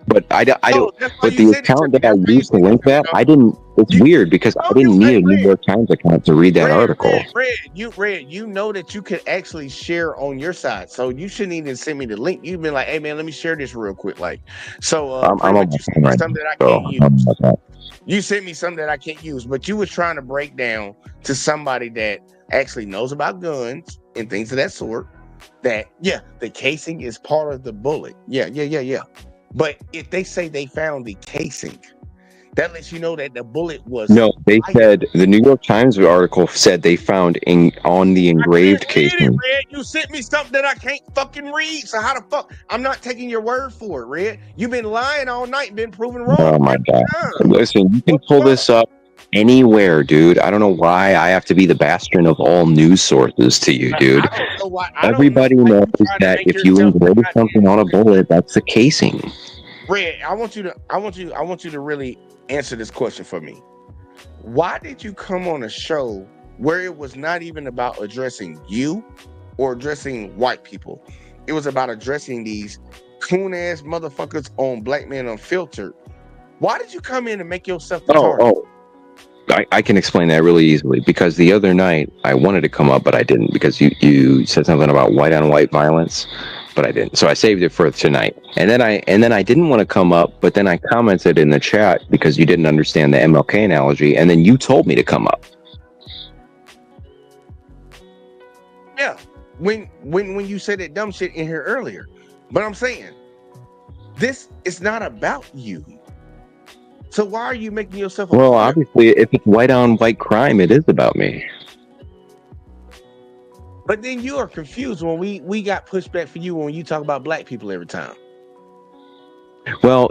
S11: But I don't.
S5: that's why
S11: But
S5: you
S11: the
S5: sent it to
S11: account
S5: me.
S11: that I
S5: That's why you
S11: used to
S5: sent it
S11: link
S5: to me,
S11: that,
S5: dog.
S11: I didn't. It's weird because I didn't need a New York Times account to read that article.
S5: Red, you know that you could actually share on your side, so you shouldn't even send me the link. You've been like, "Hey man, let me share this real quick." Like, so
S11: I'm
S5: pretty
S11: on
S5: much
S11: my
S5: you
S11: phone
S5: sent me
S11: right
S5: something
S11: now,
S5: that I
S11: so
S5: can't
S11: I don't
S5: use.
S11: know about
S5: You sent me something that I can't use, but you was trying to break down to somebody that actually knows about guns and things of that sort. That the casing is part of the bullet. Yeah. But if they say they found the casing, that lets you know that the bullet was.
S11: No, they said the New York Times article said they found on the engraved casing.
S5: Red, you sent me something that I can't fucking read. So how the fuck? I'm not taking your word for it, Red. You've been lying all night and been proven wrong.
S11: Oh my god! Listen, you can pull this up anywhere, dude. I don't know why I have to be the bastion of all news sources to you, dude.
S5: I don't know why.
S11: Everybody knows that if you engrave something on a bullet, that's the casing.
S5: Red, I want you to really answer this question for me. Why did you come on a show where it was not even about addressing you or addressing white people? It was about addressing these coon ass motherfuckers on Black Men Unfiltered. Why did you come in and make yourself the target?
S11: I can explain that really easily, because the other night I wanted to come up, but I didn't, because you said something about white on white violence, but I didn't. So I saved it for tonight. And then I didn't want to come up, but then I commented in the chat because you didn't understand the MLK analogy, and then you told me to come up.
S5: Yeah. When you said that dumb shit in here earlier. But I'm saying, this is not about you. So why are you making yourself a
S11: Well, obviously, if it's white on white crime, it is about me.
S5: But then you are confused when we got pushback for you when you talk about black people every time.
S11: Well,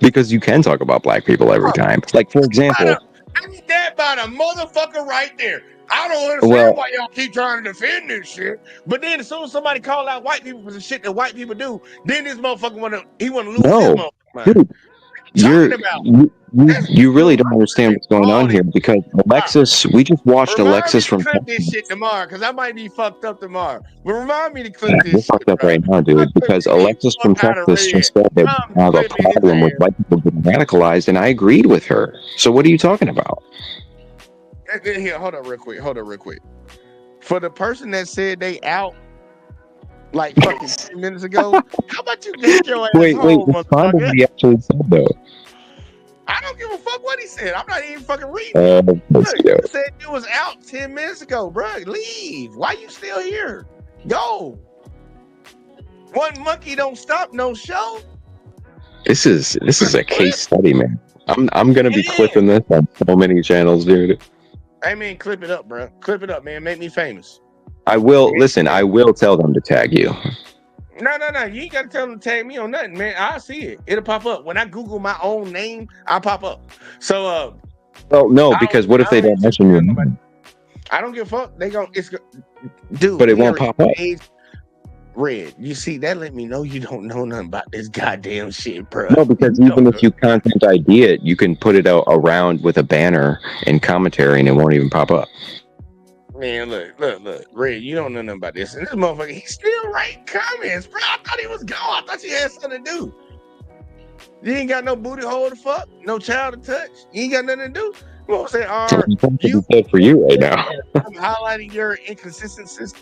S11: because you can talk about black people every time. Like, for example,
S5: Ain't that about a motherfucker right there? I don't understand why y'all keep trying to defend this shit. But then as soon as somebody call out white people for the shit that white people do, then this motherfucker want to lose his motherfucker mind.
S11: dude, you really don't understand what's going on here, because Alexis, we just watched Alexis from
S5: clip this shit tomorrow, because I might be fucked up tomorrow. But remind me to clip
S11: You're
S5: this shit.
S11: fucked up right now, dude, because Alexis from Texas just said that we have a problem with white people getting radicalized, and I agreed with her. So what are you talking about?
S5: Here, hold up real quick. For the person that said they out like fucking 10 minutes ago, how about you get your ass
S11: Wait,
S5: home,
S11: respond to what
S5: motherfucker?
S11: he actually said, though.
S5: I don't give a fuck what he said. I'm not even fucking reading. You said you was out 10 minutes ago, bro. Leave. Why you still here? Go. One monkey don't stop no show.
S11: This is a case study, man. I'm gonna be clipping this on so many channels, dude.
S5: I mean, clip it up, bro. Clip it up, man. Make me famous.
S11: I will tell them to tag you.
S5: No. You ain't gotta tell them to tag me on nothing, man. I see it. It'll pop up. When I Google my own name, I'll pop up. So
S11: well, no, because what if they don't mention your name?
S5: I don't give a fuck. It's dude.
S11: But it won't pop up.
S5: Red, you see, that let me know you don't know nothing about this goddamn shit, bro.
S11: No, because even if you content ID it, you can put it out around with a banner and commentary, and it won't even pop up.
S5: Man, look, Red, you don't know nothing about this. And this motherfucker, he's still writing comments, bro. I thought he was gone. I thought you had something to do. You ain't got no booty hole to fuck, no child to touch. You ain't got nothing to do. You know what I'm saying?
S11: You good for you right now.
S5: I'm highlighting your inconsistencies.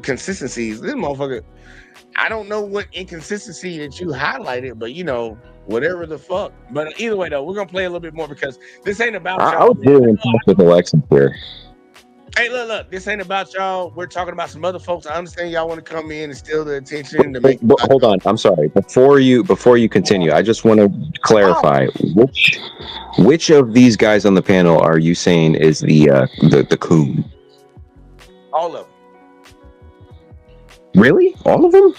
S5: Consistencies. This motherfucker, I don't know what inconsistency that you highlighted, but whatever the fuck. But either way, though, we're gonna play a little bit more because this ain't about y'all.
S11: I was really impressed with Alexis here.
S5: Hey, look, this ain't about y'all. We're talking about some other folks. I understand y'all want to come in and steal the attention to make.
S11: But hold on, I'm sorry. Before you continue, I just want to clarify which of these guys on the panel are you saying is the coon?
S5: All of them.
S11: Really? All of them?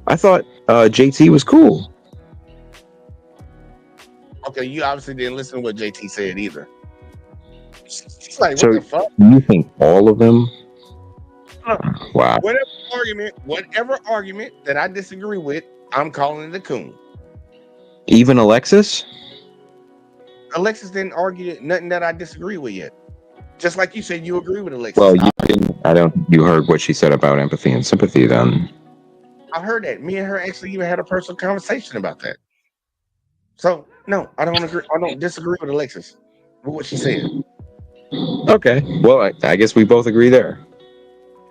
S11: I thought JT was cool.
S5: Okay, you obviously didn't listen to what JT said either. It's like,
S11: So
S5: what the fuck?
S11: you think all of them? Wow.
S5: Whatever argument that I disagree with, I'm calling it a coon.
S11: Even Alexis?
S5: Alexis didn't argue nothing that I disagree with yet. Just like you said, you agree with Alexis.
S11: Well, you heard what she said about empathy and sympathy then.
S5: I heard that. Me and her actually even had a personal conversation about that. So no, I don't agree. I don't disagree with Alexis with what she said.
S11: Okay. Well, I guess we both agree there.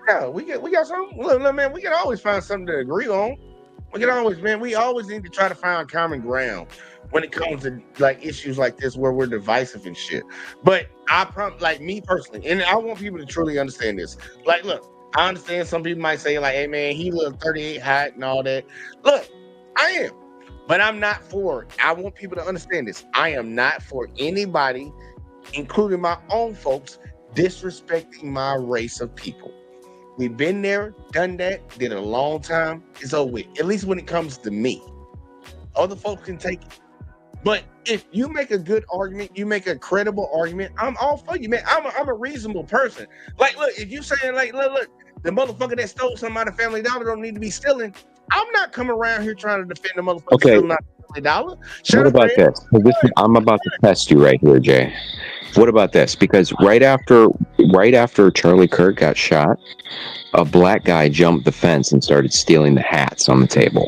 S5: Yeah, we got something. Look, man, we can always find something to agree on. We always need to try to find common ground when it comes to like issues like this where we're divisive and shit. But like me personally, and I want people to truly understand this. Like, look, I understand some people might say like, hey man, he look 38 hot and all that. Look, I am, but I'm not for it. I want people to understand this. I am not for anybody, including my own folks, disrespecting my race of people. We've been there, done that, did it a long time. It's over with. At least when it comes to me. Other folks can take it. But if you make a good argument, you make a credible argument, I'm all for you, man. I'm a reasonable person. Like, look, if you saying like, look, the motherfucker that stole something out of Family Dollar don't need to be stealing. I'm not coming around here trying to defend the motherfucker stealing out of Family Dollar.
S11: What about this? I'm about to test you right here, Jay. What about this? Because right after Charlie Kirk got shot, a black guy jumped the fence and started stealing the hats on the table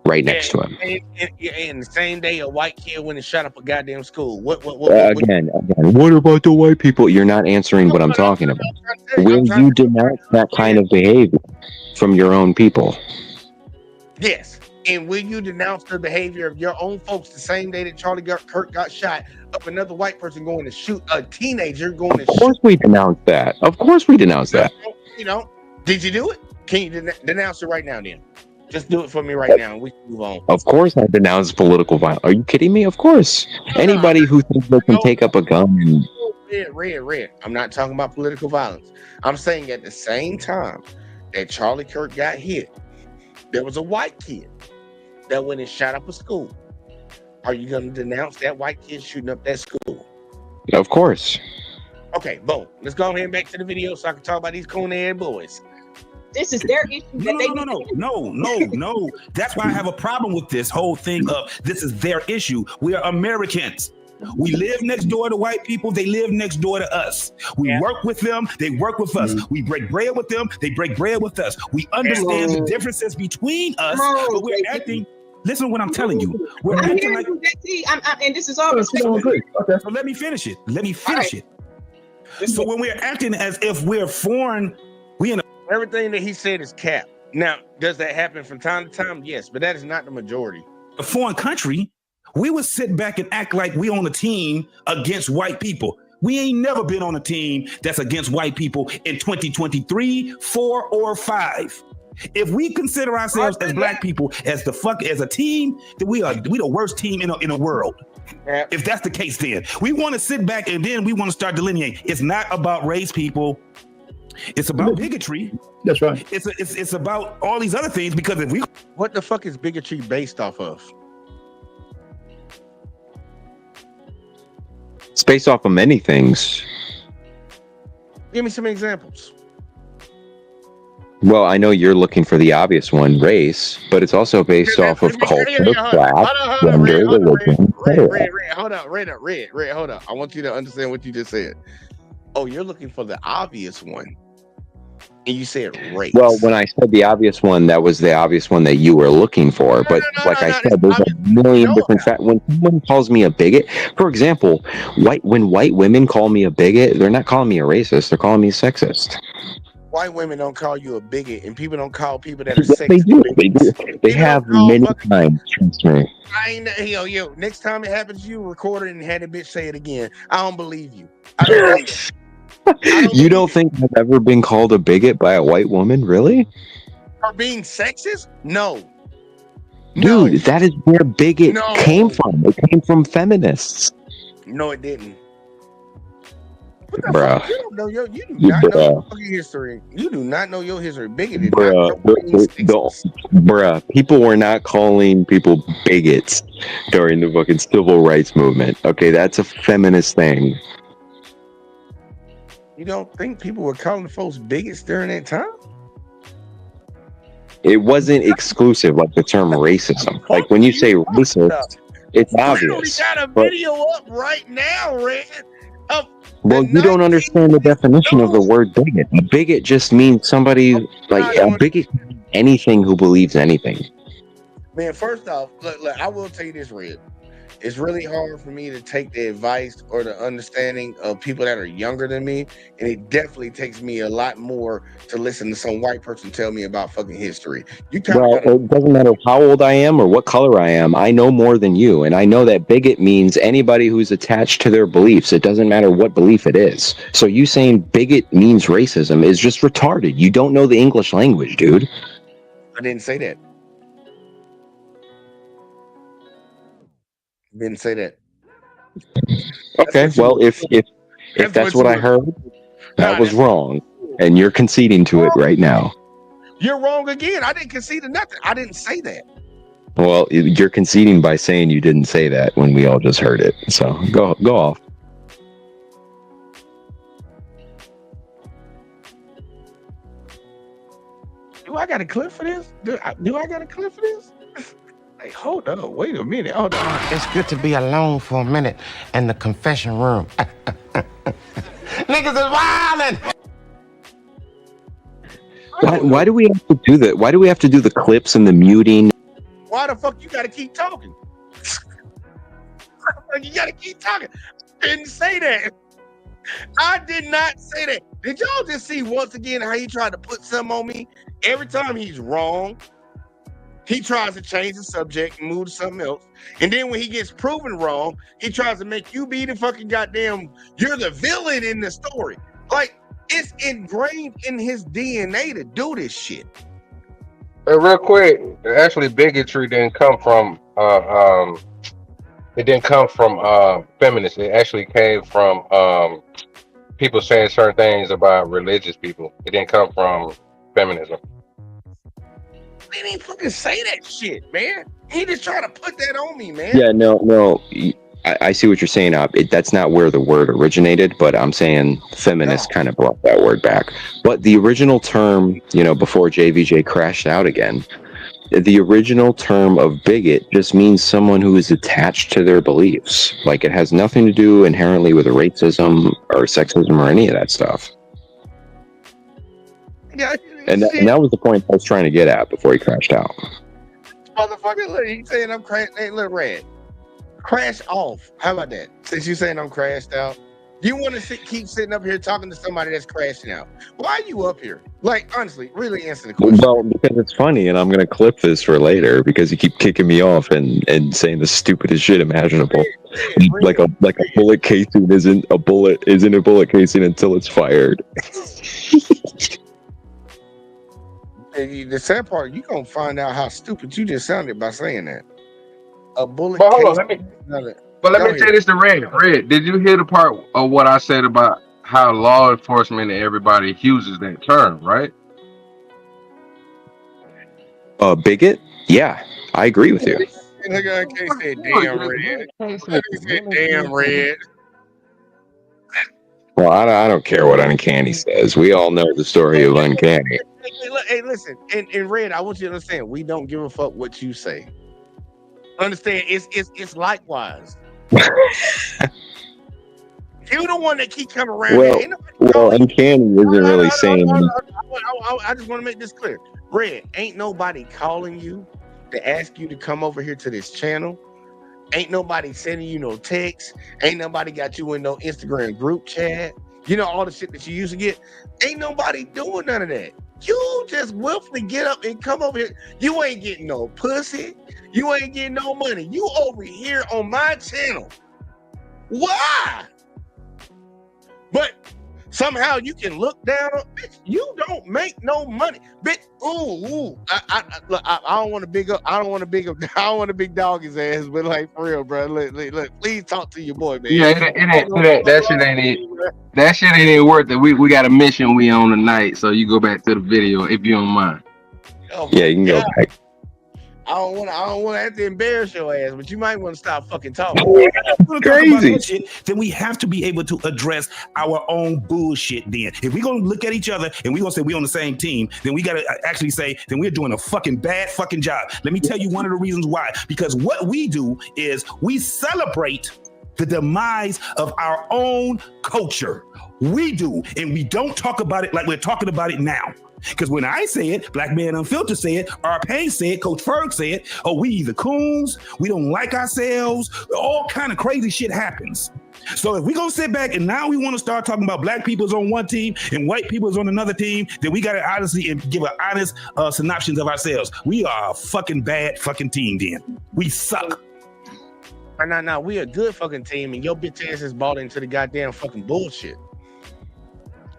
S11: right next to him.
S5: And the same day, a white kid went and shot up a goddamn school.
S11: Again, what about the white people? You're not answering what I'm talking about. Will you denounce that kind of behavior from your own people?
S5: Yes. And will you denounce the behavior of your own folks the same day that Charlie Kirk got shot up another white person going to shoot a teenager going to shoot?
S11: Of course we denounce that. Of course we denounce that.
S5: Did you do it? Can you denounce it right now then? Just do it for me right now and we can move on.
S11: Of course I denounce political violence. Are you kidding me? Of course. Anybody who thinks they can take up a gun and...
S5: Red. I'm not talking about political violence. I'm saying at the same time that Charlie Kirk got hit, there was a white kid that went and shot up a school. Are you going to denounce that white kid shooting up that school?
S11: Of course.
S5: Okay, boom. Let's go ahead and back to the video so I can talk about these Coon boys.
S15: This is their issue.
S7: No. That's why I have a problem with this whole thing of this is their issue. We are Americans. We live next door to white people. They live next door to us. We work with them. They work with us. We break bread with them. They break bread with us. We understand the differences between us, but we're acting. Listen to what I'm telling you. We're acting like.
S15: And this is all.
S7: So let me finish it. So when we're acting as if we're foreign,
S5: everything that he said is cap. Now, does that happen from time to time? Yes, but that is not the majority.
S7: A foreign country. We would sit back and act like we on a team against white people. We ain't never been on a team that's against white people in 2023, 4, or 5. If we consider ourselves as black people as a team, then we the worst team in the world. Yeah. If that's the case, then we want to sit back and then we want to start delineating. It's not about race, people. It's about bigotry.
S10: That's right.
S7: It's about all these other things because if we
S5: What the fuck is bigotry based off of?
S11: It's based off of many things.
S5: Give me some examples.
S11: Well, I know you're looking for the obvious one, race, but it's also based off of culture, class, gender, religion.
S5: Red, hold up. I want you to understand what you just said. Oh, you're looking for the obvious one. And you said race.
S11: Well, when I said the obvious one, that was the obvious one that you were looking for. But like I said, there's a million different facts. When someone calls me a bigot, for example, when white women call me a bigot, they're not calling me a racist. They're calling me a sexist.
S5: White women don't call you a bigot, and people don't call people that are
S11: Yes,
S5: sexist.
S11: they do. They do. They have many times. Trust me.
S5: I ain't yo. Next time it happens to you, record it and have a bitch say it again. I don't believe you.
S11: You don't think I've ever been called a bigot by a white woman? Really?
S5: For being sexist? No.
S11: Dude, that is where bigot came from. It came from feminists.
S5: No, it didn't.
S11: Bruh.
S5: You don't know you do not know your fucking history. You do not know your history. Bigoted.
S11: Bruh, people were not calling people bigots during the fucking civil rights movement. Okay, that's a feminist thing.
S5: You don't think people were calling folks bigots during that time?
S11: It wasn't exclusive like the term racism. Like when you say racist, it's obvious.
S5: We got a video up right now, Red.
S11: Well, you don't understand the definition of the word bigot. A bigot just means somebody like a bigot can mean anything who believes anything.
S5: Man, first off, look, I will tell you this, Red. It's really hard for me to take the advice or the understanding of people that are younger than me, and it definitely takes me a lot more to listen to some white person tell me about fucking history. It
S11: doesn't matter how old I am or what color I am. I know more than you, and I know that bigot means anybody who's attached to their beliefs. It doesn't matter what belief it is. So you saying bigot means racism is just retarded. You don't know the English language, dude.
S5: I didn't say that. Didn't say that.
S11: Okay, well, if that's what I heard, that was wrong, and you're conceding to it right now.
S5: You're wrong again. I didn't concede to nothing. I didn't say that.
S11: Well, you're conceding by saying you didn't say that when we all just heard it. So go off.
S5: Do I got a clip for this? Do I got a clip for this? Hey, hold up. Wait a minute. Hold on.
S17: It's good to be alone for a minute in the confession room. Niggas is wildin'.
S11: Why do we have to do that? Why do we have to do the clips and the muting?
S5: Why the fuck you gotta keep talking? You gotta keep talking. I didn't say that. I did not say that. Did y'all just see once again how he tried to put something on me? Every time he's wrong, he tries to change the subject and move to something else. And then when he gets proven wrong, he tries to make you be the fucking goddamn, you're the villain in the story. Like, it's ingrained in his DNA to do this shit.
S14: Real quick, actually bigotry didn't come from feminists. It actually came from people saying certain things about religious people. It didn't come from feminism.
S5: He didn't fucking say that shit, man. He just trying to put that on me, man.
S11: Yeah, no. I see what you're saying. That's not where the word originated, but I'm saying feminists kind of brought that word back. But the original term, before JVJ crashed out again, the original term of bigot just means someone who is attached to their beliefs. Like, it has nothing to do inherently with racism or sexism or any of that stuff.
S5: Yeah,
S11: and that was the point I was trying to get at before he crashed out.
S5: Motherfucker, look, he's saying I'm crashed. Hey, look, Red. Crash off. How about that? Since you saying I'm crashed out, you want to keep sitting up here talking to somebody that's crashing out. Why are you up here? Like, honestly, really answer the question.
S11: Well, because it's funny, and I'm going to clip this for later because you keep kicking me off and saying the stupidest shit imaginable. Like a bullet casing isn't a bullet casing until it's fired.
S5: The sad part, you gonna find out how stupid you just sounded by saying that. A bullet.
S14: But hold on, let me tell you this to Red. Red, did you hear the part of what I said about how law enforcement and everybody uses that term, right?
S11: Bigot? Yeah, I agree with you.
S5: Look, I can't say damn red. I said damn red.
S11: Well, I don't care what Uncanny says. We all know the story of Uncanny.
S5: Hey, listen, and Red, I want you to understand, we don't give a fuck what you say. Understand? It's likewise. You're the one that keep coming around
S11: Well,
S5: here. Ain't nobody
S11: Uncanny isn't really saying.
S5: I just want to make this clear. Red, ain't nobody calling you to ask you to come over here to this channel. Ain't nobody sending you no text. Ain't nobody got you in no Instagram group chat. You know, all the shit that you used to get. Ain't nobody doing none of that. You just willfully get up and come over here. You ain't getting no pussy. You ain't getting no money. You over here on my channel. Why? But somehow you can look down on, bitch, you don't make no money. Bitch, ooh. I don't want to big up, I don't want to big dog his ass, but like for real, bro. Look, please talk to your boy, man.
S14: Yeah, that shit ain't it. That shit ain't even worth it. We got a mission we on tonight, so you go back to the video if you don't mind.
S5: Oh,
S11: Yeah, you can go back.
S5: I don't want to have to embarrass your ass, but you might want to stop fucking talking.
S7: Crazy. Then we have to be able to address our own bullshit. Then, if we're gonna look at each other and we're gonna say we're on the same team, then we gotta actually say then we're doing a fucking bad fucking job. Let me tell you one of the reasons why. Because what we do is we celebrate the demise of our own culture. We do, and we don't talk about it like we're talking about it now. Because when I say it, Black Man Unfiltered say it, R. Payne said it, Coach Ferg said it, oh, we either coons, we don't like ourselves, all kind of crazy shit happens. So if we're going to sit back and now we want to start talking about black people's on one team and white people's on another team, then we got to honestly give an honest synopsis of ourselves. We are a fucking bad fucking team then. We suck.
S5: No, we a good fucking team, and your bitch ass is bought into the goddamn fucking bullshit.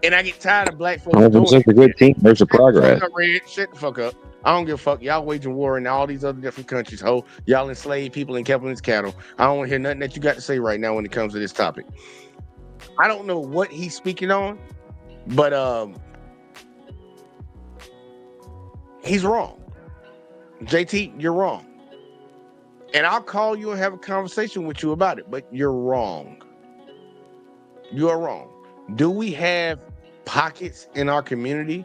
S5: And I get tired of black folks doing
S11: such a good team. There's a progress.
S5: Shut the fuck up. I don't give a fuck. Y'all waging war in all these other different countries. Y'all enslaved people and kept them as cattle. I don't want to hear nothing that you got to say right now when it comes to this topic. I don't know what he's speaking on, but he's wrong. JT, you're wrong. And I'll call you and have a conversation with you about it, but you're wrong. You are wrong. Do we have pockets in our community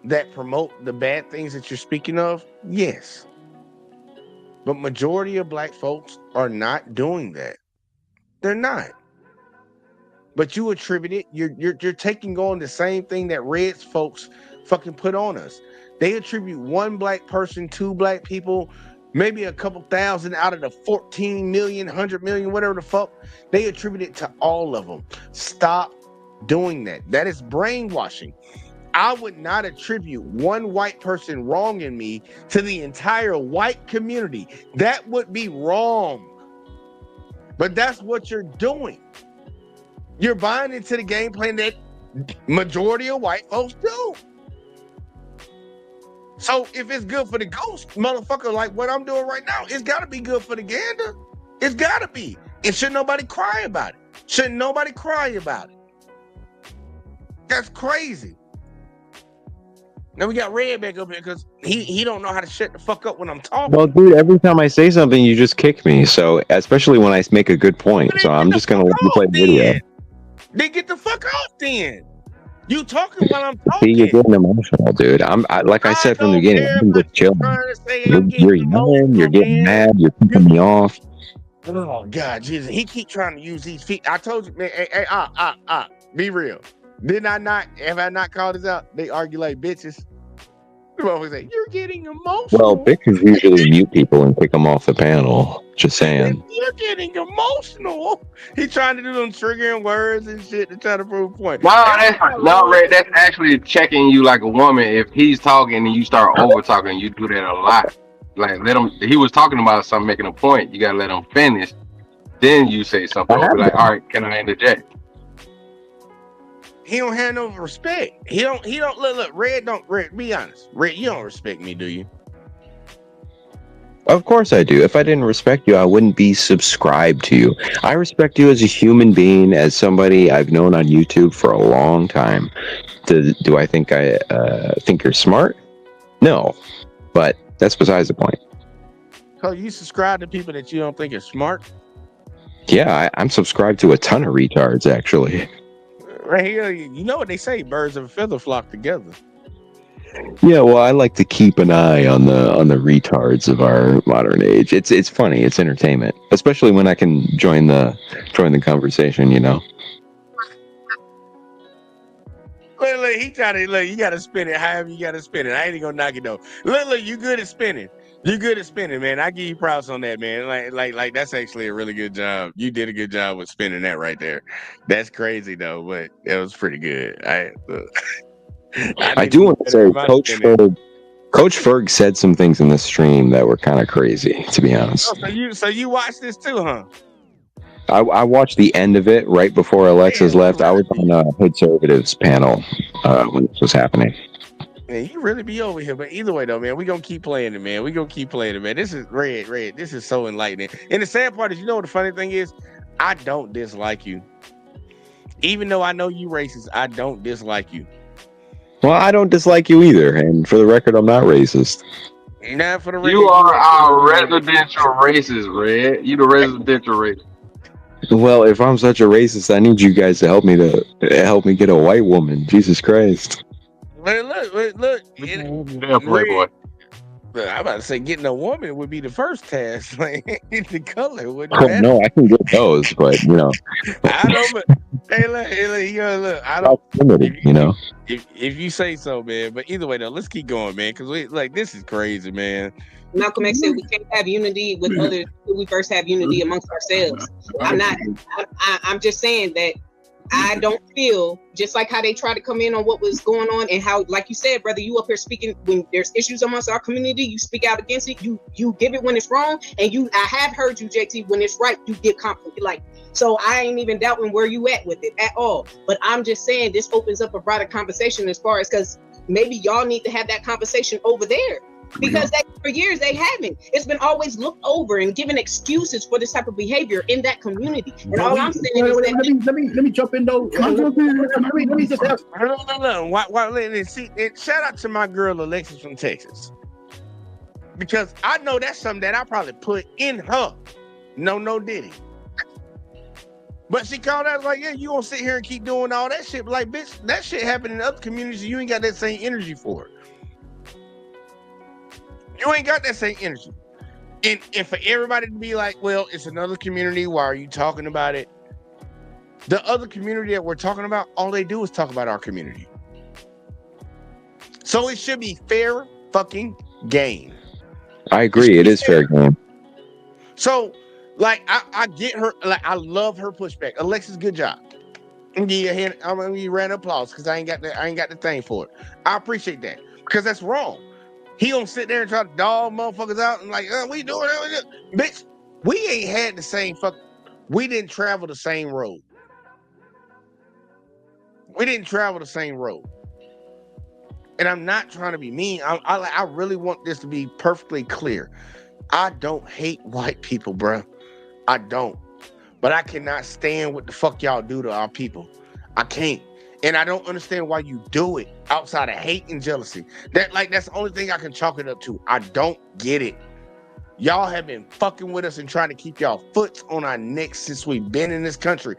S5: that promote the bad things that you're speaking of? Yes. But majority of black folks are not doing that. They're not. But you attribute it, you're taking on the same thing that Reds folks fucking put on us. They attribute one black person, two black people, maybe a couple thousand out of the 14 million, 100 million, whatever the fuck. They attribute it to all of them. Stop doing that. That is brainwashing. I would not attribute one white person wronging me to the entire white community. That would be wrong. But that's what you're doing. You're buying into the game plan that majority of white folks do. So if it's good for the ghost, motherfucker, like what I'm doing right now, it's got to be good for the gander. It's got to be. And should nobody cry about it? Should nobody cry about it? That's crazy. Now we got Red back up here because he don't know how to shut the fuck up when I'm talking.
S11: Well, dude, every time I say something, you just kick me. So, especially when I make a good point. So I'm just going to let you play the video.
S5: Then get the fuck off then. You talking while I'm talking.
S11: See, you're getting emotional, dude. Like I said from the beginning, I'm just chilling. You're yelling, you're getting mad, you're kicking me off.
S5: Oh God, Jesus! He keep trying to use these feet. I told you, man. Be real. Did I not? Have I not called this out? They argue like bitches. Say, you're getting emotional.
S11: Well, bitches usually mute people and kick them off the panel. Just saying.
S5: You're getting emotional. He trying to do them triggering words and shit to try to prove a point.
S14: No, Ray, that's actually checking you like a woman. If he's talking and you start over talking, you do that a lot. Like let him. He was talking about something, making a point. You gotta let him finish. Then you say something. Be like, all right, can I interject?
S5: He don't have no respect. He don't look, Red, be honest. Red, you don't respect me, do you?
S11: Of course I do. If I didn't respect you, I wouldn't be subscribed to you. I respect you as a human being, as somebody I've known on YouTube for a long time. Do I think think you're smart? No, but that's besides the point.
S5: So you subscribe to people that you don't think are smart?
S11: Yeah, I'm subscribed to a ton of retards, actually.
S5: Right here, you know what they say: birds of a feather flock together.
S11: Yeah, well, I like to keep an eye on the retards of our modern age. It's funny, it's entertainment, especially when I can join the conversation. You know.
S5: Look, he trying to look. You got to spin it however you got to spin it. I ain't gonna knock it though. Look, you good at spinning. You good at spinning, man. I give you props on that, man. Like that's actually a really good job. You did a good job with spinning that right there. That's crazy though, but it was pretty good.
S11: I do want to say, Coach Ferg said some things in the stream that were kind of crazy, to be honest.
S5: Oh, so you watched this too, huh?
S11: I watched the end of it right before Alexis left. I was on a Conservatives panel when this was happening.
S5: Man, you really be over here. But either way, though, man, we're going to keep playing it, man. We're going to keep playing it, man. This is Red. This is so enlightening. And the sad part is, you know what the funny thing is? I don't dislike you. Even though I know you racist, I don't dislike you.
S11: Well, I don't dislike you either. And for the record, I'm not racist.
S5: Not for the record.
S14: You are our residential racist, Red. You the residential racist.
S11: Well, if I'm such a racist, I need you guys to help me get a white woman. Jesus Christ.
S5: Look.
S14: Damn playboy.
S5: I'm about to say getting a woman would be the first task. Like the color wouldn't
S11: Oh,
S5: matter.
S11: no, I can get those, but you know.
S5: I don't. But, hey, look. I don't.
S11: You know.
S5: If you say so, man. But either way, though, let's keep going, man. Because this is crazy, man.
S15: Malcolm X said we can't have unity with others until we first have unity amongst ourselves. I'm just saying that I don't feel just like how they try to come in on what was going on and how, like you said, brother, you up here speaking when there's issues amongst our community, you speak out against it, you give it when it's wrong, and I have heard you, JT, when it's right, you give confidence. Like, so I ain't even doubting where you at with it at all. But I'm just saying this opens up a broader conversation as far as, because maybe y'all need to have that conversation over there. Because for years they haven't. It's been always looked over and given excuses for this type of behavior in that community. And all I'm saying is that
S10: let me jump in though. Let me just ask.
S5: No. See, shout out to my girl Alexis from Texas, because I know that's something that I probably put in her. No Diddy. But she called out like, yeah, you gonna sit here and keep doing all that shit? But like, bitch, that shit happened in other communities. You ain't got that same energy for it. You ain't got that same energy. And for everybody to be like, well, it's another community. Why are you talking about it? The other community that we're talking about, all they do is talk about our community. So it should be fair fucking game.
S11: I agree. It is fair game.
S5: So, like, I get her. Like, I love her pushback. Alexis, good job. I'm gonna give you a hand. I'm gonna give you a round of applause because I ain't got the thing for it. I appreciate that, because that's wrong. He gonna sit there and try to dog motherfuckers out and like, we doing it, bitch. We ain't had the same we didn't travel the same road. And I'm not trying to be mean. I really want this to be perfectly clear. I don't hate white people, bro. I don't. But I cannot stand what the fuck y'all do to our people. I can't. And I don't understand why you do it outside of hate and jealousy. That's the only thing I can chalk it up to. I don't get it. Y'all have been fucking with us and trying to keep y'all foot on our necks since we've been in this country.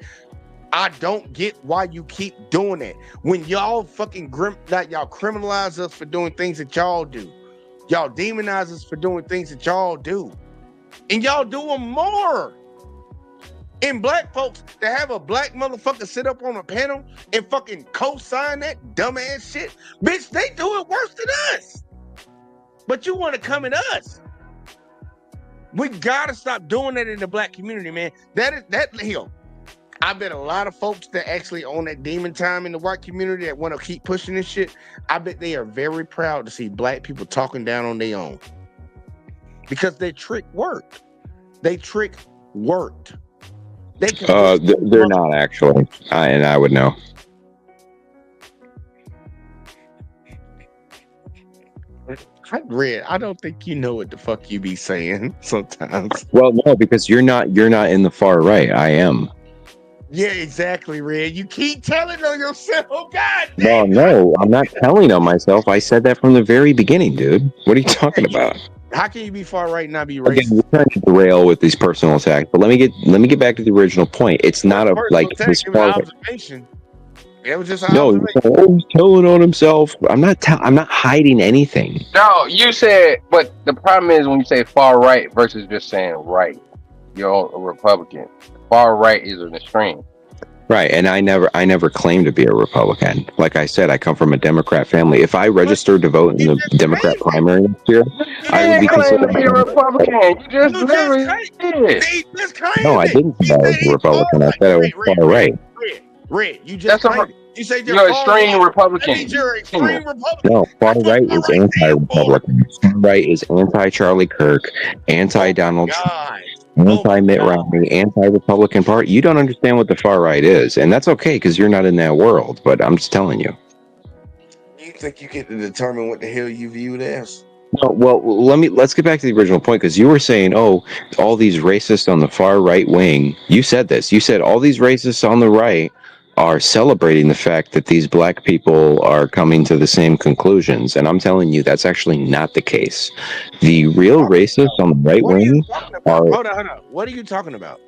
S5: I don't get why you keep doing that. When y'all fucking y'all criminalize us for doing things that y'all do. Y'all demonize us for doing things that y'all do. And y'all do them more. And black folks, to have a black motherfucker sit up on a panel and fucking co-sign that dumbass shit, bitch, they do it worse than us. But you want to come at us. We gotta stop doing that in the black community, man. I bet a lot of folks that actually own that demon time in the white community that want to keep pushing this shit, I bet they are very proud to see black people talking down on their own. Because their trick worked.
S11: They're not actually, and I would know.
S5: I don't think you know what the fuck you be saying sometimes.
S11: Well, no, because you're not in the far right. I am.
S5: Yeah, exactly, Red. You keep telling on yourself. Oh, God
S11: Well,
S5: damn.
S11: no, I'm not telling on myself. I said that from the very beginning, dude. What are you talking about?
S5: How can you be far right and not be
S11: Again,
S5: racist?
S11: we're trying to derail with these personal attacks, but let me get back to the original point. It's not a like this
S5: It was an
S11: far.
S5: observation. It was just an
S11: No,
S5: observation.
S11: he's telling on himself. I'm not hiding anything.
S14: No, you said, but the problem is when you say far right versus just saying right, you're a Republican. Far right is an extreme.
S11: Right, and I never claimed to be a Republican. Like I said, I come from a Democrat family. If I registered to vote in the Democrat primary next year, I would be
S14: claim
S11: considered
S14: to be a Republican. You just literally did.
S11: No, I didn't say I was a Republican. I said I was far right.
S5: Red, you just claimed it. You said
S14: you're extreme Republican.
S5: That means you're extreme Republican.
S11: No, far right is anti-Republican. Far right is anti-Charlie Kirk, anti-Donald Trump, anti-Mitt Romney, anti-Republican Party. You don't understand what the far right is, and that's okay because you're not in that world. But I'm just telling you.
S5: You think you get to determine what the hell you view it as?
S11: No, well, let's get back to the original point because you were saying, oh, all these racists on the far right wing. You said this. You said all these racists on the right are celebrating the fact that these black people are coming to the same conclusions. And I'm telling you, that's actually not the case. The real racists on the right wing are...
S5: Hold on. What are you talking about?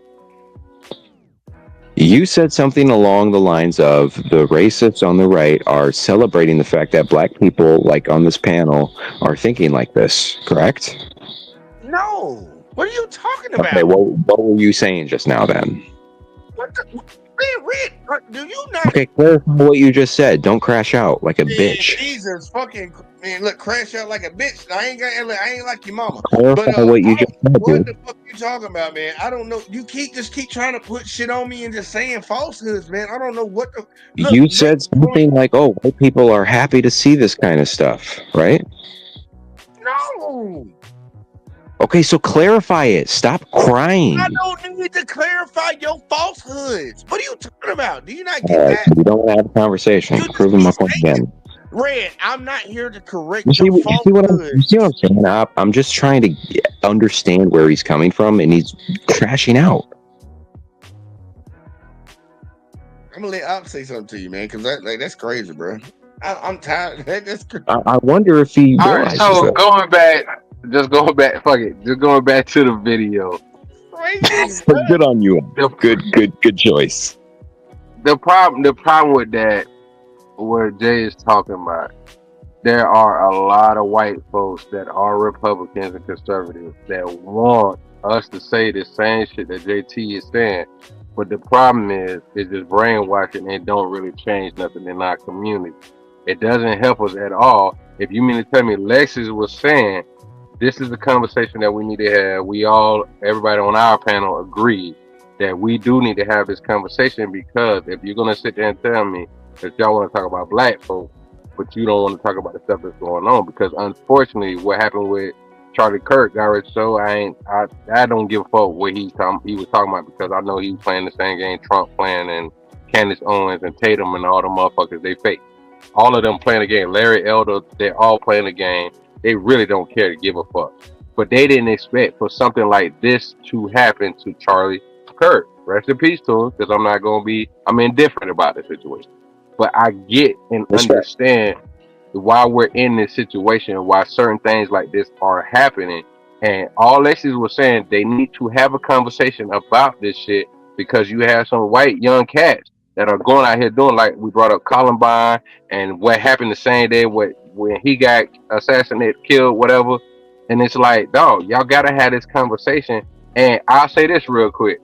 S11: You said something along the lines of the racists on the right are celebrating the fact that black people, like on this panel, are thinking like this, correct?
S5: No. What are you talking about?
S11: Okay, what were you saying just now then?
S5: What the... Red, do you not...
S11: Okay, clarify what you just said. Don't crash out like a bitch.
S5: Jesus fucking... Man, look, crash out like a bitch. I ain't like your mama.
S11: Clarify what you just said,
S5: What
S11: dude.
S5: the fuck you talking about, man? I don't know. You keep trying to put shit on me and just saying falsehoods, man. I don't know what the... Look,
S11: You said something like, oh, white people are happy to see this kind of stuff, right?
S5: No.
S11: Okay, so clarify it. Stop crying.
S5: I don't need to clarify your falsehoods. What are you talking about? Do you not get that?
S11: We don't want to have a conversation. Proving my point again.
S5: Red, I'm not here to correct
S11: You see
S5: your
S11: what I'm saying? I'm just trying to understand where he's coming from, and he's crashing out.
S5: I'm gonna let Op say something to you, man, because that's crazy, bro. I'm tired. That's crazy.
S11: I wonder if he
S14: All right,
S11: realizes
S14: so
S11: that.
S14: going back, fuck it. Just going back to the video.
S11: Good on you. Good choice.
S14: The problem with that, what Jay is talking about, there are a lot of white folks that are Republicans and conservatives that want us to say the same shit that JT is saying. But the problem is just brainwashing and don't really change nothing in our community. It doesn't help us at all. If you mean to tell me Lexus was saying, this is the conversation that we need to have. Everybody on our panel agreed that we do need to have this conversation, because if you're going to sit there and tell me that y'all want to talk about black folks, but you don't want to talk about the stuff that's going on, because unfortunately what happened with Charlie Kirk, so I don't give a fuck what he was talking about, because I know he was playing the same game Trump playing, and Candace Owens and Tatum and all the motherfuckers, they fake. All of them playing the game. Larry Elder, they're all playing the game. They really don't care to give a fuck. But they didn't expect for something like this to happen to Charlie Kirk. Rest in peace to him, because I'm indifferent about the situation. But I get and understand why we're in this situation, why certain things like this are happening. And all Lexus was saying, they need to have a conversation about this shit, because you have some white young cats that are going out here doing, like we brought up Columbine and what happened the same day when he got assassinated, killed, whatever. And it's like, dog, y'all gotta have this conversation. And I'll say this real quick.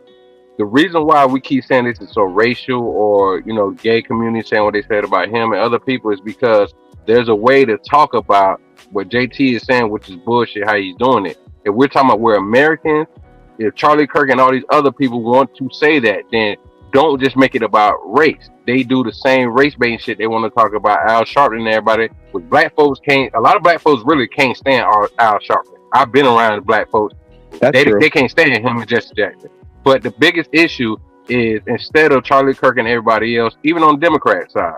S14: The reason why we keep saying this is so racial, or, gay community saying what they said about him and other people, is because there's a way to talk about what JT is saying, which is bullshit, how he's doing it. If we're talking about we're Americans, if Charlie Kirk and all these other people want to say that, then don't just make it about race. They do the same race baiting shit. They want to talk about Al Sharpton and everybody. With black folks a lot of black folks really can't stand Al Sharpton. I've been around black folks. They can't stand him and Jesse Jackson. But the biggest issue is, instead of Charlie Kirk and everybody else, even on the Democrat side,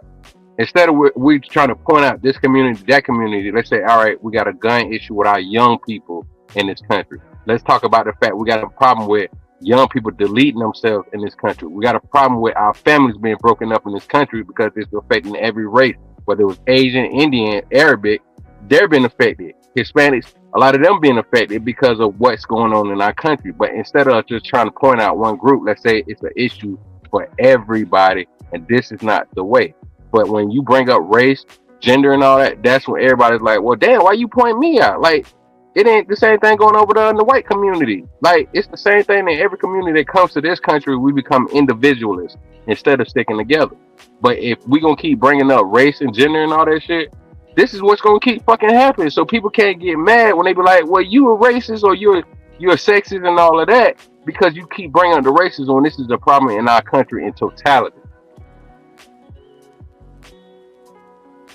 S14: Instead of we trying to point out this community, that community, let's say, all right, we got a gun issue with our young people in this country. Let's talk about the fact we got a problem with young people deleting themselves in this country. We got a problem with our families being broken up in this country because it's affecting every race, whether it was Asian, Indian, Arabic, they're being affected. Hispanics, a lot of them being affected because of what's going on in our country. But instead of just trying to point out one group, let's say it's an issue for everybody, and this is not the way. But when you bring up race, gender, and all that, that's when everybody's like, well, damn, why you point me out? Like, it ain't the same thing going over there in the white community. Like, it's the same thing in every community that comes to this country. We become individualists instead of sticking together. But if we going to keep bringing up race and gender and all that shit, this is what's going to keep fucking happening. So people can't get mad when they be like, well, you a racist or you're sexist and all of that because you keep bringing up the racism when this is a problem in our country in totality.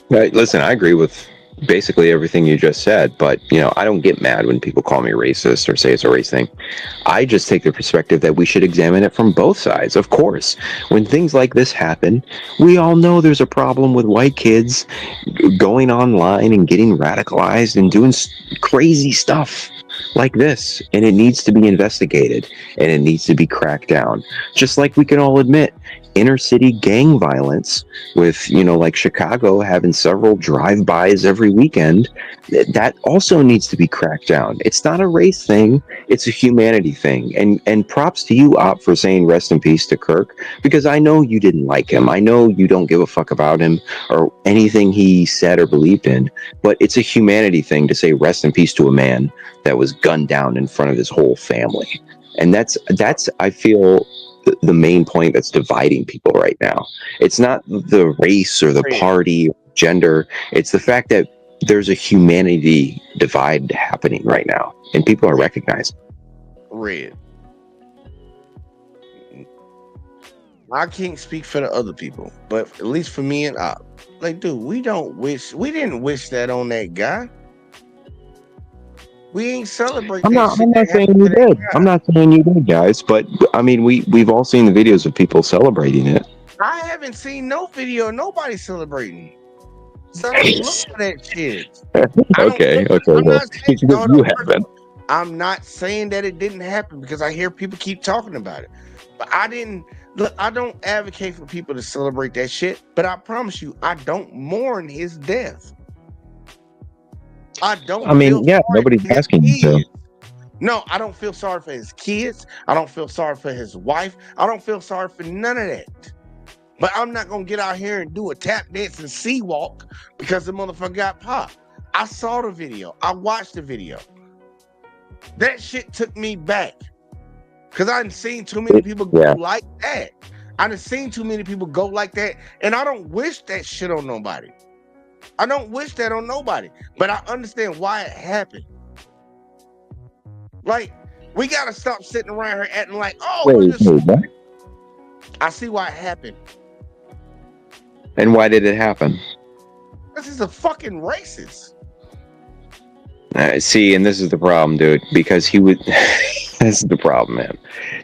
S11: Listen, I agree with basically everything you just said, but I don't get mad when people call me racist or say it's a race thing. I just take the perspective that we should examine it from both sides. Of course, when things like this happen, we all know there's a problem with white kids going online and getting radicalized and doing crazy stuff like this, and it needs to be investigated and it needs to be cracked down. Just like we can all admit inner city gang violence with like Chicago having several drive-bys every weekend, that also needs to be cracked down. It's not a race thing, it's a humanity thing. And props to you, Op, for saying rest in peace to Kirk, because I know you didn't like him. I know you don't give a fuck about him or anything he said or believed in, but it's a humanity thing to say rest in peace to a man that was gunned down in front of his whole family. And that's I feel the main point that's dividing people right now. It's not the race or the party or gender. It's the fact that there's a humanity divide happening right now, and people are recognizing.
S5: Red. I can't speak for the other people, but at least for me and I, like, dude, we didn't wish that on that guy. We ain't celebrating.
S11: I'm not saying you did. I'm not saying you did, guys. But I mean, we've all seen the videos of people celebrating it.
S5: I haven't seen no video of nobody celebrating. So I don't look for that shit.
S11: Okay. Well, you haven't.
S5: I'm not saying that it didn't happen because I hear people keep talking about it. But I didn't look. I don't advocate for people to celebrate that shit. But I promise you, I don't mourn his death. I don't.
S11: I mean, nobody's asking you to.
S5: No, I don't feel sorry for his kids. I don't feel sorry for his wife. I don't feel sorry for none of that. But I'm not gonna get out here and do a tap dance and sea walk because the motherfucker got popped. I saw the video. I watched the video. That shit took me back because I done seen too many people go like that. I done seen too many people go like that, and I don't wish that shit on nobody. I don't wish that on nobody, but I understand why it happened. Like, we gotta stop sitting around here acting like, oh,
S11: what?
S5: I see why it happened.
S11: And why did it happen?
S5: This is a fucking racist.
S11: See, and this is the problem, dude, because he would. This is the problem, man.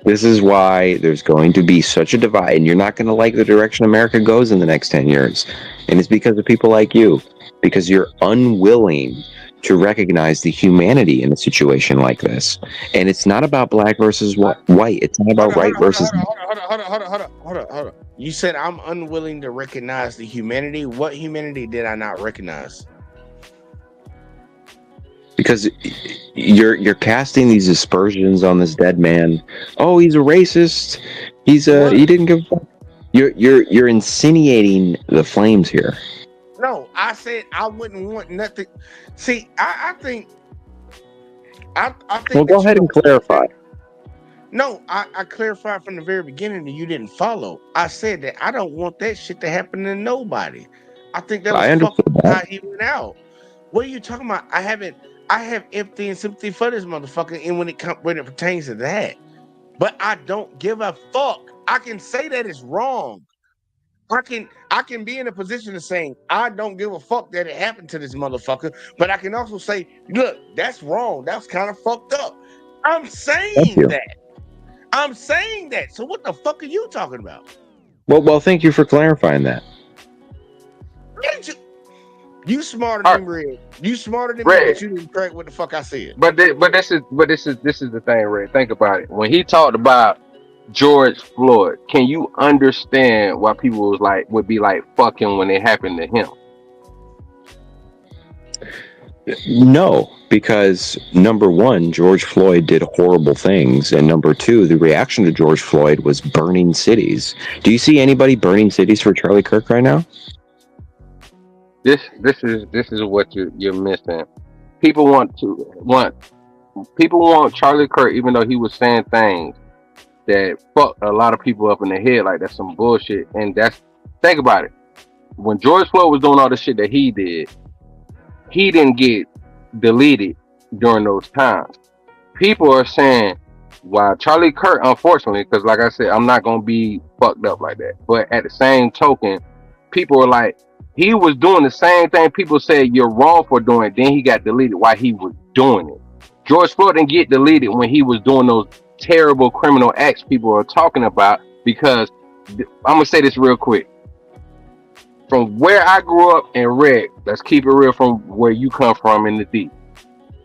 S11: This is why there's going to be such a divide, and you're not going to like the direction America goes in the next 10 years. And it's because of people like you, because you're unwilling to recognize the humanity in a situation like this. And it's not about black versus white. It's not about right versus.
S5: Hold on. You said I'm unwilling to recognize the humanity. What humanity did I not recognize?
S11: Because you're casting these aspersions on this dead man. Oh, he's a racist. He didn't give a fuck. You're insinuating the flames here.
S5: No, I said I wouldn't want nothing. See, I think.
S11: Well, go ahead and clarify.
S5: No, I clarified from the very beginning that you didn't follow. I said that I don't want that shit to happen to nobody. I think that was fucking how he went out. What are you talking about? I have empathy and sympathy for this motherfucker, and when it pertains to that, but I don't give a fuck. I can say that it's wrong. I can be in a position of saying I don't give a fuck that it happened to this motherfucker, but I can also say, look, that's wrong. That's kind of fucked up. I'm saying that. I'm saying that. So what the fuck are you talking about?
S11: Well, thank you for clarifying that.
S5: You smarter than Red. You smarter than me, but you didn't correct what the fuck I said.
S14: But this is the thing, Red. Think about it. When he talked about George Floyd, can you understand why people would be like fuck him when it happened to him?
S11: No, because number one, George Floyd did horrible things, and number two, the reaction to George Floyd was burning cities. Do you see anybody burning cities for Charlie Kirk right now?
S14: This is what you're missing. People want Charlie Kirk, even though he was saying things that fucked a lot of people up in the head, like that's some bullshit. And think about it. When George Floyd was doing all the shit that he did, he didn't get deleted during those times. People are saying, while Charlie Kirk, unfortunately, because like I said, I'm not gonna be fucked up like that. But at the same token, people are like, he was doing the same thing people said you're wrong for doing. Then he got deleted while he was doing it. George Floyd didn't get deleted when he was doing those terrible criminal acts people are talking about, because I'm gonna say this real quick. From where I grew up in Red, let's keep it real from where you come from in the deep.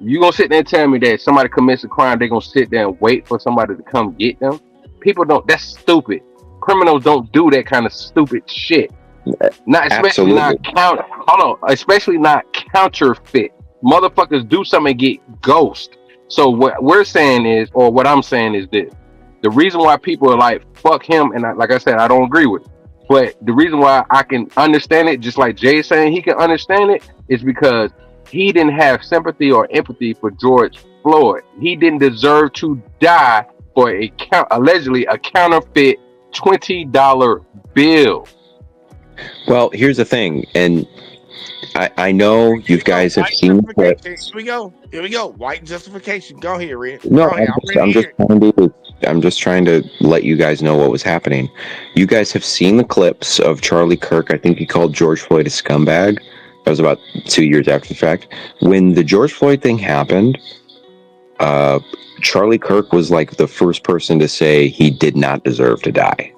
S14: You gonna sit there and tell me that somebody commits a crime, they're gonna sit there and wait for somebody to come get them? People don't. That's stupid. Criminals don't do that kind of stupid shit. Especially not counterfeit. Motherfuckers do something and get ghost. So what we're saying is, or what I'm saying is this: the reason why people are like fuck him, and like I said, I don't agree with it. But the reason why I can understand it, just like Jay's saying he can understand it, is because he didn't have sympathy or empathy for George Floyd. He didn't deserve to die for allegedly a counterfeit $20 bill.
S11: Well, here's the thing, and I know you guys have seen it.
S5: Here we go. White justification. Go ahead, Red.
S11: No, I'm just trying to let you guys know what was happening. You guys have seen the clips of Charlie Kirk. I think he called George Floyd a scumbag. That was about 2 years after the fact. When the George Floyd thing happened, Charlie Kirk was like the first person to say he did not deserve to die.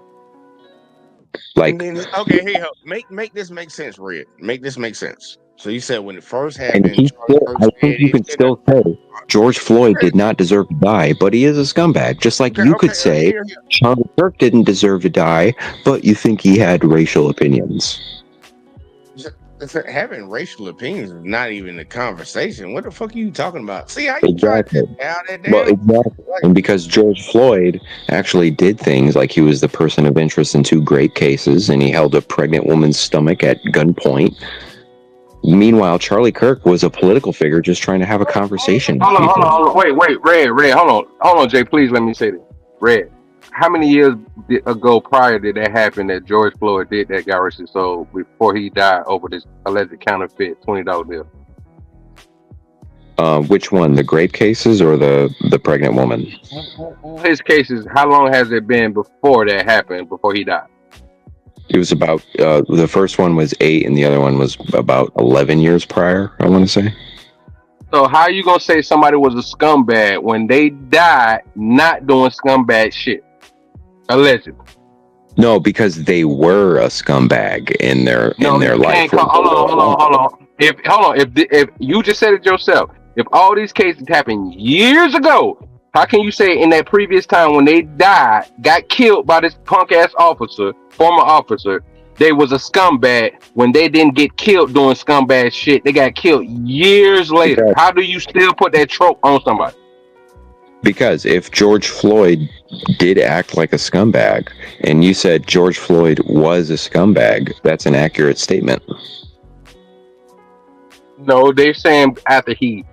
S11: Like,
S5: okay, hey, make this make sense, Red. Make this make sense. So you said when it first happened,
S11: I think you can still say George Floyd did not deserve to die, but he is a scumbag. Just like you could say Charlie Kirk didn't deserve to die, but you think he had racial opinions.
S5: Having racial opinions is not even a conversation. What the fuck are you talking about? See how
S11: you exactly. Well, exactly. And because George Floyd actually did things like he was the person of interest in 2 great cases, and he held a pregnant woman's stomach at gunpoint. Meanwhile, Charlie Kirk was a political figure just trying to have a conversation.
S14: Hold on. Wait, Red. Hold on, Jay. Please let me say this. Red, how many years ago prior did that happen that George Floyd did that got arrested so before he died over this alleged counterfeit $20 bill?
S11: Which one? The grape cases or the pregnant woman?
S14: His cases, how long has it been before that happened, before he died?
S11: It was about, the first one was 8 and the other one was about 11 years prior, I want to say.
S14: So how are you going to say somebody was a scumbag when they died not doing scumbag shit? Allegedly.
S11: No, because they were a scumbag in their life.
S14: Hold on. If you just said it yourself, if all these cases happened years ago, how can you say in that previous time when they died, got killed by this punk ass officer, former officer, they was a scumbag when they didn't get killed doing scumbag shit? They got killed years later. Exactly. How do you still put that trope on somebody?
S11: Because if George Floyd did act like a scumbag, and you said George Floyd was a scumbag, that's an accurate statement.
S14: No, they're saying after he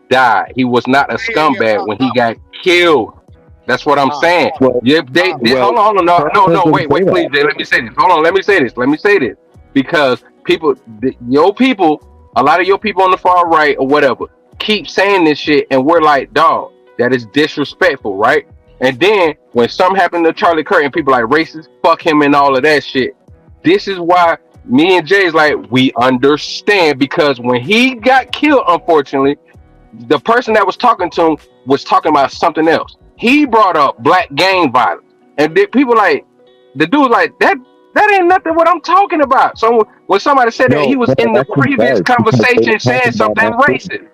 S14: died, he was not a scumbag when he got killed. That's what I'm saying. Well, hold on, no, wait, please, Jay, let me say this. Hold on, let me say this. Because your people, a lot of your people on the far right or whatever, keep saying this shit, and we're like, dog, that is disrespectful, right? And then when something happened to Charlie Kirk and people like racist, fuck him and all of that shit. This is why me and Jay's like, we understand, because when he got killed, unfortunately, the person that was talking to him was talking about something else. He brought up black gang violence, and people like the dude like that That ain't nothing what I'm talking about. So when somebody said that he was in the previous conversation saying something racist.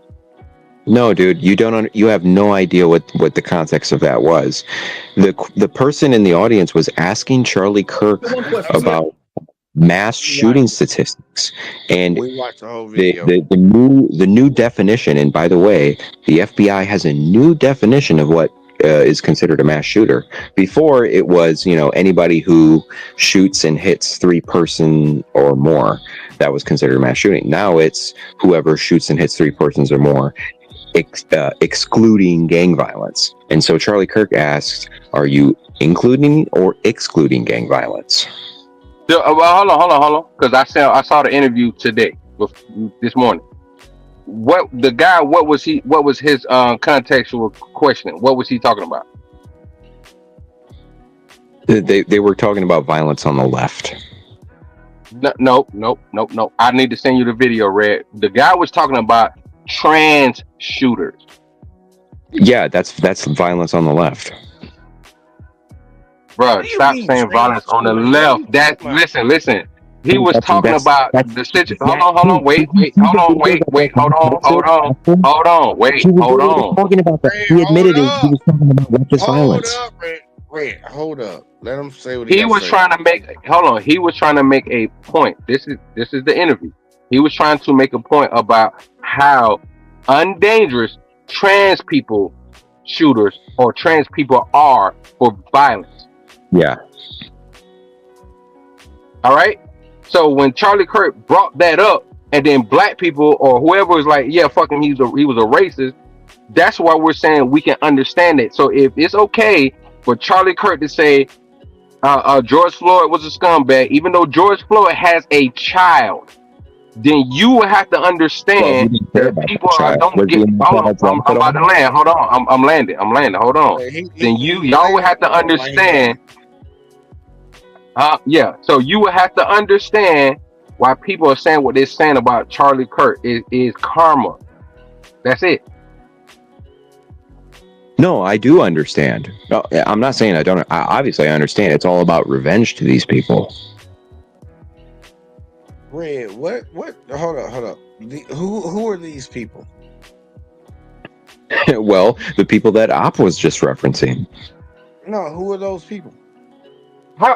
S11: No, dude, you don't. You have no idea what the context of that was. The person in the audience was asking Charlie Kirk about mass shooting statistics, and
S5: We watched the whole video.
S11: the new definition. And by the way, the FBI has a new definition of what is considered a mass shooter. Before it was, anybody who shoots and hits 3 person or more, that was considered a mass shooting. Now it's whoever shoots and hits 3 persons or more, excluding gang violence. And so Charlie Kirk asked, are you including or excluding gang violence?
S14: Well, hold on, because I saw the interview today, this morning. What was his contextual questioning? What was he talking about?
S11: They were talking about violence on the left.
S14: No. I need to send you the video, Red. The guy was talking about trans shooters.
S11: Yeah, that's violence on the left.
S14: Bro, stop saying violence on the left. Listen. He was talking about the situation. Hold on, wait, hold on.
S11: Talking about that. He admitted it. He was talking about leftist violence.
S5: Red, hold up. Let him say what
S14: he was trying to make. Hold on, he was trying to make a point. This is the interview. He was trying to make a point about how undangerous trans people shooters or trans people are for violence.
S11: Yeah.
S14: All right. So when Charlie Kirk brought that up, and then black people or whoever was like, yeah, fuck him, he was a racist. That's why we're saying we can understand it. So if it's okay for Charlie Kirk to say George Floyd was a scumbag, even though George Floyd has a child, then you will have to understand that people don't get. I'm about to land. Hold on. I'm landing. Hold on. Then y'all will have to understand. Yeah. So you will have to understand why people are saying what they're saying about Charlie Kirk is karma. That's it.
S11: No, I do understand. No, I'm not saying I don't. Obviously, I understand. It's all about revenge to these people.
S5: Red, what? Hold up. Who are these people?
S11: Well, the people that Op was just referencing.
S5: No, who are those people?
S14: How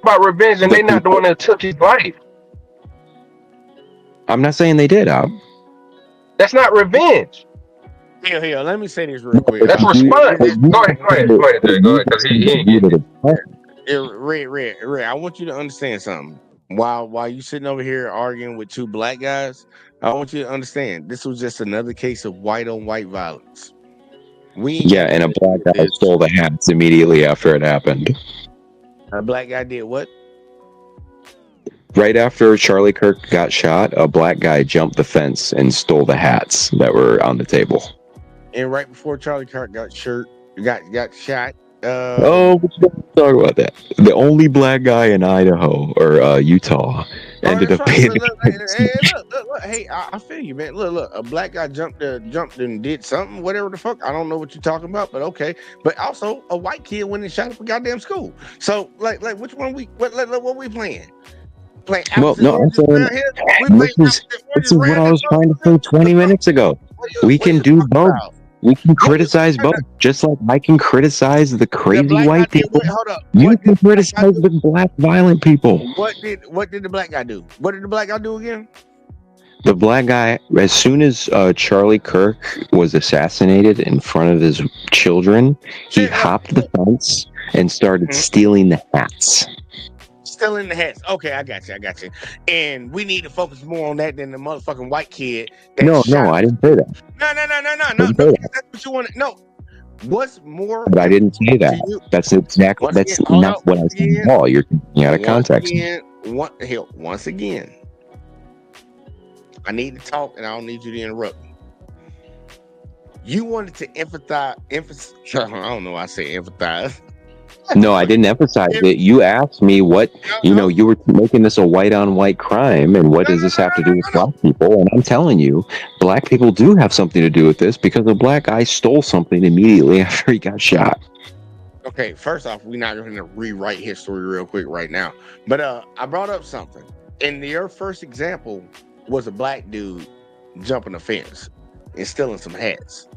S14: about revenge? And they not the one that took his life.
S11: I'm not saying they did, Op.
S14: That's not revenge.
S5: Here, let me say this real quick.
S14: That's response. Go ahead, because he ain't getting
S5: it. Red, I want you to understand something. While you sitting over here arguing with 2 black guys, I want you to understand this was just another case of white on white violence.
S11: And a black guy stole the hats immediately after it happened.
S5: A black guy did what?
S11: Right after Charlie Kirk got shot, a black guy jumped the fence and stole the hats that were on the table.
S5: And right before Charlie Kirk got shot.
S11: We don't talk about that. The only black guy in Idaho or Utah ended up paying.
S5: Look, hey, I feel you, man. Look, a black guy jumped and did something, whatever the fuck. I don't know what you're talking about, but okay. But also, a white kid went and shot up a goddamn school. So, like, which one what we playing?
S11: Well, no, I'm saying this is what I was trying to say 20 minutes ago. We can do both. We can criticize both, just like I can criticize the crazy white people. You can criticize the black violent people.
S5: What did the black guy do? What did the black guy do again?
S11: The black guy, as soon as Charlie Kirk was assassinated in front of his children, he hopped the fence and started stealing the hats.
S5: Stealing the hats. Okay, I got you. And we need to focus more on that than the motherfucking white kid.
S11: No, I didn't say that.
S5: No. That's what you want to know. What's more?
S11: But I didn't say that. That's exactly. That's not what I said at all. You're taking out of context.
S5: Once again, I need to talk, and I don't need you to interrupt me. You wanted to emphasize. I don't know why I say empathize.
S11: No, I didn't emphasize it. You asked me what, you were making this a white on white crime, and what does this have to do with black people? And I'm telling you, black people do have something to do with this because a black guy stole something immediately after he got shot.
S5: Okay, first off, we're not going to rewrite history real quick right now. But I brought up something. And your first example was a black dude jumping a fence and stealing some hats.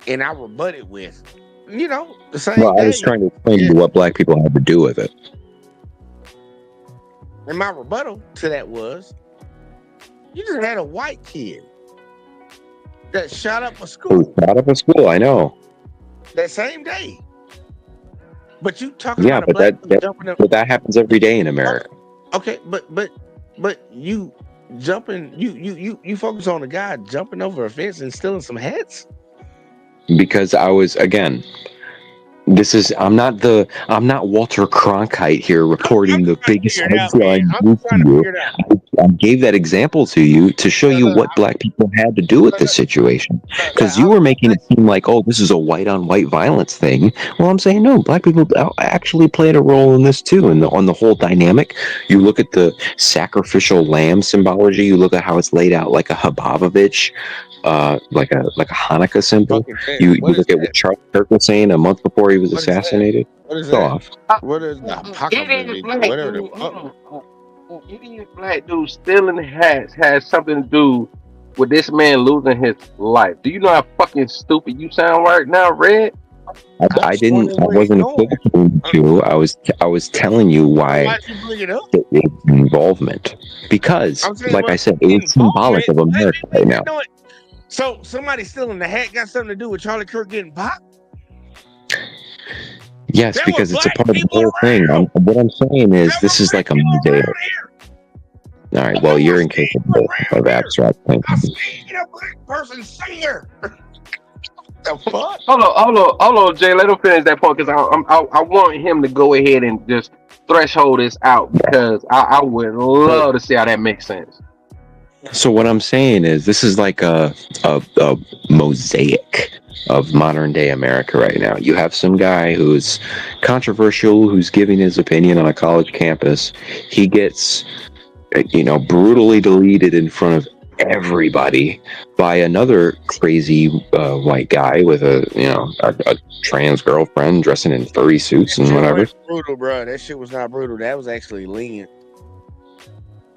S5: And I rebutted with, the same
S11: Well, I
S5: day.
S11: was trying to explain to you what black people had to do with it.
S5: And my rebuttal to that was, you just had a white kid that shot up a school.
S11: Shot up a school, I know.
S5: That same day. But you talking
S11: Yeah,
S5: about a black dude jumping up.
S11: but that happens every day in America.
S5: Okay, but you jumping, you focus on a guy jumping over a fence and stealing some hats?
S11: Because I was, again, I'm not Walter Cronkite here reporting the biggest headline news to you. I gave that example to you to show you what black people had to do with this situation. Because you were making it seem like, oh, this is a white on white violence thing. Well, I'm saying no, black people actually played a role in this too, and on the whole dynamic. You look at the sacrificial lamb symbology. You look at how it's laid out like a Hababovich, like a Hanukkah symbol. You look at what Charlie Kirk was saying a month before he was assassinated.
S5: What is
S11: Go
S5: that?
S11: off.
S5: What is the apocalypse?
S14: Any black dude stealing hats has something to do with this man losing his life. Do you know how fucking stupid you sound right now, Red?
S11: I wasn't equivocating you. I was telling you why its involvement. Because, like I said, it was symbolic of America right now.
S5: So somebody stealing the hat got something to do with Charlie Kirk getting popped?
S11: Yes, because it's a part of the whole thing. What I'm saying is, this is like a mosaic. All right, well, you're incapable of abstract thinking.
S5: I seen a black person singer. The fuck?
S14: Hold on, Jay. Let him finish that point because I want him to go ahead and just threshold this out because I would love to see how that makes sense.
S11: So what I'm saying is, this is like a mosaic of modern day America right now. You have some guy who's controversial, who's giving his opinion on a college campus. He gets, brutally deleted in front of everybody by another crazy white guy with a trans girlfriend dressing in furry suits and whatever.
S5: That brutal, bro. That shit was not brutal. That was actually lenient.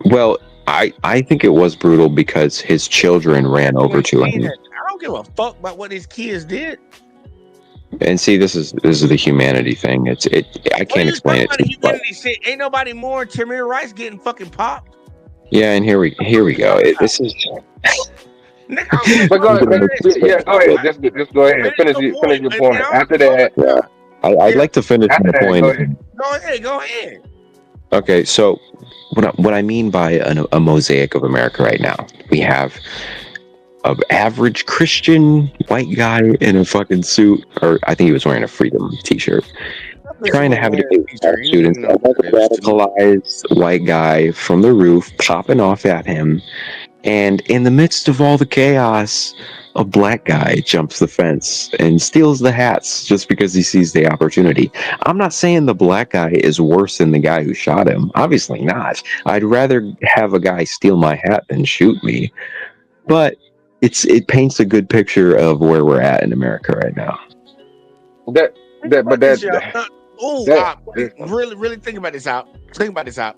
S11: Well, I think it was brutal because his children ran over to him.
S5: I don't give a fuck about what his kids did.
S11: And see, this is the humanity thing. I can't explain it.
S5: Humanity shit. Ain't nobody more Tamir Rice getting fucking popped.
S11: Yeah, and here we go. This is.
S14: But go ahead. Yeah, go ahead. Just go ahead. Finish your point. After that,
S11: yeah, I'd like to finish my point.
S5: Go ahead.
S11: Okay, so what I mean by a mosaic of America right now, we have an average Christian white guy in a fucking suit, or I think he was wearing a Freedom t-shirt, trying to have a debate with students. A radicalized white guy from the roof popping off at him, and in the midst of all the chaos, a black guy jumps the fence and steals the hats just because he sees the opportunity. I'm not saying the black guy is worse than the guy who shot him. Obviously not. I'd rather have a guy steal my hat than shoot me. But it paints a good picture of where we're at in America right now.
S5: Really think about this out. Think about this out.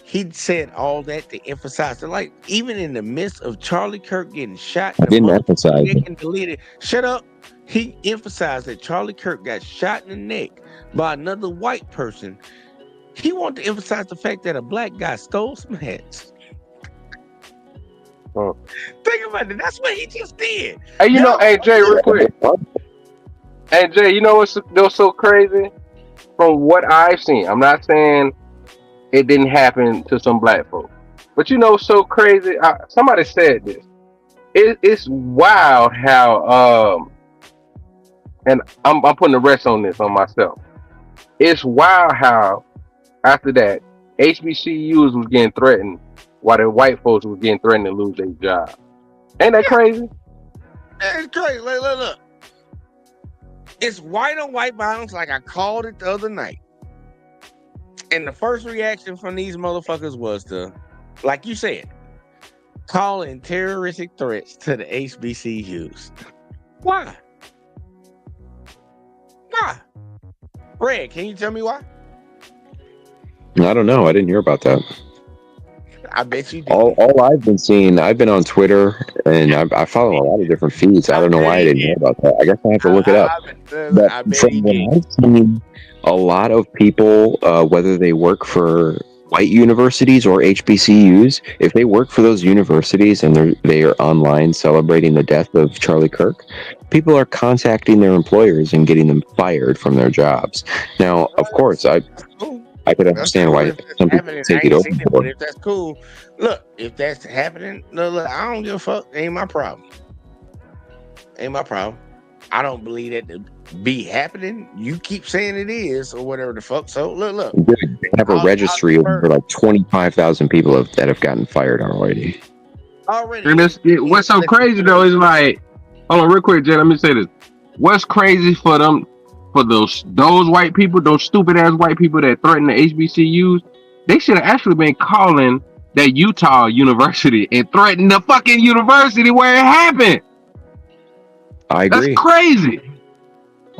S5: He said all that to emphasize that, like, even in the midst of Charlie Kirk getting shot,
S11: I didn't emphasize it.
S5: Deleted. Shut up. He emphasized that Charlie Kirk got shot in the neck by another white person. He wanted to emphasize the fact that a black guy stole some hats. Think about it. That's what he just did.
S14: Hey, hey Jay, real quick. Hey Jay, you know what's so crazy? From what I've seen, I'm not saying it didn't happen to some black folk, but so crazy. Somebody said this. It's wild how and I'm putting the rest on this on myself. It's wild how after that HBCUs was getting threatened while the white folks was getting threatened to lose their job. Ain't that crazy?
S5: It's crazy. Look. It's white on white violence, like I called it the other night. And the first reaction from these motherfuckers was to, like you said, calling terroristic threats to the HBCUs. Why? Why? Red, can you tell me why?
S11: I don't know. I didn't hear about that.
S5: I bet you did.
S11: All I've been seeing, I've been on Twitter and I follow a lot of different feeds. I don't know why I didn't hear about that. I guess I have to look it up.
S5: I bet he did.
S11: I've seen a lot of people, whether they work for white universities or HBCUs, if they work for those universities and they are online celebrating the death of Charlie Kirk, people are contacting their employers and getting them fired from their jobs. Now, of course, I could understand why some people take it over.
S5: But if that's cool, look, if that's happening, look, I don't give a fuck. Ain't my problem. Ain't my problem. I don't believe that to be happening. You keep saying it is or whatever the fuck. So look.
S11: They have a registry of over like 25,000 people that have gotten fired already.
S14: And what's so crazy though is like, hold on real quick, Jay. Let me say this. What's crazy for them? For those white people, those stupid ass white people that threaten the HBCUs, they should have actually been calling that Utah university and threatening the fucking university where it happened.
S11: I agree.
S14: That's crazy.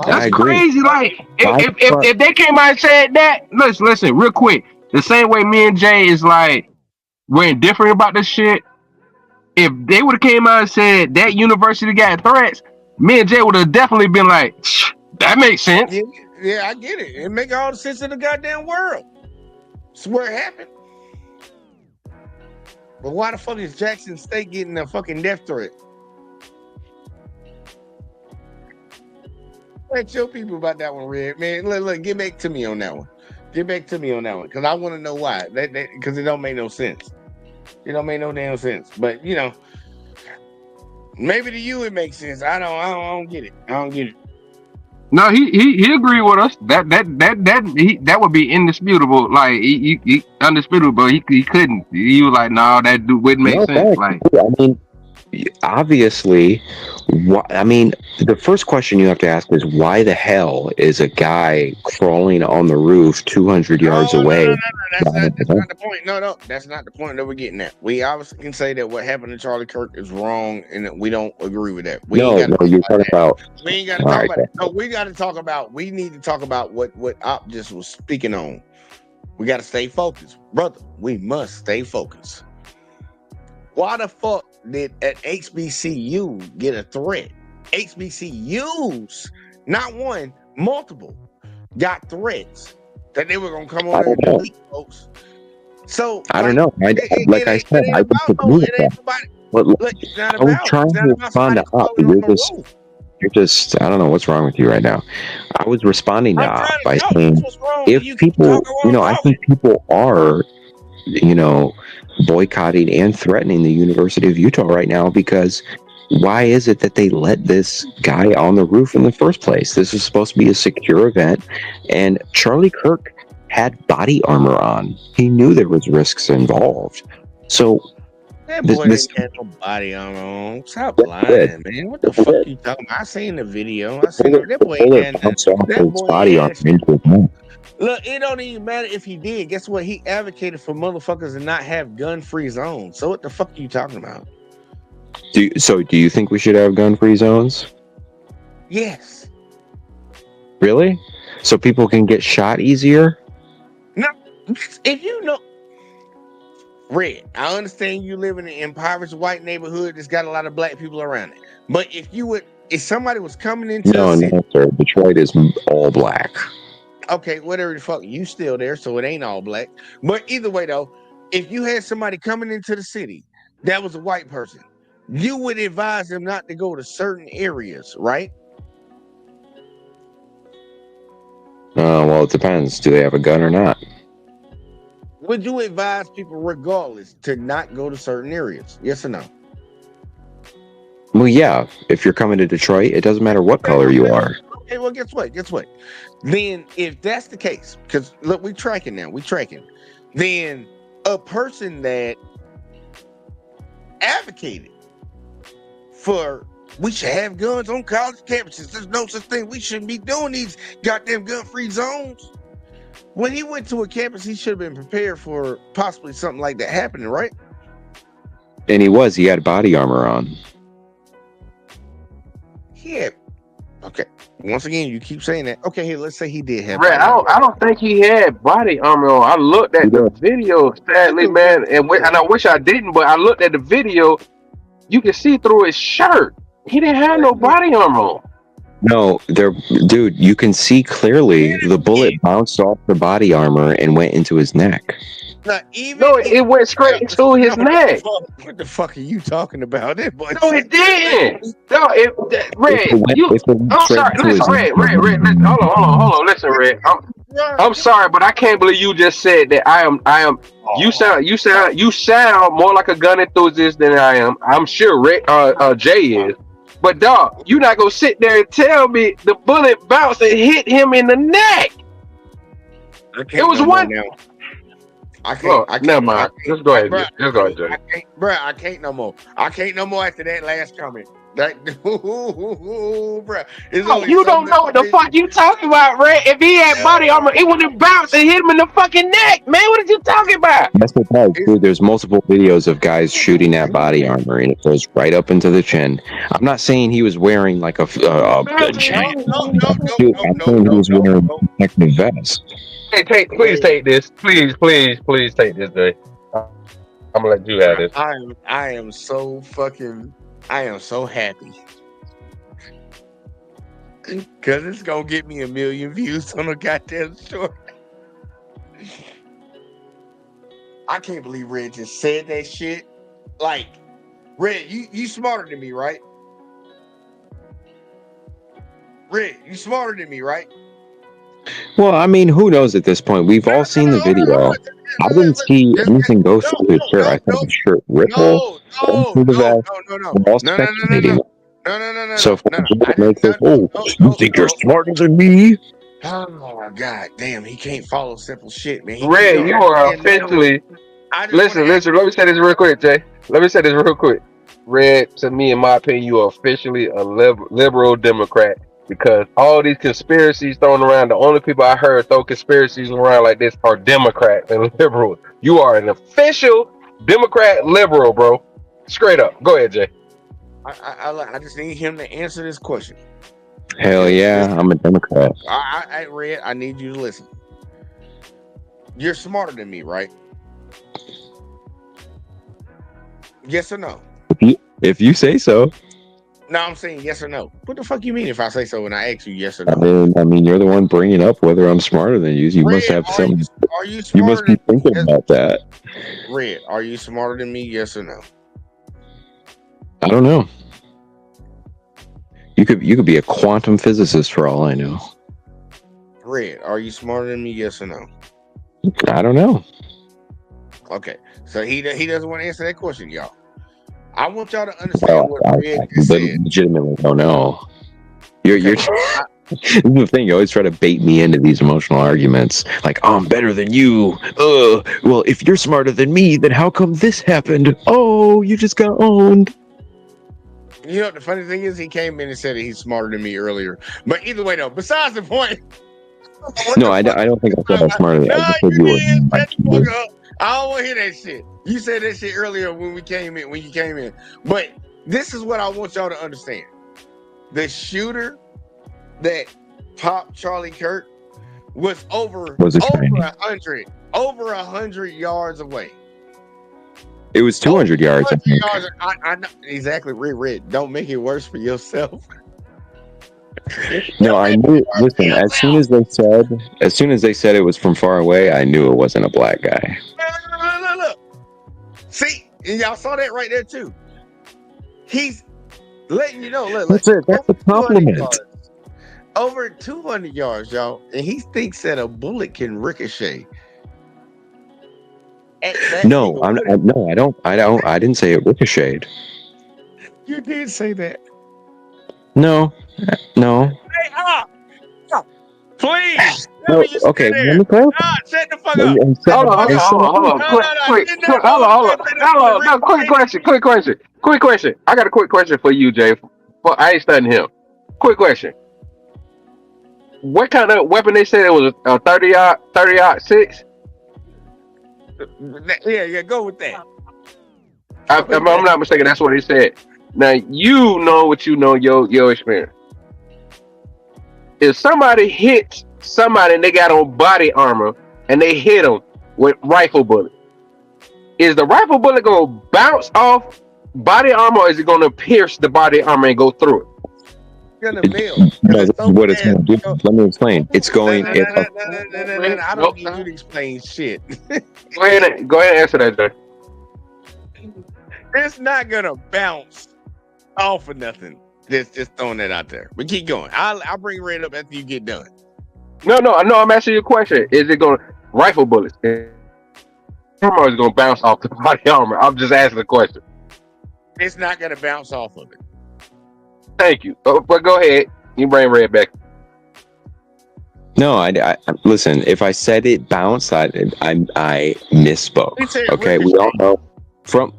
S14: That's crazy. Like if they came out and said that, listen, real quick. The same way me and Jay is like we're indifferent about this shit. If they would have came out and said that university got threats, me and Jay would have definitely been like, that makes sense.
S5: Yeah, I get it. It make all the sense in the goddamn world. It's where it happened. But why the fuck is Jackson State getting a fucking death threat? Let your people about that one, Red. Man, look, get back to me on that one. Get back to me on that one. Because I want to know why. Because it don't make no sense. It don't make no damn sense. But, you know, maybe to you it makes sense. I don't get it. I don't get it.
S14: No, he agreed with us. That would be indisputable. Like he undisputable, but he couldn't. He was like, no, that wouldn't make sense. Like,
S11: I mean, obviously, the first question you have to ask is why the hell is a guy crawling on the roof 200 yards away?
S5: No. That's not the point. No, that's not the point that we're getting at. We obviously can say that what happened to Charlie Kirk is wrong, and that we don't agree with that.
S11: You're talking about.
S5: We ain't got to talk about it. No, we got to talk about. We need to talk about what Op just was speaking on. We got to stay focused, brother. We must stay focused. Why the fuck did an HBCU get a threat? HBCUs, not one, multiple, got threats that they were gonna come on there and delete folks. So
S11: I don't know. Like I said, I disagree with that. But I was trying to respond to Op. You're just, I don't know what's wrong with you right now. I was responding to Op by saying, if people, I think people are, boycotting and threatening the University of Utah right now because why is it that they let this guy on the roof in the first place? This is supposed to be a secure event, and Charlie Kirk had body armor on. He knew there was risks involved. So
S5: that boy didn't have no body armor on. Stop lying, man. What the fuck you talking about? I seen the video. I seen that boy had
S11: body armor.
S5: Look, it don't even matter if he did. Guess what? He advocated for motherfuckers to not have gun-free zones. So what the fuck are you talking about?
S11: Do you think we should have gun-free zones?
S5: Yes.
S11: Really? So people can get shot easier?
S5: No. If you know, Red, I understand you live in an impoverished white neighborhood that's got a lot of black people around it. But if somebody was coming into
S11: no, sir. Detroit is all black.
S5: Okay, whatever the fuck, you still there, so it ain't all black. But either way, though, if you had somebody coming into the city that was a white person, you would advise them not to go to certain areas, right?
S11: Well, it depends. Do they have a gun or not?
S5: Would you advise people, regardless, to not go to certain areas? Yes or no?
S11: Well, yeah. If you're coming to Detroit, it doesn't matter what color you are.
S5: Okay, well, guess what? Then, if that's the case, because look, we're tracking now. Then a person that advocated for we should have guns on college campuses. There's no such thing. We shouldn't be doing these goddamn gun-free zones. When he went to a campus, he should have been prepared for possibly something like that happening, right?
S11: And he had body armor on.
S5: Yeah. Okay. Once again, you keep saying that. Okay, here, let's say he did have
S14: Red,
S5: body armor.
S14: I don't think he had body armor on. I looked at the video, sadly, man, and I wish I didn't, but I looked at the video. You can see through his shirt. He didn't have no body armor on.
S11: No, dude, you can see clearly the bullet bounced off the body armor and went into his neck.
S14: It went straight into his neck.
S5: What the fuck are you talking about?
S14: No, it didn't. No, Red, I'm sorry. Listen, Red, listen, hold on. Listen, Red. I'm sorry, but I can't believe you just said that I am. You sound more like a gun enthusiast than I am. I'm sure Jay is. But dog, you not gonna sit there and tell me the bullet bounced and hit him in the neck. It was one.
S5: Now. I can't.
S14: Never mind. Just go ahead. Just go ahead, Jay.
S5: I can't no more. I can't no more after that last comment. That, bruh.
S14: You don't know what the fuck you talking about, Red. If he had body armor, it would have bounced and hit him in the fucking neck, man. What are you talking about?
S11: That's the part, dude. There's multiple videos of guys shooting at body armor, and it goes right up into the chin. I'm not saying he was wearing like a chin.
S5: No.
S11: Dude, I'm saying he was wearing a protective vest.
S14: Hey, please take this. Please take this, Jay. I'm gonna let you have this.
S5: I am so happy. Cause it's gonna get me 1 million views on a goddamn story. I can't believe Red just said that shit. Like, Red, you smarter than me, right? Red, you smarter than me, right?
S11: Well, I mean, who knows at this point? We've all seen the video. I didn't see anything go through his shirt. I saw the shirt ripple through the vest. We're all speculating.
S5: No.
S11: So if people make this, you think you're smarter than me?
S5: Oh god damn, he can't follow simple shit, man.
S14: Red, you are officially. Listen. Let me say this real quick, Jay. Red, to me, in my opinion, you are officially a liberal Democrat. Because all these conspiracies thrown around, the only people I heard throw conspiracies around like this are Democrats and liberals. You are an official Democrat liberal, bro. Straight up. Go ahead, Jay.
S5: I just need him to answer this question.
S11: Hell yeah, I'm a Democrat.
S5: Red, I need you to listen. You're smarter than me, right? Yes or no?
S11: If you say so.
S5: No, I'm saying yes or no. What the fuck you mean if I say so when I ask you yes or no?
S11: I mean, you're the one bringing up whether I'm smarter than you. You must have some. You must be thinking about that.
S5: Red, are you smarter than me? Yes or no?
S11: I don't know. You could be a quantum physicist for all I know.
S5: Red, are you smarter than me? Yes or no?
S11: I don't know.
S5: Okay, so he doesn't want to answer that question, y'all. I want y'all to understand what Red just said.
S11: Legitimately don't know. You're the thing. You always try to bait me into these emotional arguments. Like, oh, I'm better than you. Well, if you're smarter than me, then how come this happened? Oh, you just got owned.
S5: You know, the funny thing is he came in and said that he's smarter than me earlier. But either way, though, besides the point.
S11: No, I don't think I said I'm smarter than you. I just said you were.
S5: I don't want to hear that shit. You said that shit earlier when you came in. But this is what I want y'all to understand. The shooter that popped Charlie Kirk was over 100 yards away.
S11: It was 200 yards. I think.
S5: I know exactly. Red. Don't make it worse for yourself.
S11: No, I knew. Listen, as soon as they said it was from far away, I knew it wasn't a black guy.
S5: Look. See, and y'all saw that right there too. He's letting you know. Look,
S11: that's a compliment.
S5: Over 200 yards, y'all, and he thinks that a bullet can ricochet.
S11: No, I don't. I didn't say it ricocheted.
S5: You did say that.
S11: No.
S5: Hey, please.
S11: Okay, let me clarify.
S5: Shut the fuck up.
S14: Hold on. Quick question. I got a quick question for you, Jay. But I ain't studying him. Quick question. What kind of weapon they said it was? A 30-06?
S5: Yeah, go with that.
S14: I'm not mistaken. That's what he said. Now you know what you know. Your experience. if somebody hits somebody and they got on body armor and they hit them with rifle bullet, is the rifle bullet gonna bounce off body armor, or is it gonna pierce the body armor and go through it?
S5: Gonna mail.
S11: No, this is what it's going to do. Let me explain. It's going.
S5: I don't need you to explain shit.
S14: Go ahead and answer that, Jay.
S5: It's not gonna bounce off of nothing. Just throwing that out there. But keep going. I'll bring Red up after you get done.
S14: No, I'm asking you a question. Is it gonna rifle bullets? Armor is gonna bounce off the body armor. I'm just asking a question.
S5: It's not gonna bounce off of it.
S14: Thank you. But go ahead. You bring Red back.
S11: No, I listen. If I said it bounced, I misspoke. Okay, we all know from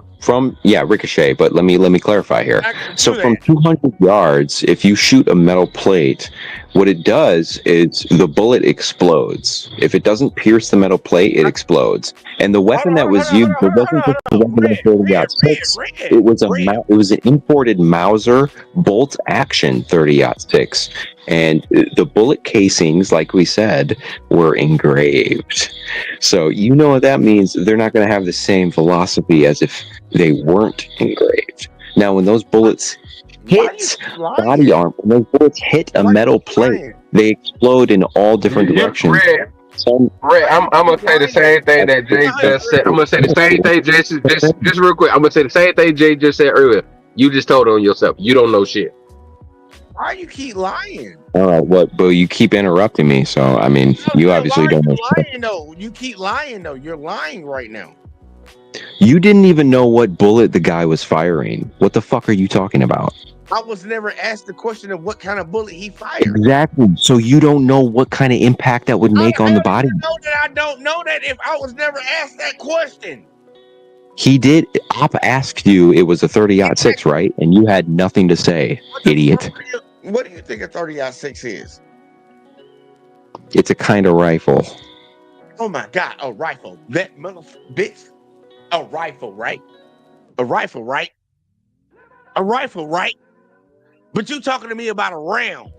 S11: ricochet. But let me clarify here. So from 200 yards, if you shoot a metal plate, what it does is the bullet explodes. If it doesn't pierce the metal plate, it explodes. And the weapon that was used, it wasn't just the weapon that 30-06. It was an imported Mauser bolt action 30-06. And the bullet casings, like we said, were engraved. So you know what that means. They're not going to have the same velocity as if they weren't engraved. Now, when those bullets hit body armor, when those bullets hit a metal plate, they explode in all different directions.
S14: Red, I'm gonna say the same thing that Jay just said. I'm gonna say the same thing, just real quick. I'm gonna say the same thing Jay just said earlier. You just told on yourself. You don't know shit.
S5: Why you keep lying?
S11: All right, but you keep interrupting me, so I mean, you obviously don't know.
S5: You keep lying though. You're lying right now.
S11: You didn't even know what bullet the guy was firing. What the fuck are you talking about?
S5: I was never asked the question of what kind of bullet he fired.
S11: Exactly. So you don't know what kind of impact that would make on the body.
S5: I don't know that if I was never asked that question.
S11: He did. Op asked you it was a 30-06, right? And you had nothing to say, idiot.
S5: What do you think a 30-06 is?
S11: It's a kind of rifle.
S5: Oh my God, a rifle. That mother bitch. A rifle, right? A rifle, right? A rifle, right? But you talking to me about a round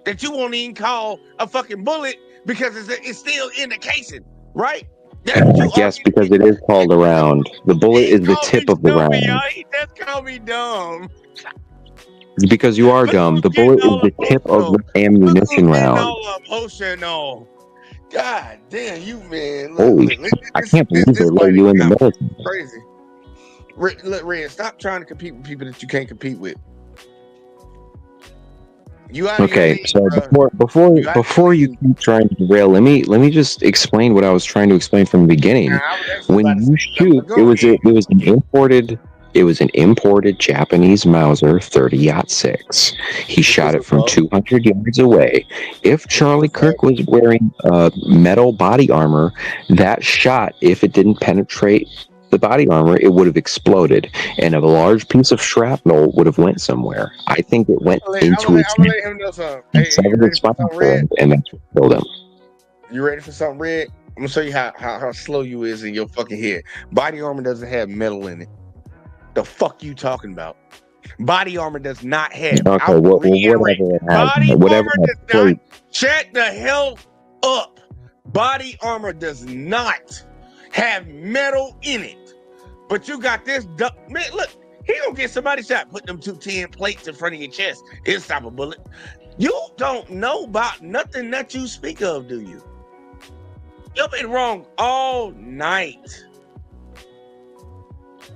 S5: that you won't even call a fucking bullet because it's still in the casing, right?
S11: I guess because it is called a round. The bullet is the tip of the round.
S5: He just called me dumb.
S11: Because you are dumb. The bullet is the tip of the ammunition round.
S5: No emotional. God damn you, man.
S11: Holy, I can't believe they let you in the military.
S5: Crazy. Look, Red, stop trying to compete with people that you can't compete with.
S11: Okay, so before you keep trying to derail, let me just explain what I was trying to explain from the beginning. When you shoot, it was an imported Japanese Mauser 30-06. He shot it from 200 yards away. If Charlie Kirk was wearing metal body armor, that shot, if it didn't penetrate the body armor, it would have exploded, and a large piece of shrapnel would have went somewhere. I think it went into its spinal cord, and that's what killed him.
S5: You ready for something, Red? I'm gonna show you how slow you is in your fucking head. Body armor doesn't have metal in it. The fuck you talking about? Body armor does not have.
S11: Okay, whatever it has. Whatever
S5: does not. Check the hell up. Body armor does not have metal in it. But you got this man, look, he gonna get somebody shot. Put them 210 plates in front of your chest. It'll stop a bullet. You don't know about nothing that you speak of, do you? You've been wrong all night.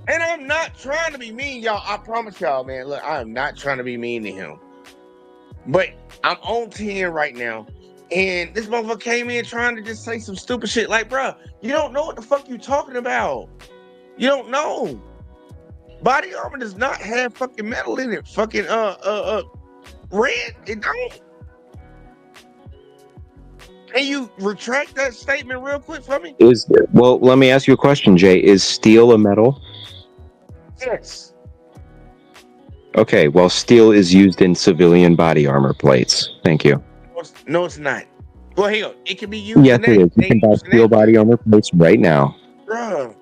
S5: And I'm not trying to be mean, y'all. I promise y'all, man. Look, I am not trying to be mean to him. But I'm on 10 right now. And this motherfucker came in trying to just say some stupid shit. Like, bro, you don't know what the fuck you talking about. You don't know. Body armor does not have fucking metal in it. Fucking Red, it don't. Can you retract that statement real quick for me?
S11: Well, let me ask you a question, Jay. Is steel a metal?
S5: Yes.
S11: Okay, well, steel is used in civilian body armor plates. Thank you.
S5: No, it's not. Well, hell, it can be used.
S11: Yes, it is. You can buy steel body armor plates right now.
S5: Bro.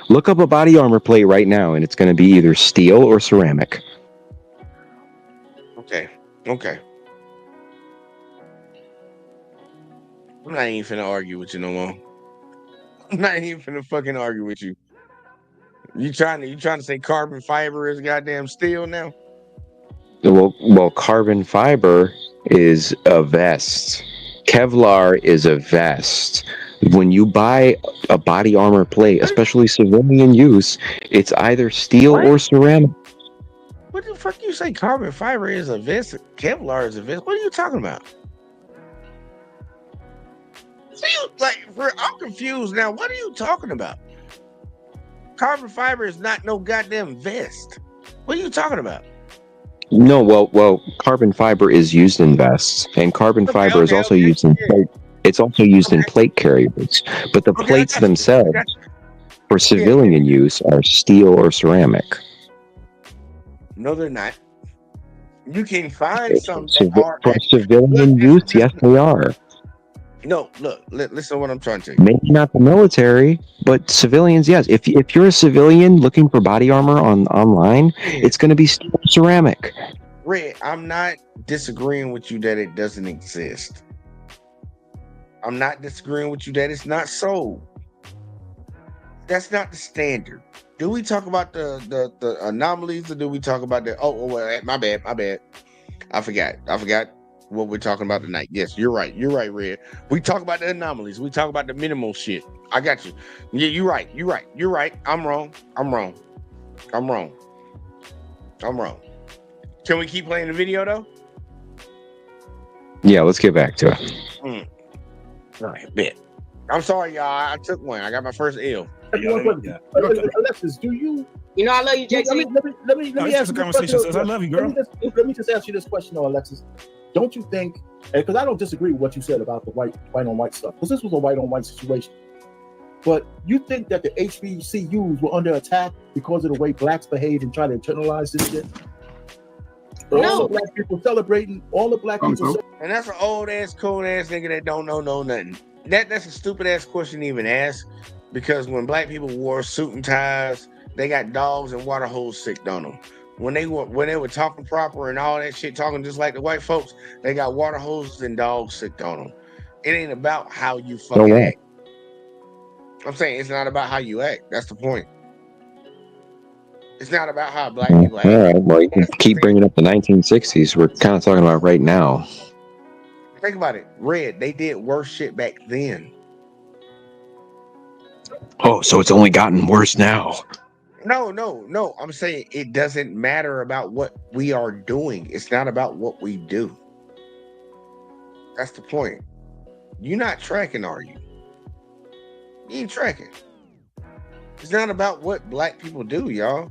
S11: Look up a body armor plate right now, and it's going to be either steel or ceramic.
S5: Okay. I'm not even finna argue with you no more. I'm not even finna fucking argue with you. You trying to say carbon fiber is goddamn steel now?
S11: Well, carbon fiber is a vest. Kevlar is a vest. When you buy a body armor plate, especially civilian use, it's either steel or ceramic.
S5: What the fuck you say carbon fiber is a vest? Kevlar is a vest? What are you talking about? So I'm confused now. What are you talking about? Carbon fiber is not no goddamn vest. What are you talking about?
S11: No, well, carbon fiber is used in vests, and carbon fiber is also used in plate. It's also used in plate carriers, but the plates themselves for civilian use are steel or ceramic.
S5: No, they're not. You can find some
S11: So
S5: that are
S11: for civilian use, yes, they are.
S5: No, look, listen to what I'm trying to tell you.
S11: Maybe not the military, but civilians, yes. If you're a civilian looking for body armor online, it's going to be steel or ceramic.
S5: Red, I'm not disagreeing with you that it doesn't exist. I'm not disagreeing with you that it's not sold. That's not the standard. Do we talk about the anomalies, or do we talk about the my bad. I forgot what we're talking about tonight. Yes, you're right, Red. We talk about the anomalies, we talk about the minimal shit. I got you. Yeah, you're right. I'm wrong. Can we keep playing the video though?
S11: Yeah, let's get back to it.
S5: All right, bet. I'm sorry, y'all. I took one. I got my first L.
S10: Alexis, do you?
S15: You know I love you, JT.
S10: Let me ask you a question.
S7: I love you, girl.
S10: Let me just ask you this question, though, Alexis. Don't you think? Because I don't disagree with what you said about the white on white stuff, because this was a white on white situation. But you think that the HBCUs were under attack because of the way blacks behave and try to internalize this shit? All the black people celebrating, all the black people.
S5: And that's an old ass, cool ass nigga that don't know nothing. That's a stupid ass question to even ask, because when black people wore suit and ties, they got dogs and water hose sicked on them. When they were talking proper and all that shit, talking just like the white folks, they got water hoses and dogs sicked on them. It ain't about how you fucking act. I'm saying it's not about how you act. That's the point. It's not about how black people act.
S11: All right, well, you can keep bringing up the 1960s. We're kind of talking about right now.
S5: Think about it. Red, they did worse shit back then.
S11: Oh, so it's only gotten worse now.
S5: No. I'm saying it doesn't matter about what we are doing. It's not about what we do. That's the point. You're not tracking, are you? You ain't tracking. It's not about what black people do, y'all.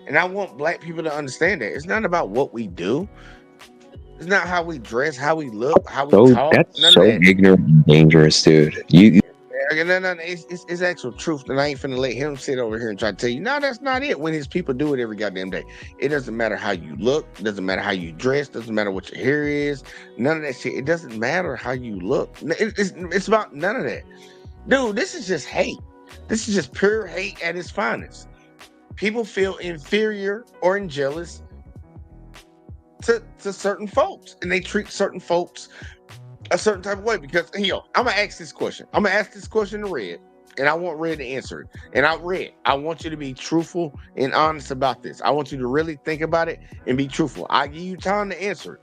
S5: And I want black people to understand that. It's not about what we do. It's not how we dress, how we look, how we talk.
S11: That's so ignorant and dangerous, dude. No,
S5: it's actual truth, and I ain't finna let him sit over here and try to tell you, no, that's not it. When his people do it every goddamn day. It doesn't matter how you look, it doesn't matter how you dress, doesn't matter what your hair is, none of that shit. It doesn't matter how you look. It's about none of that. Dude, this is just hate. This is just pure hate at its finest. People feel inferior or jealous to certain folks, and they treat certain folks a certain type of way. Because I'm gonna ask this question. I'm gonna ask this question to Red, and I want Red to answer it. And I want you to be truthful and honest about this. I want you to really think about it and be truthful. I give you time to answer it.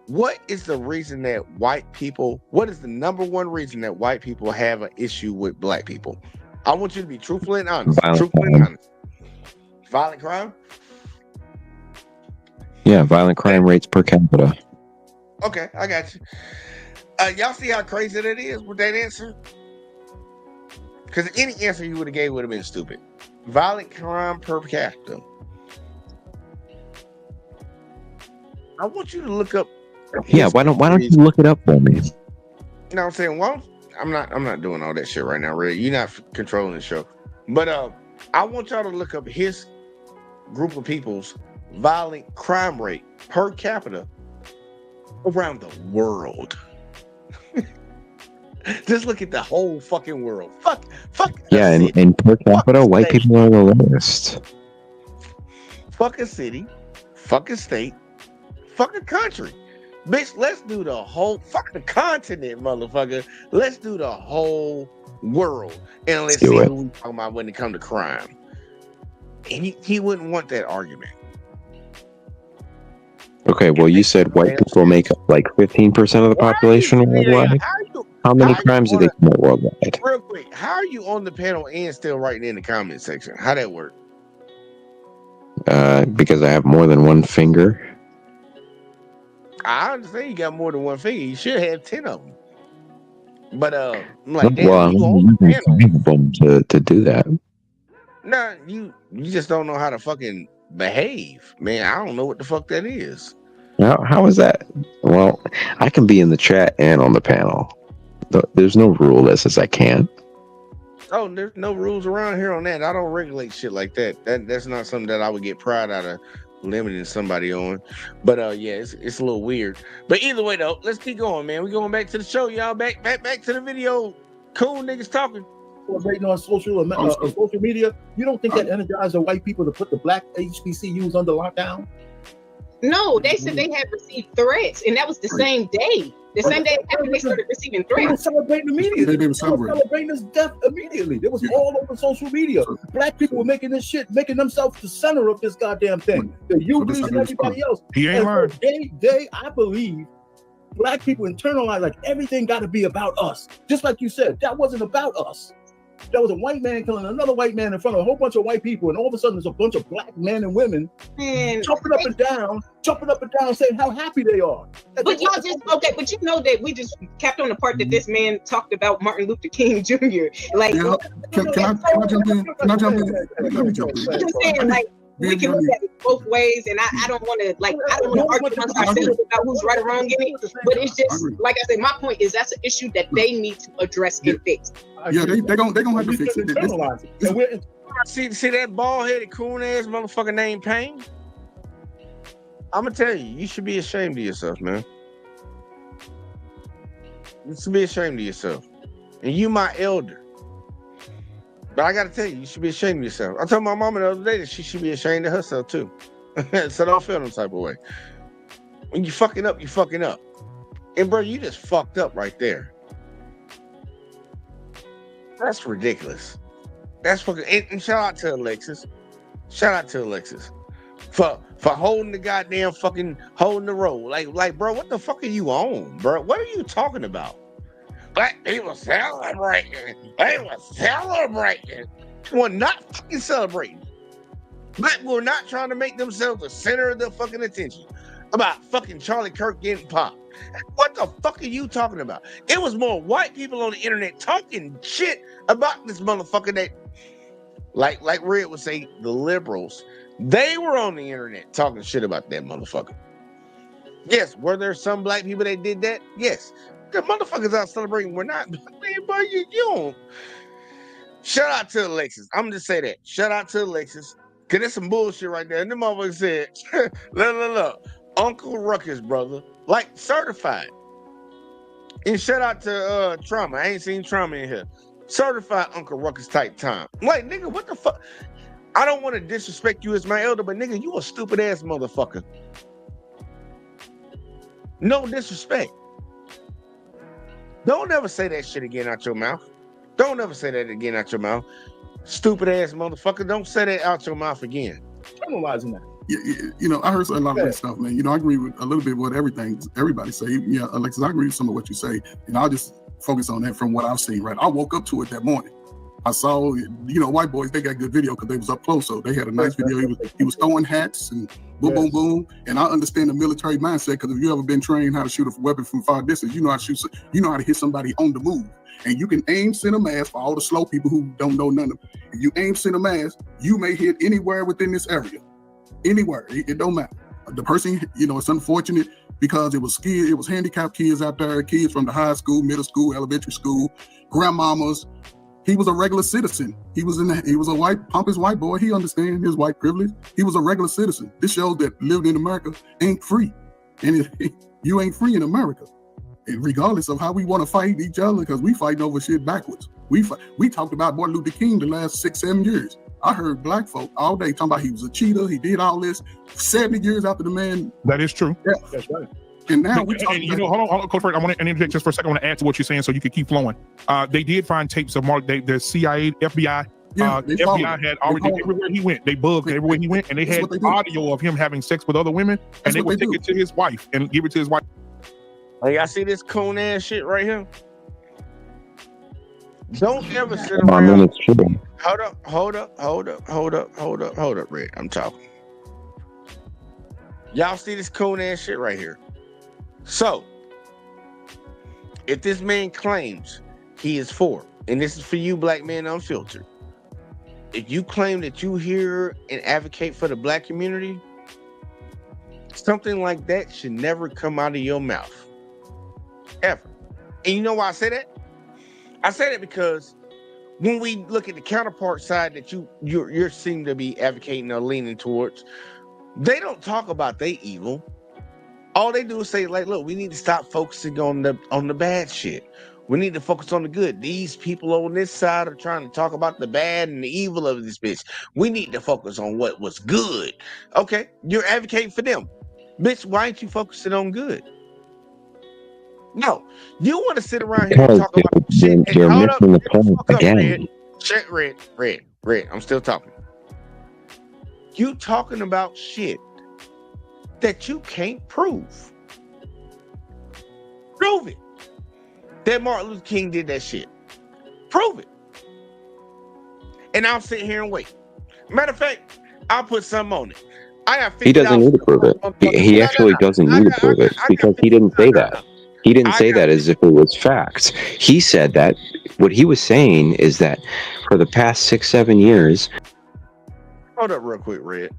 S5: What is the reason that what is the number one reason that white people have an issue with black people? I want you to be truthful and honest. Violent crime?
S11: Yeah, violent crime rates per capita.
S5: Okay, I got you. Y'all see how crazy that is with that answer? Because any answer you would have gave would have been stupid. Violent crime per capita. I want you to look up.
S11: Yeah, why don't you look it up for me?
S5: You know what I'm saying? Well, I'm not doing all that shit right now, Red. You're not controlling the show. But I want y'all to look up his group of people's violent crime rate per capita around the world. Just look at the whole fucking world. Fuck.
S11: Yeah, and per capita, white people are the lowest.
S5: Fuck a city. Fuck a state. Fuck the country. Bitch, let's do the whole, fuck the continent, motherfucker. Let's do the whole world. And let's see who we talking about when it comes to crime. And he wouldn't want that argument.
S11: Okay, well, you said white people make up like 15% of the population worldwide. How many crimes do they commit worldwide?
S5: Real quick, how are you on the panel and still writing in the comment section? How that work?
S11: Because I have more than one finger.
S5: I understand you got more than one finger. You should have 10 of them. But I'm like, damn,
S11: Well,
S5: you on the panel.
S11: To do that.
S5: Nah, you just don't know how to fucking behave, man. I don't know what the fuck that is.
S11: How is that? Well, I can be in the chat and on the panel. There's no rule that says I can't.
S5: Oh, there's no rules around here on that. I don't regulate shit like that. That's not something that I would get pride out of limiting somebody on. But yeah, it's a little weird. But either way though, let's keep going, man. We going back to the show, y'all. Back to the video. Cool niggas talking.
S10: Celebrating on social media. You don't think that energized the white people to put the black HBCUs under lockdown?
S15: No, they said they had received threats, and that was the same day. The same day after they started receiving
S10: They were
S15: threats.
S10: celebrating immediately.
S16: They were
S10: celebrating his death immediately. It was all over social media. Black people were making this shit, making themselves the center of this goddamn thing. The youths and everybody else.
S8: He ain't lying.
S10: I believe black people internalize like everything got to be about us. Just like you said, that wasn't about us. That was a white man killing another white man in front of a whole bunch of white people, and all of a sudden there's a bunch of black men and women jumping up and down, saying how happy they are.
S15: But y'all just but you know that we just kept on the part that this man talked about Martin Luther King Jr. Like,
S16: yeah, can I jump in? Can I jump in? Let me jump in.
S15: I'm just saying, like, we can look at it both ways, and I don't want to argue amongst ourselves about who's right or wrong in it. But it's just like I said, my point is that's an issue that they need to address and fix.
S16: Yeah, they gonna have to fix it.
S5: See that bald-headed coon ass motherfucker named Payne? I'm gonna tell you, you should be ashamed of yourself, man. You should be ashamed of yourself. And you my elder. But I gotta tell you, you should be ashamed of yourself. I told my mama the other day that she should be ashamed of herself too. So don't feel no type of way. When you fucking up, you fucking up. And bro, you just fucked up right there. That's ridiculous. That's fucking. And shout out to Alexis. Shout out to Alexis for holding the goddamn fucking holding the road. Like, bro, what the fuck are you on, bro? What are you talking about? Black people celebrating. They were celebrating. We're not fucking celebrating. Black people were not trying to make themselves the center of the fucking attention about fucking Charlie Kirk getting popped. What the fuck are you talking about? It was more white people on the internet talking shit about this motherfucker that, like Red would say, the liberals. They were on the internet talking shit about that motherfucker. Yes, were there some black people that did that? Yes. The motherfuckers out celebrating. We're not. Man, boy, you don't. Shout out to Alexis. I'm gonna just say that. Shout out to Alexis. Cause there's some bullshit right there. And the motherfucker said, look, Uncle Ruckus, brother. Like certified. And shout out to Trauma. I ain't seen Trauma in here. Certified Uncle Ruckus type time. Like, nigga, what the fuck? I don't want to disrespect you as my elder, but nigga, you a stupid ass motherfucker. No disrespect. Don't ever say that shit again out your mouth. Don't ever say that again out your mouth. Stupid ass motherfucker. Don't say that out your mouth again.
S10: Analyzing that.
S16: Yeah, I heard a lot of that stuff, man. I agree with a little bit with everything everybody say. Yeah, Alexis, I agree with some of what you say. And I'll just focus on that from what I've seen, right? I woke up to it that morning. I saw, white boys, they got good video because they was up close. So they had a nice video. He was throwing hats and boom, boom, boom. And I understand the military mindset because if you ever been trained how to shoot a weapon from far distance, you know how to shoot, you know how to hit somebody on the move. And you can aim center mass for all the slow people who don't know none of it. If you aim center mass, you may hit anywhere within this area. Anywhere. It don't matter. The person, it's unfortunate because it was handicapped kids out there, kids from the high school, middle school, elementary school, grandmamas. He was a regular citizen. He was a white, pompous white boy. He understands his white privilege. He was a regular citizen. This shows that living in America ain't free. And you ain't free in America. And regardless of how we want to fight each other, because we fighting over shit backwards. We talked about Martin Luther King the last 6-7 years. I heard black folk all day talking about he was a cheater. He did all this. 70 years after the man.
S8: That is true.
S16: Yeah.
S10: That's right.
S16: And now we talking.
S8: And you know, hold on, Coach Fred, I want to interject just for a second. I want to add to what you're saying so you can keep flowing. They did find tapes of Mark. The CIA, FBI. FBI had already everywhere he went. They bugged everywhere he went, and they had audio of him having sex with other women, and they would take it to his wife and give it to his wife.
S5: Like, y'all see this Coon ass shit right here? Don't ever sit around. Hold up, Red. I'm talking. Y'all see this Coon ass shit right here? So, if this man claims he is for, and this is for you, Black Men Unfiltered, if you claim that you hear and advocate for the black community, something like that should never come out of your mouth. Ever. And you know why I say that? I say that because when we look at the counterpart side that you seem to be advocating or leaning towards, they don't talk about they evil. All they do is say, like, look, we need to stop focusing on the bad shit. We need to focus on the good. These people on this side are trying to talk about the bad and the evil of this bitch. We need to focus on what was good. Okay, you're advocating for them. Bitch, why ain't you focusing on good? No, you want to sit around here and talk about shit.
S11: You're missing the point again.
S5: Red, I'm still talking. You talking about shit that you can't prove. Prove it. That Martin Luther King did that shit. Prove it. And I'll sit here and wait. Matter of fact, I'll put something on it.
S11: He doesn't need to prove it. He actually doesn't need to prove it because he didn't say that. He didn't say that as if it was facts. He said that what he was saying is that for the past 6-7 years.
S5: Hold up real quick, Red.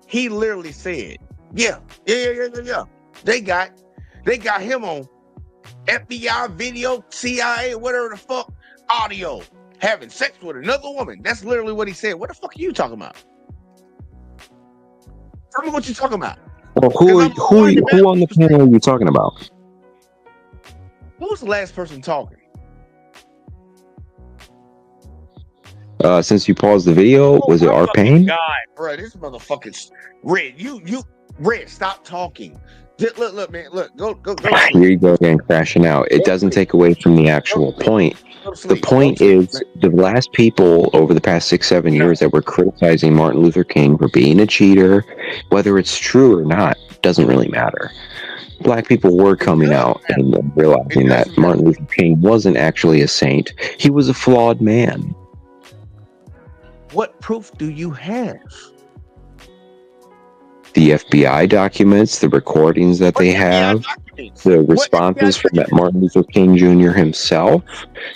S5: He literally said, yeah. They got him on FBI video, CIA, whatever the fuck, audio, having sex with another woman. That's literally what he said. What the fuck are you talking about? Tell me what you're talking about.
S11: Well, who on the panel are you talking about?
S5: Who was the last person talking?
S11: Since you paused the video, was it Arpain?
S5: God, bro, this motherfucker's Red, stop talking. Just, look, man, go.
S11: Here you go again, crashing out. It doesn't take away from the actual point. The point is, the last people over the past 6-7 years that were criticizing Martin Luther King for being a cheater, whether it's true or not, doesn't really matter. Black people were coming out and realizing that Martin Luther King wasn't actually a saint. He was a flawed man.
S5: What proof do you have?
S11: The FBI documents, the recordings that they have, the responses from that Martin Luther King Jr. himself,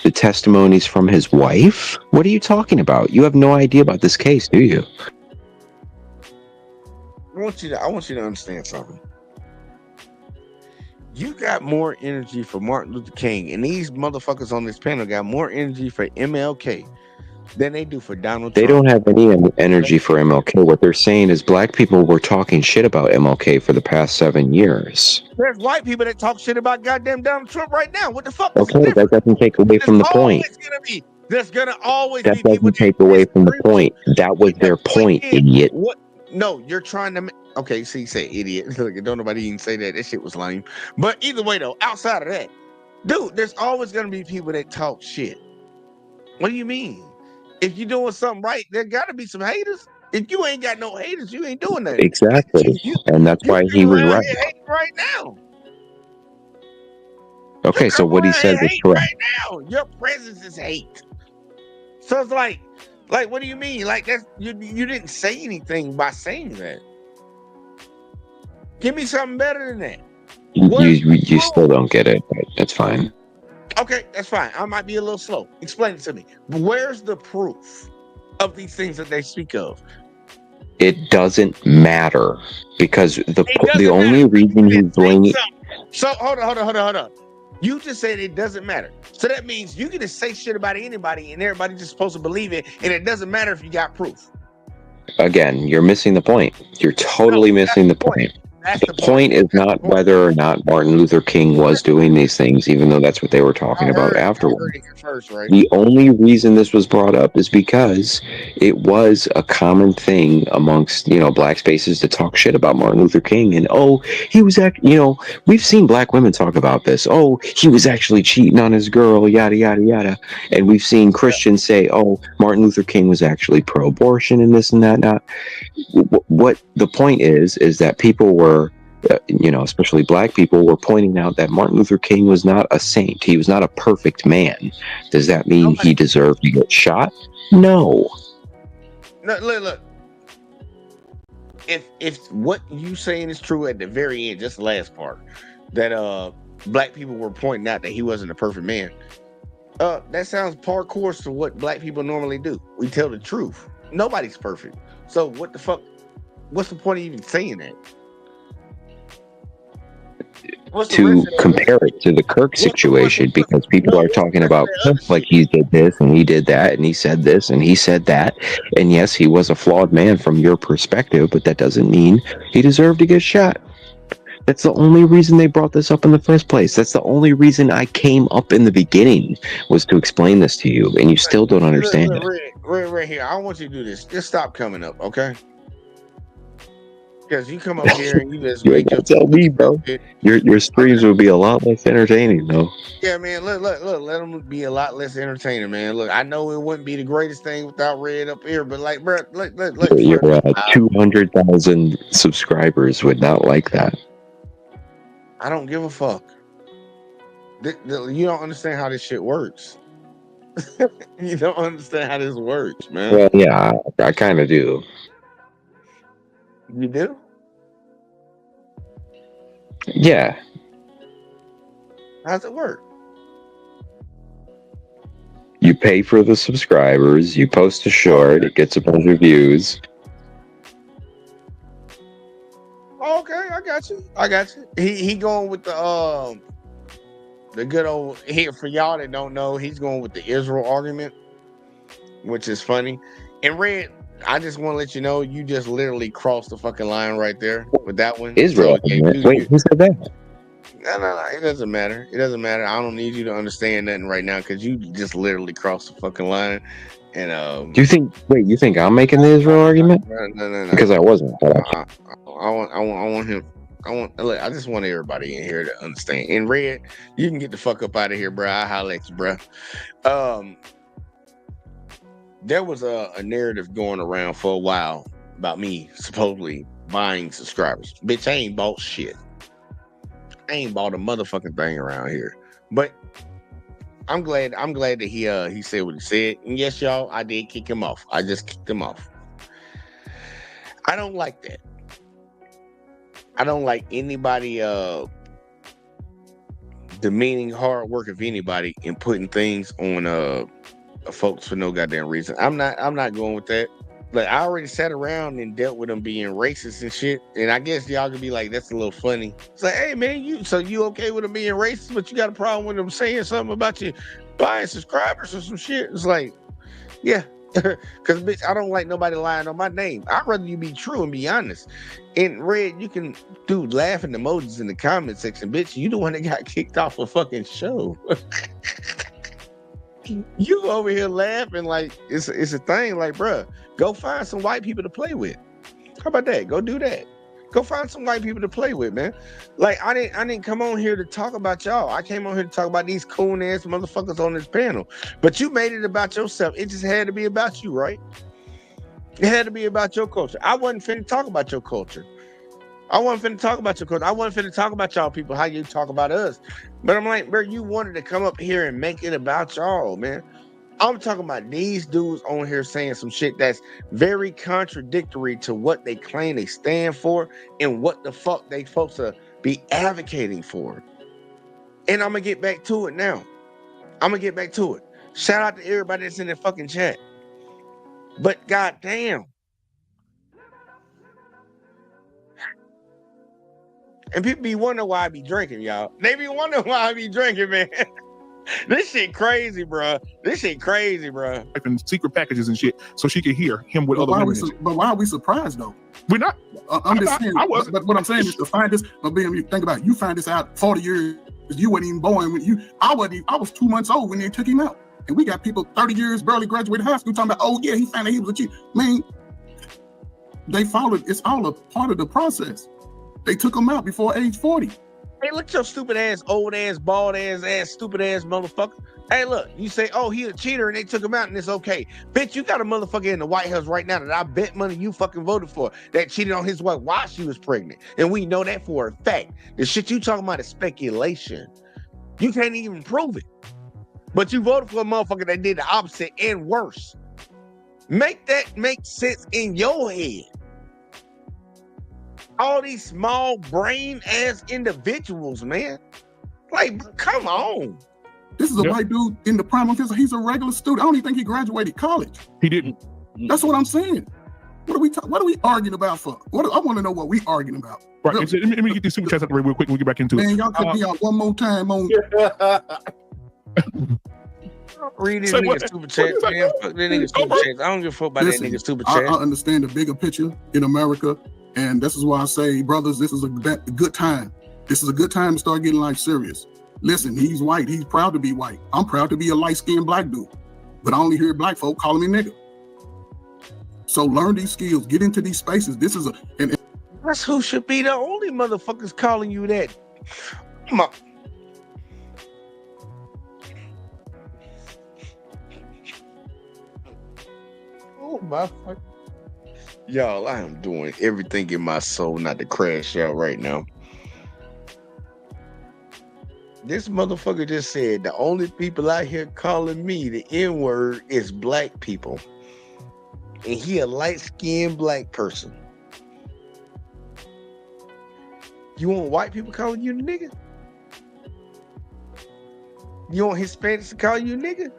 S11: the testimonies from his wife. What are you talking about? You have no idea about this case, do you?
S5: I want you to understand something. You got more energy for Martin Luther King, and these motherfuckers on this panel got more energy for MLK than they do for Donald Trump.
S11: They don't have any energy for MLK. What they're saying is black people were talking shit about MLK for the past 7 years.
S5: There's white people that talk shit about goddamn Donald Trump right now. What the fuck?
S11: Okay, that doesn't take away from the point.
S5: There's gonna always
S11: that
S5: be people
S11: doesn't take away from the point. That was their point, idiot.
S5: What? No, you're trying to. Okay, see, say idiot. Look, don't nobody even say that. That shit was lame. But either way, though, outside of that, dude, there's always gonna be people that talk shit. What do you mean? If you're doing something right, there gotta be some haters. If you ain't got no haters, you ain't doing nothing.
S11: Exactly, and that's why he was right.
S5: Right now.
S11: Okay, so what he said was correct.
S5: Right now, your presence is hate. So it's like, what do you mean? Like that's you didn't say anything by saying that. Give me something better than that.
S11: You still don't get it, but that's fine.
S5: Okay, that's fine. I might be a little slow. Explain it to me. Where's the proof of these things that they speak of?
S11: It doesn't matter because the only reason he's doing it.
S5: So hold on. You just said it doesn't matter. So that means you can just say shit about anybody and everybody's just supposed to believe it, and it doesn't matter if you got proof.
S11: Again, you're missing the point. You're totally missing the point. The point is not whether or not Martin Luther King was doing these things, even though that's what they were talking about
S5: I
S11: afterward.
S5: heard it here first, right?
S11: The only reason this was brought up is because it was a common thing amongst, black spaces to talk shit about Martin Luther King. And, he was, we've seen black women talk about this. Oh, he was actually cheating on his girl, yada, yada, yada. And we've seen Christians say, oh, Martin Luther King was actually pro-abortion and this and that. Not what the point is that people were, especially black people, were pointing out that Martin Luther King was not a saint. He was not a perfect man. Does that mean he deserved to get shot? No.
S5: No, look. If what you saying is true at the very end, just the last part, that black people were pointing out that he wasn't a perfect man, that sounds par course to what black people normally do. We tell the truth. Nobody's perfect. So what the fuck? What's the point of even saying that?
S11: To compare it to the Kirk situation, because people are talking about Kirk like he did this and he did that and he said this and he said that, and yes, he was a flawed man from your perspective, but that doesn't mean he deserved to get shot. That's the only reason they brought this up in the first place. That's the only reason I came up in the beginning, was to explain this to you, and you still don't understand it.
S5: Right here. I want you to do this. Just stop coming up, okay? Because you come up here and you just make your
S11: tell me, bro. Your streams would be a lot less entertaining, though.
S5: Yeah, man. Look. Let them be a lot less entertaining, man. Look, I know it wouldn't be the greatest thing without Red up here, but like, bro, look.
S11: Your 200,000 subscribers would not like that.
S5: I don't give a fuck. You don't understand how this shit works. You don't understand how this works, man.
S11: Well, yeah, I kind of do.
S5: You do?
S11: Yeah.
S5: How's it work?
S11: You pay for the subscribers, you post a short, it gets a bunch of views.
S5: Okay, I got you. He going with the good old, here for y'all that don't know, he's going with the Israel argument, which is funny. And Red, I just want to let you know, you just literally crossed the fucking line right there with that one.
S11: Israel.
S5: So, yeah,
S11: wait, who said that?
S5: No, it doesn't matter. It doesn't matter. I don't need you to understand nothing right now, because you just literally crossed the fucking line. And
S11: Do you think I'm making the Israel argument?
S5: No.
S11: Because I wasn't.
S5: I want him. Look, I just want everybody in here to understand. And Red, you can get the fuck up out of here, bro. I'll holler at you, bro. There was a narrative going around for a while about me supposedly buying subscribers. Bitch, I ain't bought shit. I ain't bought a motherfucking thing around here. But I'm glad that he said what he said. And yes, y'all, I did kick him off. I just kicked him off. I don't like that. I don't like anybody demeaning hard work of anybody and putting things on folks for no goddamn reason. I'm not going with that. Like, I already sat around and dealt with them being racist and shit. And I guess y'all could be like, that's a little funny. It's like, hey man, you okay with them being racist, but you got a problem with them saying something about you buying subscribers or some shit? It's like, yeah. Because bitch, I don't like nobody lying on my name. I'd rather you be true and be honest. And Red, you can do laughing emojis in the comment section. Bitch, you the one that got kicked off a fucking show. You over here laughing like it's a thing. Like, bruh, go find some white people to play with. How about that? Go do that. Go find some white people to play with, man. Like, I didn't come on here to talk about y'all. I came on here to talk about these coon ass motherfuckers on this panel. But you made it about yourself. It just had to be about you, right? It had to be about your culture. I wasn't finna talk about your culture. I wasn't finna talk about your culture. I wasn't finna talk about y'all people, how you talk about us. But I'm like, bro, you wanted to come up here and make it about y'all, man. I'm talking about these dudes on here saying some shit that's very contradictory to what they claim they stand for and what the fuck they supposed to be advocating for. And I'm gonna get back to it now. Shout out to everybody that's in the fucking chat. But goddamn. And people be wondering why I be drinking, y'all. They be wondering why I be drinking, man. This shit crazy, bro. This shit crazy, bro.
S8: And secret packages and shit, so she could hear him with
S16: But
S8: other
S16: why,
S8: women.
S16: but why are we surprised though?
S8: We're not.
S16: I'm just saying. But what I'm saying is to find this. But you think about it, you find this out 40 years. You weren't even born when you. I was 2 months old when they took him out, and we got people 30 years barely graduated high school talking about, oh yeah, he found out he was a cheat. Man, they followed. It's all a part of the process. They took him out before age 40.
S5: Hey, look at your stupid ass, old ass, bald ass, stupid ass motherfucker. Hey, look, you say, oh, he a cheater and they took him out and it's okay. Bitch, you got a motherfucker in the White House right now that I bet money you fucking voted for that cheated on his wife while she was pregnant. And we know that for a fact. The shit you talking about is speculation. You can't even prove it. But you voted for a motherfucker that did the opposite and worse. Make that make sense in your head. All these small brain ass individuals, man. Like, come on.
S16: This is a white dude in the prime of his. He's a regular student. I don't even think he graduated college.
S8: He didn't.
S16: That's what I'm saying. What are we arguing about for? I want to know what we arguing about.
S8: Right. So let me get these super chats out the way real quick. We'll get back into it.
S16: Man, y'all could be out one more time on.
S5: Read this nigga super chat, man. Fuck that nigga super chat. I don't give a fuck about that nigga super chat.
S16: I understand the bigger picture in America, and this is why I say, brothers, this is a good time. This is a good time to start getting life serious. Listen, he's white. He's proud to be white. I'm proud to be a light-skinned black dude, but I only hear black folk calling me nigga. So learn these skills. Get into these spaces. This is
S5: That's who should be the only motherfuckers calling you that. Come on. Oh my fuck. Y'all, I am doing everything in my soul not to crash out right now. This motherfucker just said the only people out here calling me the N-word is black people. And he a light-skinned black person. You want white people calling you the nigga? You want Hispanics to call you a nigga?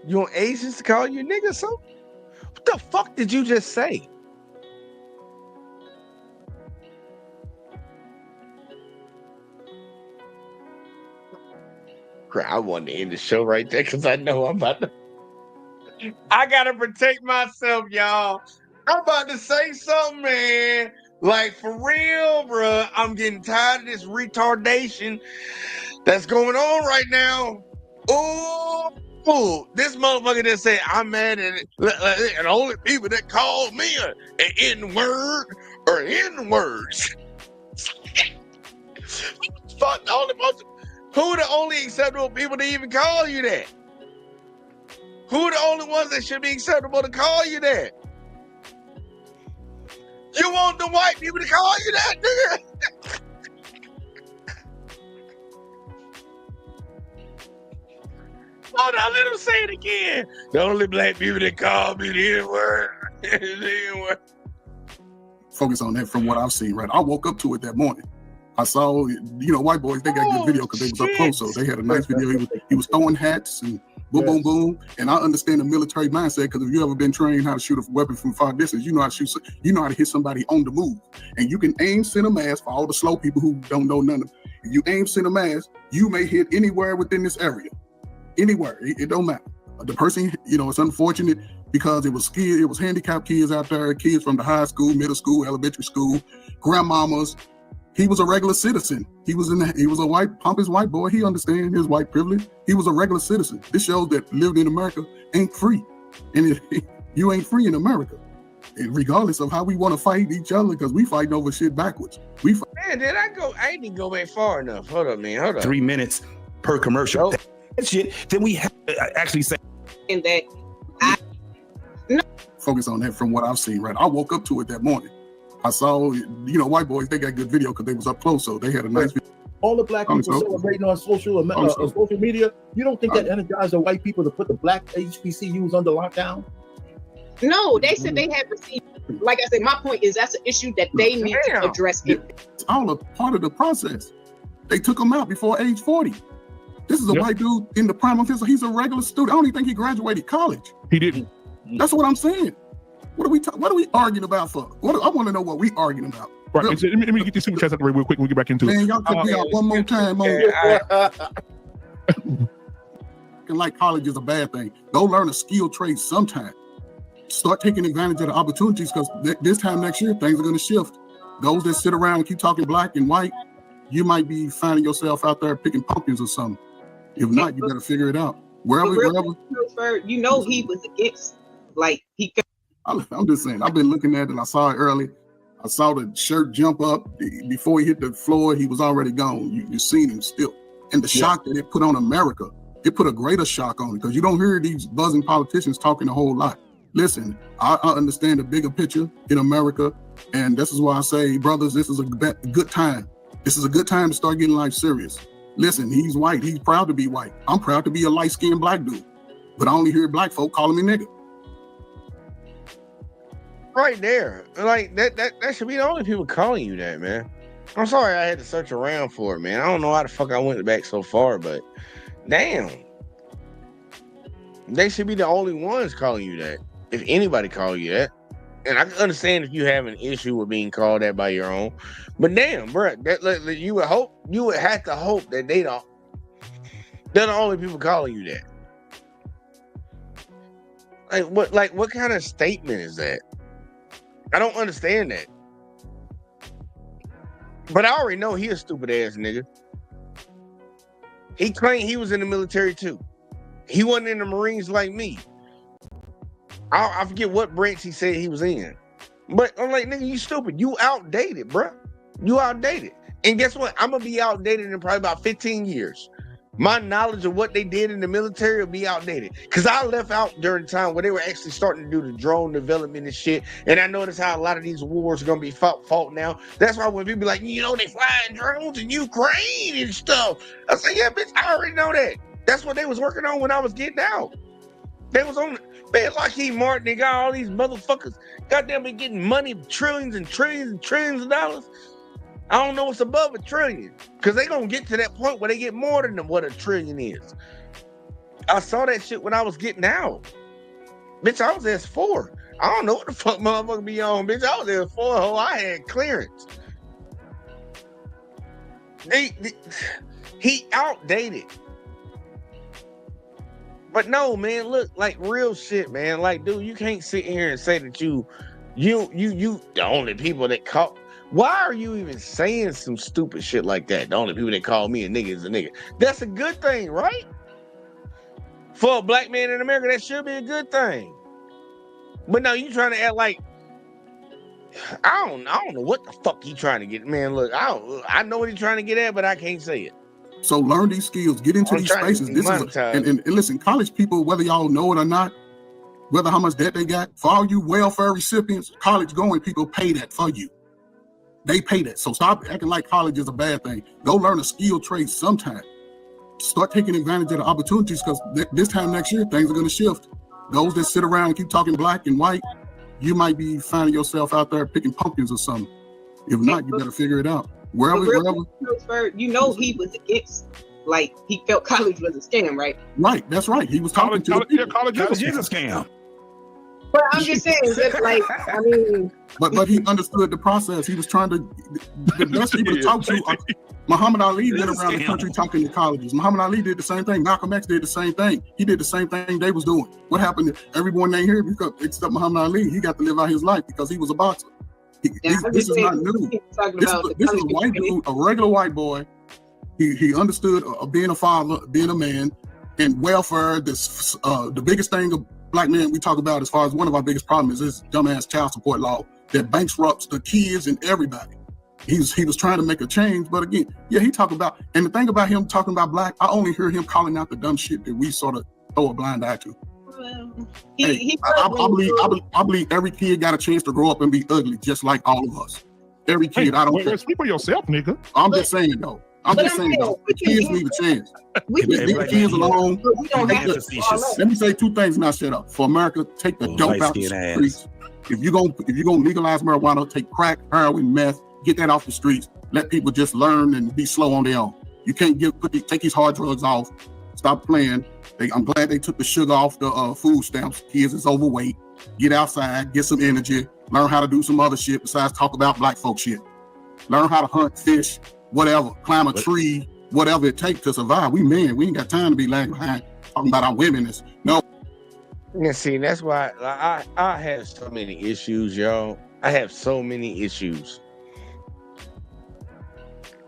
S5: You want Asians to call you a nigga or something? What the fuck did you just say? I wanted to end the show right there because I know I'm about to. I gotta protect myself, y'all. I'm about to say something, man. Like, for real, bro. I'm getting tired of this retardation that's going on right now. Ooh, this motherfucker just said, I'm mad at it. And the only people that call me an N-word or N-words. Fuck, the only person. Who the only acceptable people to even call you that? Who the only ones that should be acceptable to call you that? You want the white people to call you that, nigga? Hold on, let him say it again. The only black people that call me the N-word is the N-word.
S16: Focus on that from what I've seen, right? I woke up to it that morning. I saw, white boys, they got good video because they was up close. So they had a nice video. He was throwing hats and boom, boom, boom. And I understand the military mindset because if you ever been trained how to shoot a weapon from far distance, you know how to shoot, you know how to hit somebody on the move. And you can aim center mass for all the slow people who don't know none of it. If you aim center mass, you may hit anywhere within this area. Anywhere. It don't matter. The person, it's unfortunate because it was handicapped kids out there, kids from the high school, middle school, elementary school, grandmamas. He was a regular citizen. He was a white, pompous white boy. He understands his white privilege. He was a regular citizen. This shows that living in America ain't free. And you ain't free in America. And regardless of how we want to fight each other, because we fighting over shit backwards.
S5: Man, did I go? I didn't go back far enough. Hold up, man. Hold up.
S7: 3 minutes per commercial.
S5: Nope.
S7: That shit. Then we have to actually say.
S15: And that
S16: Focus on that from what I've seen, right? I woke up to it that morning. I saw, white boys, they got good video because they was up close, so they had a nice video.
S10: All the black people celebrating on social media, you don't think that energized the white people to put the black HBCUs under lockdown?
S15: No, they said they had received. Like I said, my point is that's an issue that they need to address.
S16: It's all a part of the process. They took him out before age 40. This is a white dude in the prime of his. He's a regular student. I don't even think he graduated college.
S8: He didn't.
S16: That's what I'm saying. What are we arguing about for? I want to know what we arguing about.
S8: Right. And so, let me get these super chats out the way real quick when we get back into it.
S16: Man, y'all could be out one more time on like college is a bad thing. Go learn a skill trade sometime. Start taking advantage of the opportunities because this time next year, things are going to shift. Those that sit around and keep talking black and white, you might be finding yourself out there picking pumpkins or something. If not, you better figure it out. Wherever.
S15: You know he was against, like, he.
S16: I'm just saying, I've been looking at it. I saw it early. I saw the shirt jump up. Before he hit the floor, he was already gone. You seen him still. And the shock that it put on America, it put a greater shock on it because you don't hear these buzzing politicians talking a whole lot. Listen, I understand the bigger picture in America. And this is why I say, brothers, this is a good time. This is a good time to start getting life serious. Listen, he's white. He's proud to be white. I'm proud to be a light-skinned black dude. But I only hear black folk calling me nigga.
S5: Right there. Like, that should be the only people calling you that, man. I'm sorry I had to search around for it, man. I don't know how the fuck I went back so far, but damn. They should be the only ones calling you that. If anybody call you that. And I can understand if you have an issue with being called that by your own. But damn, bro, you would have to hope that they're the only people calling you that. What kind of statement is that? I don't understand that. But I already know he a stupid ass nigga. He claimed he was in the military too. He wasn't in the Marines like me. I forget what branch he said he was in. But I'm like, nigga, you stupid. You outdated, bro. You outdated. And guess what? I'm going to be outdated in probably about 15 years. My knowledge of what they did in the military will be outdated. Because I left out during the time where they were actually starting to do the drone development and shit. And I noticed how a lot of these wars are going to be fought now. That's why when people be like, they flying drones in Ukraine and stuff. I say, yeah, bitch, I already know that. That's what they was working on when I was getting out. They was on, man, Lockheed Martin, they got all these motherfuckers, goddamn, been getting money, trillions and trillions and trillions of dollars. I don't know what's above $1 trillion, because they gonna get to that point where they get more than what $1 trillion is. I saw that shit when I was getting out. Bitch, I was S4. I don't know what the fuck motherfucker be on, bitch. I was S4, ho, I had clearance. He outdated. But no, man, look, like real shit, man. Like, dude, you can't sit here and say that you the only people that call. Why are you even saying some stupid shit like that? The only people that call me a nigga is a nigga. That's a good thing, right? For a black man in America, that should be a good thing. But no, you trying to act like I don't know what the fuck you trying to get, man. Look, I know what he's trying to get at, but I can't say it.
S16: So learn these skills, get into these spaces. This is and listen, college people, whether y'all know it or not, whether how much debt they got, for all you welfare recipients, college going people pay that for you. They pay that. So stop acting like college is a bad thing. Go learn a skill trade sometime. Start taking advantage of the opportunities because this time next year, things are going to shift. Those that sit around and keep talking black and white, you might be finding yourself out there picking pumpkins or something. If not, you better figure it out. Wherever.
S15: You know he was against, like, he felt college was a scam, right?
S16: Right, that's right. He was talking to the people.
S7: College is a scam.
S15: But I'm just saying, that, like, I mean...
S16: But he understood the process. He was trying to... The best people to talk to... Muhammad Ali went around the country talking to colleges. Muhammad Ali did the same thing. Malcolm X did the same thing. He did the same thing they was doing. What happened? Everyone ain't here because except Muhammad Ali. He got to live out his life because he was a boxer. This is not new. This is a white dude, a regular white boy. He understood being a father, being a man, and welfare. This the biggest thing of black men we talk about as far as one of our biggest problems is this dumbass child support law that bankrupts the kids and everybody. He was trying to make a change, but again, yeah, he talked about, and the thing about him talking about black, I only hear him calling out the dumb shit that we sort of throw a blind eye to. I believe every kid got a chance to grow up and be ugly, just like all of us. Every kid, I don't care.
S8: Speak for yourself, nigga.
S16: I'm just saying though. Kids need a chance. Leave the kids alone. Let me say two things and I'll shut up. For America, take the dope out the streets. If you're gonna legalize marijuana, take crack, heroin, meth, get that off the streets. Let people just learn and be slow on their own. You can't take these hard drugs off. Stop playing. I'm glad they took the sugar off the food stamps. Kids is overweight. Get outside, get some energy, learn how to do some other shit besides talk about black folk shit. learn how to hunt, fish, whatever, climb a tree, whatever it takes to survive. We men, we ain't got time to be lagging behind talking about our women. No.
S5: Yeah, see, that's why I have so many issues, y'all. I have so many issues.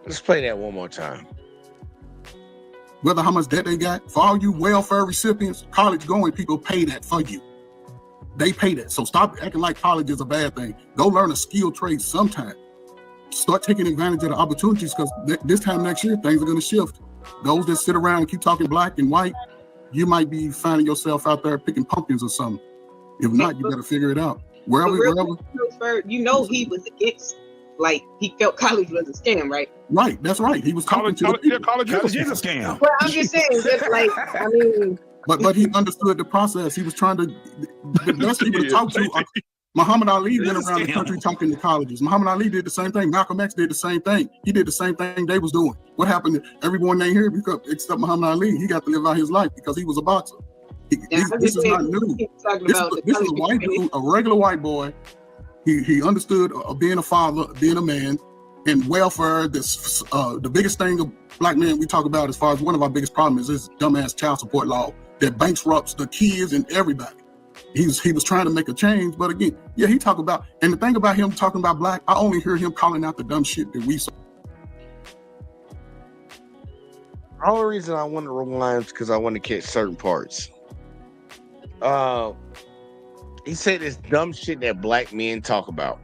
S5: Let's play that one more time.
S16: Whether how much debt they got, for all you welfare recipients, college going people pay that for you. They pay that. So stop acting like college is a bad thing. Go learn a skilled trade sometime. Start taking advantage of the opportunities, because this time next year, things are going to shift. Those that sit around and keep talking black and white, you might be finding yourself out there picking pumpkins or something. If not, you got to figure it out. Wherever.
S15: You know, he was against, like, he felt college was a scam, right?
S16: Right, that's right. He was
S8: college is a scam.
S15: Well, I'm just saying, just like, I mean.
S16: But he understood the process. He was trying to, the best people to talk to. Muhammad Ali went around the country talking to colleges. Muhammad Ali did the same thing. Malcolm X did the same thing. He did the same thing they was doing. What happened? Everyone named here except Muhammad Ali, he got to live out his life because he was a boxer. This is not new. This is a white dude, a regular white boy. He understood being a father, being a man, and welfare. The biggest thing of black men we talk about, as far as one of our biggest problems, is this dumbass child support law that bankrupts the kids and everybody. He was trying to make a change, but again, yeah, he talk about, and the thing about him talking about black, I only hear him calling out the dumb shit that we saw.
S5: The only reason I want to rewind is because I want to catch certain parts. He said this dumb shit that black men talk about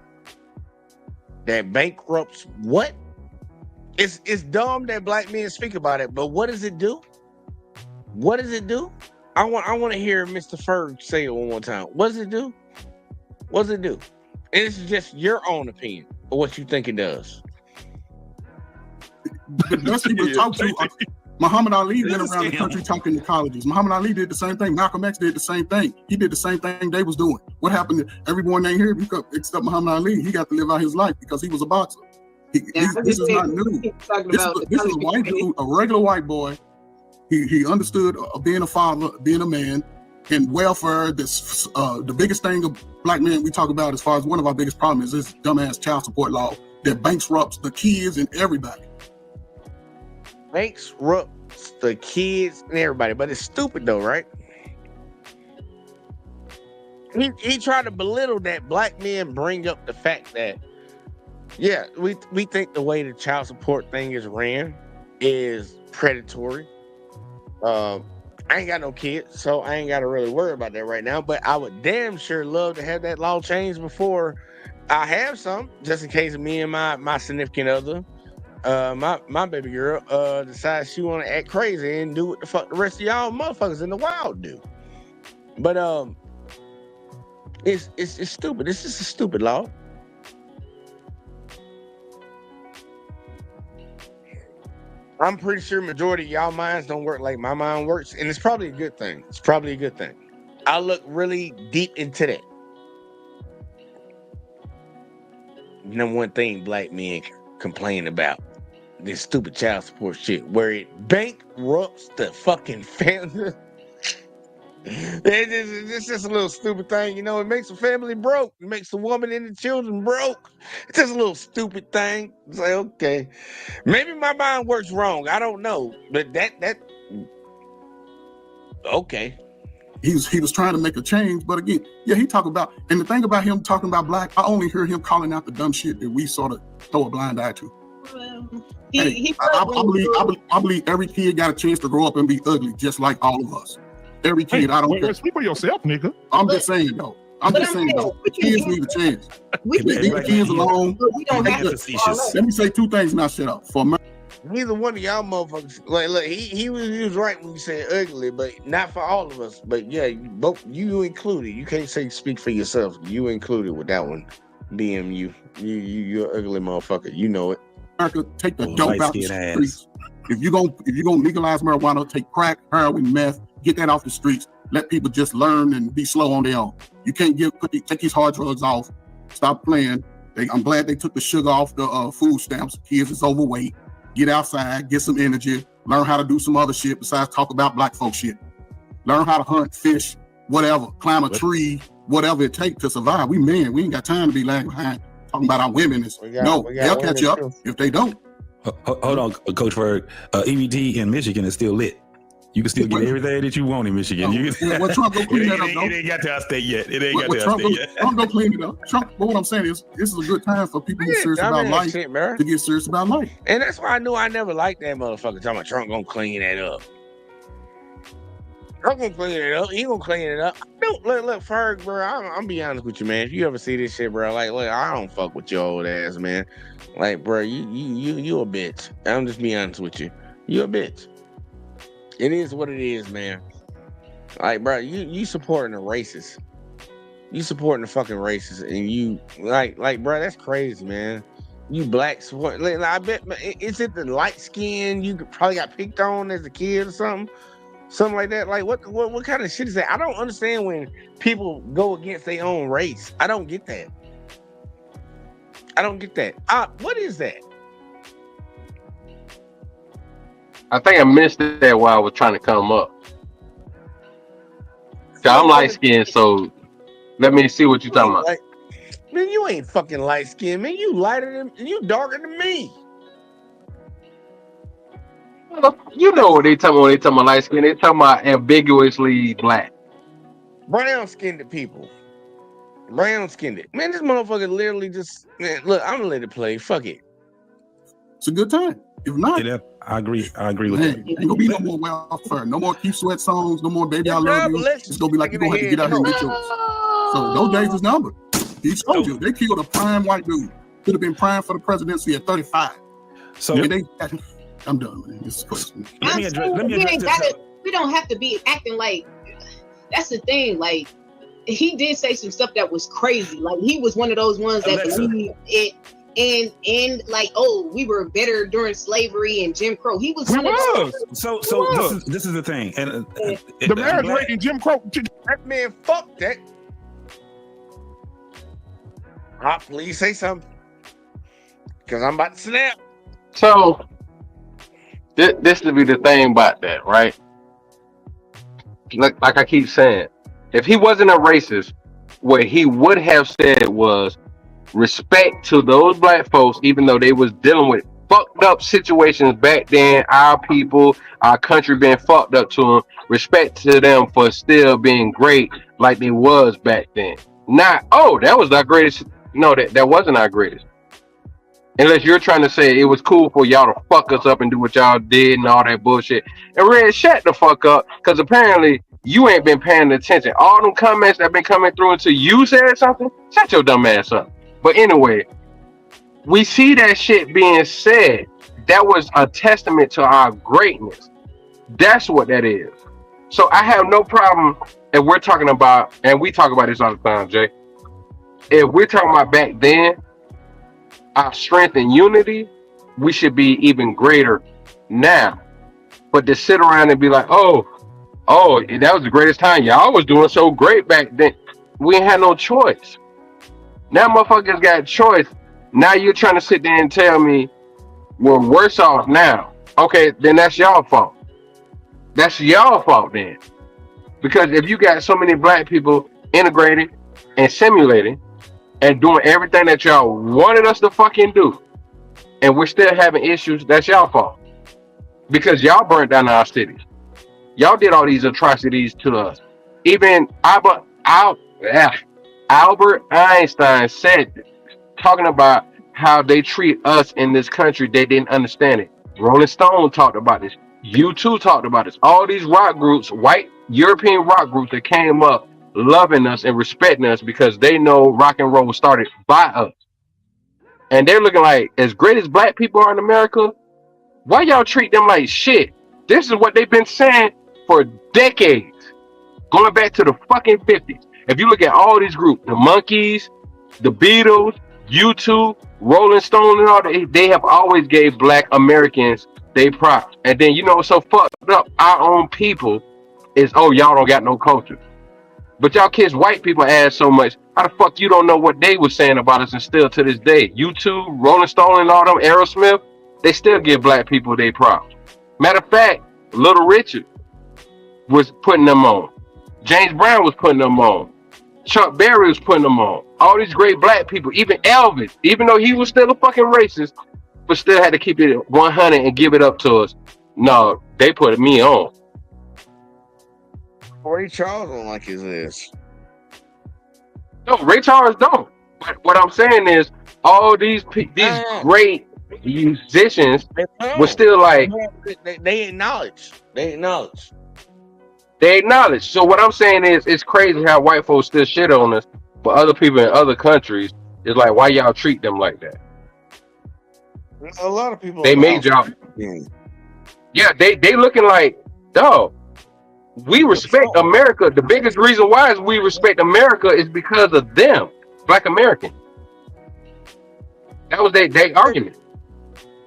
S5: that bankrupts what? It's dumb that black men speak about it, but what does it do? What does it do? I want to hear Mr. Ferg say it one more time. What does it do? What does it do? And this is just your own opinion of what you think it does.
S16: The best people to talk to. Muhammad Ali went around the country talking to colleges. Muhammad Ali did the same thing. Malcolm X did the same thing. He did the same thing they was doing. What happened? Everyone named here except Muhammad Ali, he got to live out his life because he was a boxer. This is not new. This is a white dude, a regular white boy. He understood being a father, being a man, and welfare. The biggest thing of black men we talk about, as far as one of our biggest problems, is this dumbass child support law that bankrupts the kids and everybody.
S5: Bankrupts the kids and everybody, but it's stupid though, right? He tried to belittle that black men bring up the fact that, yeah, we think the way the child support thing is ran is predatory. I ain't got no kids, so I ain't got to really worry about that right now. But I would damn sure love to have that law changed before I have some, just in case me and my significant other, my baby girl, decides she want to act crazy and do what the fuck the rest of y'all motherfuckers in the wild do. But it's stupid. It's just a stupid law. I'm pretty sure majority of y'all minds don't work like my mind works, and it's probably a good thing. It's probably a good thing. I look really deep into that. Number one thing black men complain about, this stupid child support shit, where it bankrupts the fucking family. It's just a little stupid thing, you know. It makes a family broke. It makes the woman and the children broke. It's just a little stupid thing. It's like, okay, maybe my mind works wrong. I don't know, but that okay.
S16: He was trying to make a change, but again, yeah, he talk about, and the thing about him talking about black, I only hear him calling out the dumb shit that we sort of throw a blind eye to. I believe every kid got a chance to grow up and be ugly, just like all of us. Every kid, I don't care.
S8: Speak for yourself, nigga.
S16: I'm just saying, though. Kids need a chance. Leave the kids alone. Let me say two things and I'll shut up. For
S5: neither one of y'all motherfuckers, like, look, he was right when you said ugly, but not for all of us. But yeah, you included. You can't say speak for yourself. You included with that one. BMU, you're an ugly motherfucker. You know it.
S16: America, take the dope out the streets. If you gonna legalize marijuana, take crack, heroin, meth, get that off the streets. Let people just learn and be slow on their own. You can't take these hard drugs off. Stop playing. I'm glad they took the sugar off the food stamps. Kids is overweight. Get outside, get some energy, learn how to do some other shit besides talk about black folk shit. Learn how to hunt, fish, whatever, climb a tree, whatever it takes to survive. We men, we ain't got time to be lagging behind talking about our women is they'll catch up if they don't.
S7: Hold on, Coach Ferg. EBT in Michigan is still lit. You can still get everything that you want in Michigan.
S16: Well, Trump go clean that up, though.
S7: It ain't got to our state yet. It ain't got to our
S16: Trump
S7: state yet.
S16: Trump go clean it up. Trump, but what I'm saying is, this is a good time for people who's serious about life to get serious about life.
S5: And that's why I knew I never liked that motherfucker talking about Trump gonna clean that up. Trump gonna clean it up. He gonna clean it up. Look, Ferg, bro. I'm be honest with you, man. If you ever see this shit, bro, like, look, I don't fuck with your old ass, man. Like, bro, you a bitch. I'm just be honest with you. You a bitch. It is what it is, man. Like, bro, you supporting the racists. You supporting the fucking racists, and you like, bro, that's crazy, man. You black support. Like, I bet, is it the light skin you probably got picked on as a kid or something like that? Like, what kind of shit is that? I don't understand when people go against their own race. I don't get that. What is that?
S14: I think I missed that while I was trying to come up. I'm light skinned, so let me see what you're talking about.
S5: Man, you ain't fucking light skinned, man. You you darker than me.
S14: You know what they talking about when they talking about light skin? They talking about ambiguously black.
S5: Brown skinned people. Man, this motherfucker literally just, man, look, I'm gonna let it play. Fuck it.
S16: It's a good time. If not,
S7: I agree with
S16: that. Ain't gonna be no more welfare, no more Keith Sweat songs, no more Baby I Love You. It's gonna be like you're gonna have to get out here and get yours. So those days is numbered. He told you they killed a prime white dude. Could have been prime for the presidency at 35.
S7: So
S16: I'm done, man. This is crazy.
S15: Let me address this. We don't have to be acting like that's the thing. Like, he did say some stuff that was crazy. Like, he was one of those ones that believed it. And like, oh, we were better during slavery and Jim Crow. He was one of those.
S7: So this is the thing. And
S8: the marriage rate in Jim Crow.
S5: That man, fuck that. Please say something, because I'm about to snap.
S14: So this would be the thing about that, right? Like I keep saying, if he wasn't a racist, what he would have said was respect to those black folks, even though they was dealing with fucked up situations back then. Our people, our country being fucked up to them. Respect to them for still being great like they was back then. Not, oh, that was our greatest. No, that wasn't our greatest. Unless you're trying to say it was cool for y'all to fuck us up and do what y'all did and all that bullshit. And Red, shut the fuck up, because apparently you ain't been paying attention. All them comments that been coming through until you said something, shut your dumb ass up. But anyway, we see that shit being said. That was a testament to our greatness. That's what that is. So I have no problem if we're talking about, and we talk about this all the time, Jay. If we're talking about back then, our strength and unity, we should be even greater now. But to sit around and be like, oh, that was the greatest time. Y'all was doing so great back then. We ain't had no choice. Now motherfuckers got a choice. Now you're trying to sit there and tell me we're worse off now. Okay, then that's y'all fault. That's y'all fault then. Because if you got so many black people integrated and simulating and doing everything that y'all wanted us to fucking do, and we're still having issues, that's y'all fault. Because y'all burnt down our cities. Y'all did all these atrocities to us. Even Albert Einstein said, talking about how they treat us in this country, they didn't understand it. Rolling Stone talked about this. U2 talked about this. All these rock groups, white European rock groups that came up loving us and respecting us because they know rock and roll was started by us. And they're looking like, as great as black people are in America, why y'all treat them like shit? This is what they've been saying for decades, going back to the fucking 50s. If you look at all these groups, the Monkees, the Beatles, U2, Rolling Stone, and all that, they have always gave black Americans they props. And then, you know what's so fucked up? Our own people is, oh, y'all don't got no culture. But y'all kids, white people, ask so much. How the fuck you don't know what they was saying about us, and still to this day, U2, Rolling Stone, and all them, Aerosmith, they still give black people their props. Matter of fact, Little Richard was putting them on. James Brown was putting them on. Chuck Berry was putting them on. All these great black people, even Elvis, even though he was still a fucking racist, but still had to keep it 100 and give it up to us. No, they put me on.
S5: Ray Charles don't like his ass.
S14: No, Ray Charles don't. But what I'm saying is, all these great musicians were still like
S5: They acknowledge. They acknowledge.
S14: they acknowledge. So what I'm saying is, it's crazy how white folks still shit on us, but other people in other countries is like, why y'all treat them like that?
S5: A lot of people
S14: They made y'all. Yeah, they looking like, dog. We respect America. The biggest reason why is we respect America is because of them, Black American. That was their argument.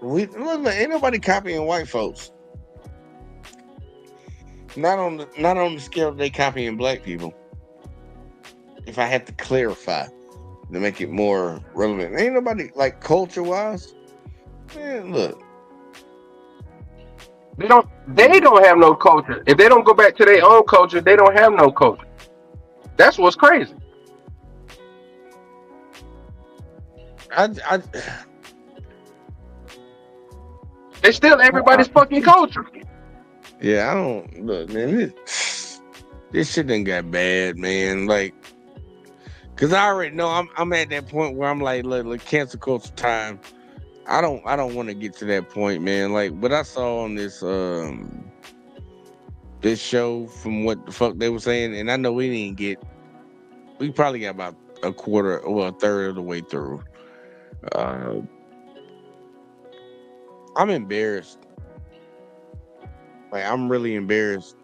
S5: Look, ain't nobody copying white folks. Not on the scale they copying black people. If I have to clarify to make it more relevant, ain't nobody like culture wise. Man, look.
S14: They don't have no culture. If they don't go back to their own culture, they don't have no culture. That's what's crazy. They still everybody's fucking culture.
S5: Yeah, I don't look, man. This shit done got bad, man. Like, cause I already know I'm at that point where I'm like, look, cancel culture time. I don't want to get to that point, man. Like what I saw on this this show from what the fuck they were saying, and I know we probably got about a third of the way through. I'm embarrassed. Like I'm really embarrassed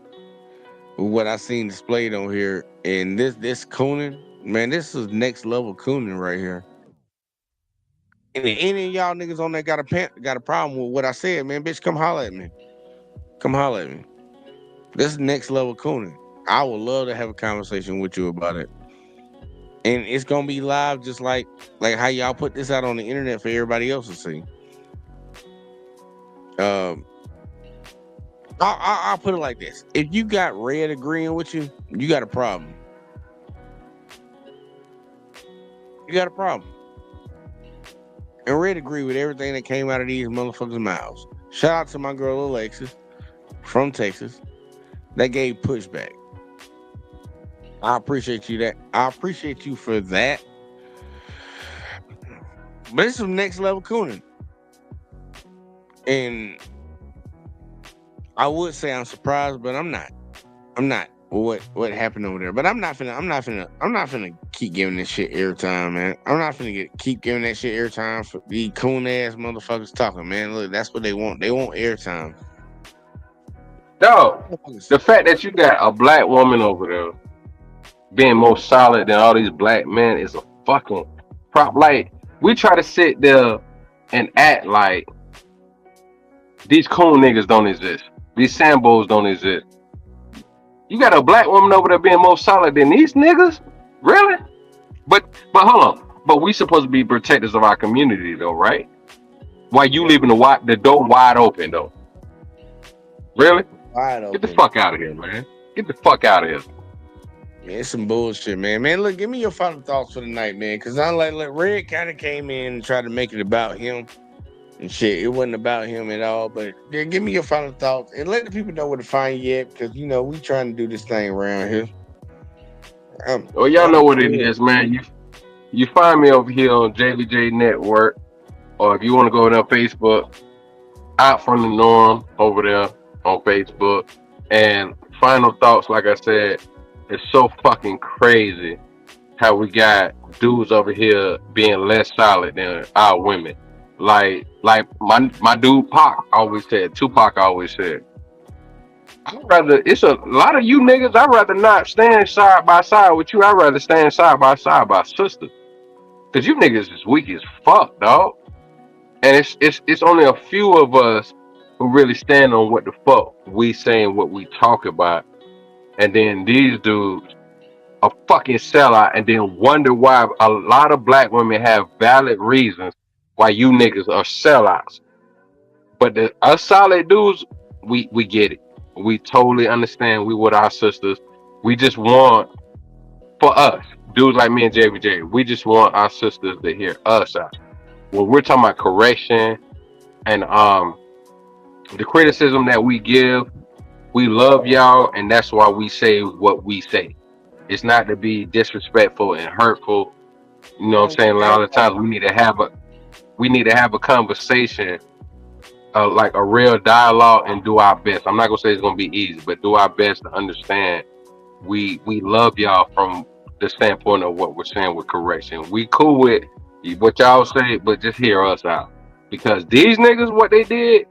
S5: with what I seen displayed on here. And this Cooning, man, this is next level Cooning right here. And if any of y'all niggas on there got a problem with what I said, man, bitch, come holler at me. Come holler at me. This is next level Cooning. I would love to have a conversation with you about it. And it's gonna be live, just like how y'all put this out on the internet for everybody else to see. I'll put it like this: if you got Red agreeing with you, you got a problem. You got a problem. And Red agree with everything that came out of these motherfuckers' mouths. Shout out to my girl Alexis from Texas that gave pushback. I appreciate you that. I appreciate you for that. But it's some next level Cooning. And I would say I'm surprised, but I'm not. I'm not what happened over there. But I'm not finna keep giving this shit airtime, man. I'm not finna keep giving that shit airtime for these coon ass motherfuckers talking, man. Look, that's what they want. They want airtime.
S14: No, the fact that you got a black woman over there being more solid than all these black men is a fucking prop. Like, we try to sit there and act like these coon niggas don't exist. These Sambos don't exist. You got a black woman over there being more solid than these niggas? Really? But hold on. But we supposed to be protectors of our community though, right? Why you leaving the door wide open though? Really?
S5: Wide open.
S14: Get the fuck out of here, man. Get the fuck out of here.
S5: Man, it's some bullshit, man. Man, look, give me your final thoughts for the night, man. Cause I'm like Red kind of came in and tried to make it about him and shit. It wasn't about him at all. But yeah, give me your final thoughts and let the people know where to find you at, because we trying to do this thing around here.
S14: Well, y'all know what it is, man. You find me over here on JVJ Network, or if you want to go on Facebook, Out From the Norm over there on Facebook. And final thoughts, like I said, it's so fucking crazy how we got dudes over here being less solid than our women. Like my dude Tupac always said, it's a lot of you niggas, I'd rather not stand side by side with you. I'd rather stand side by sisters. Cause you niggas is weak as fuck, dog. And it's only a few of us who really stand on what the fuck we saying, what we talk about. And then these dudes are fucking sellout and then wonder why a lot of black women have valid reasons why you niggas are sellouts. But us solid dudes, we get it. We totally understand. We with our sisters. We just want for us. dudes like me and JBJ, we just want our sisters to hear us out. When we're talking about correction and the criticism that we give, we love y'all, and that's why we say what we say. It's not to be disrespectful and hurtful. You know what I'm saying? A lot of times we need to have a conversation, like a real dialogue, and do our best. I'm not gonna say it's gonna be easy, but do our best to understand. We love y'all from the standpoint of what we're saying with correction. We cool with what y'all say, but just hear us out. Because these niggas, what they did,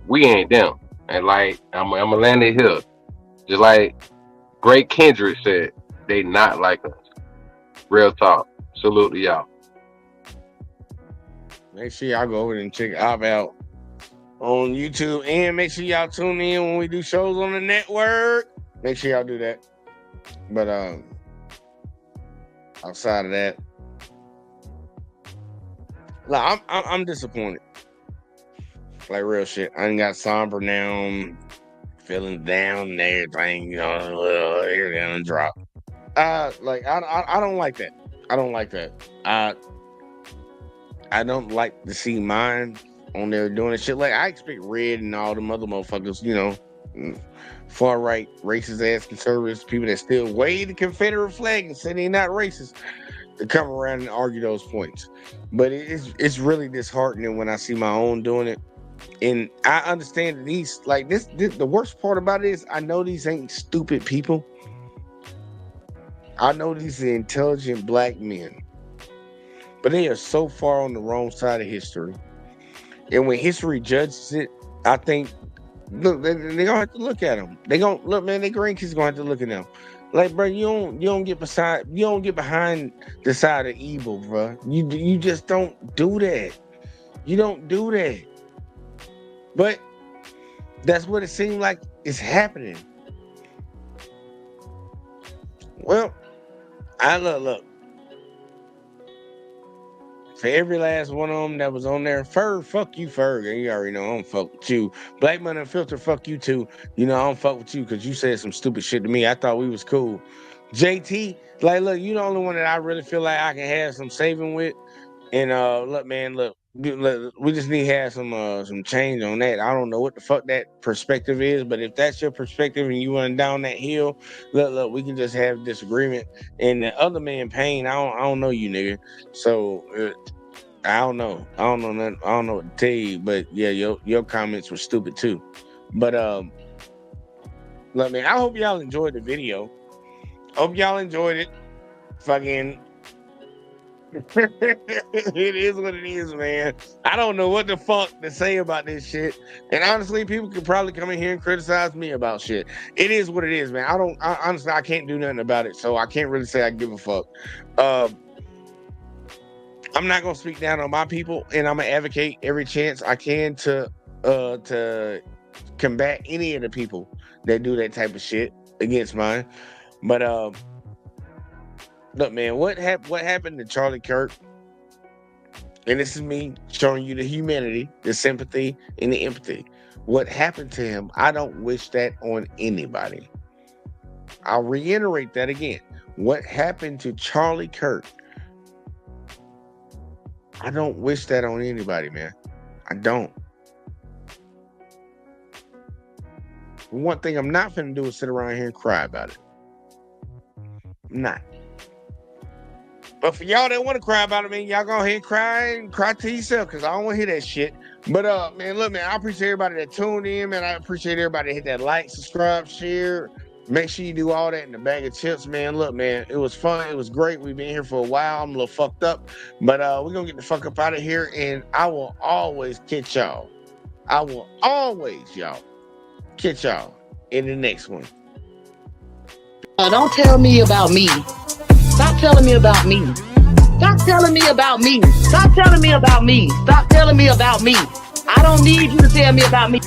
S14: we ain't them. And like I'm gonna land it here. Just like Great Kendrick said, they not like us. Real talk. Salute to y'all.
S5: Make sure y'all go over and check Ob out on YouTube, and make sure y'all tune in when we do shows on the network. Make sure y'all do that. But outside of that, like I'm disappointed. Like real shit. I ain't got somber now. I'm feeling down and everything, you know, here down and drop. Like I don't like that. I don't like that. I don't like to see mine on there doing this shit. Like I expect Red and all them other motherfuckers, you know, far right, racist ass conservatives, people that still wave the Confederate flag and say they're not racist, to come around and argue those points. But it's really disheartening when I see my own doing it. And I understand that these, like this the worst part about it is I know these ain't stupid people. I know these are intelligent black men. But they are so far on the wrong side of history. And when history judges it, I think, look, they're gonna have to look at them. They gonna look, man. Their grandkids gonna have to look at them. Like, bro, you don't get behind the side of evil, bro. You just don't do that. You don't do that. But that's what it seemed like is happening. Well, look. For every last one of them that was on there, Ferg, fuck you, Ferg. You already know I don't fuck with you. Black Man Unfiltered, fuck you too. You know I don't fuck with you because you said some stupid shit to me. I thought we was cool. JT, like, look, you the only one that I really feel like I can have some saving with. And look, man, look, we just need to have some change on that. I don't know what the fuck that perspective is, but if that's your perspective and you run down that hill, look, we can just have disagreement. And the other man, Payne, I don't know you, nigga. So I don't know nothing. I don't know what to tell you. But yeah, your comments were stupid too. But look, man, I hope y'all enjoyed the video. Hope y'all enjoyed it. Fucking. It is what it is, man. I don't know what the fuck to say about this shit. And honestly, people could probably come in here and criticize me about shit. It is what it is, man. Honestly, I can't do nothing about it. So I can't really say I give a fuck. I'm not gonna speak down on my people, and I'm gonna advocate every chance I can to combat any of the people that do that type of shit against mine. But look, man, what happened to Charlie Kirk? And this is me showing you the humanity, the sympathy, and the empathy. What happened to him, I don't wish that on anybody. I'll reiterate that again. What happened to Charlie Kirk, I don't wish that on anybody, man. I don't. One thing I'm not finna do is sit around here and cry about it. I'm not. But for y'all that want to cry about it, man, y'all go ahead and cry to yourself, because I don't want to hear that shit. But man, look, man, I appreciate everybody that tuned in, man. I appreciate everybody that hit that like, subscribe, share. Make sure you do all that in the bag of chips, man. Look, man, it was fun. It was great. We've been here for a while. I'm a little fucked up. But we're going to get the fuck up out of here, and I will always catch y'all. I will always, y'all, catch y'all in the next one.
S4: Don't tell me about me. Stop telling me about me. Stop telling me about me. Stop telling me about me. Stop telling me about me. I don't need you to tell me about me.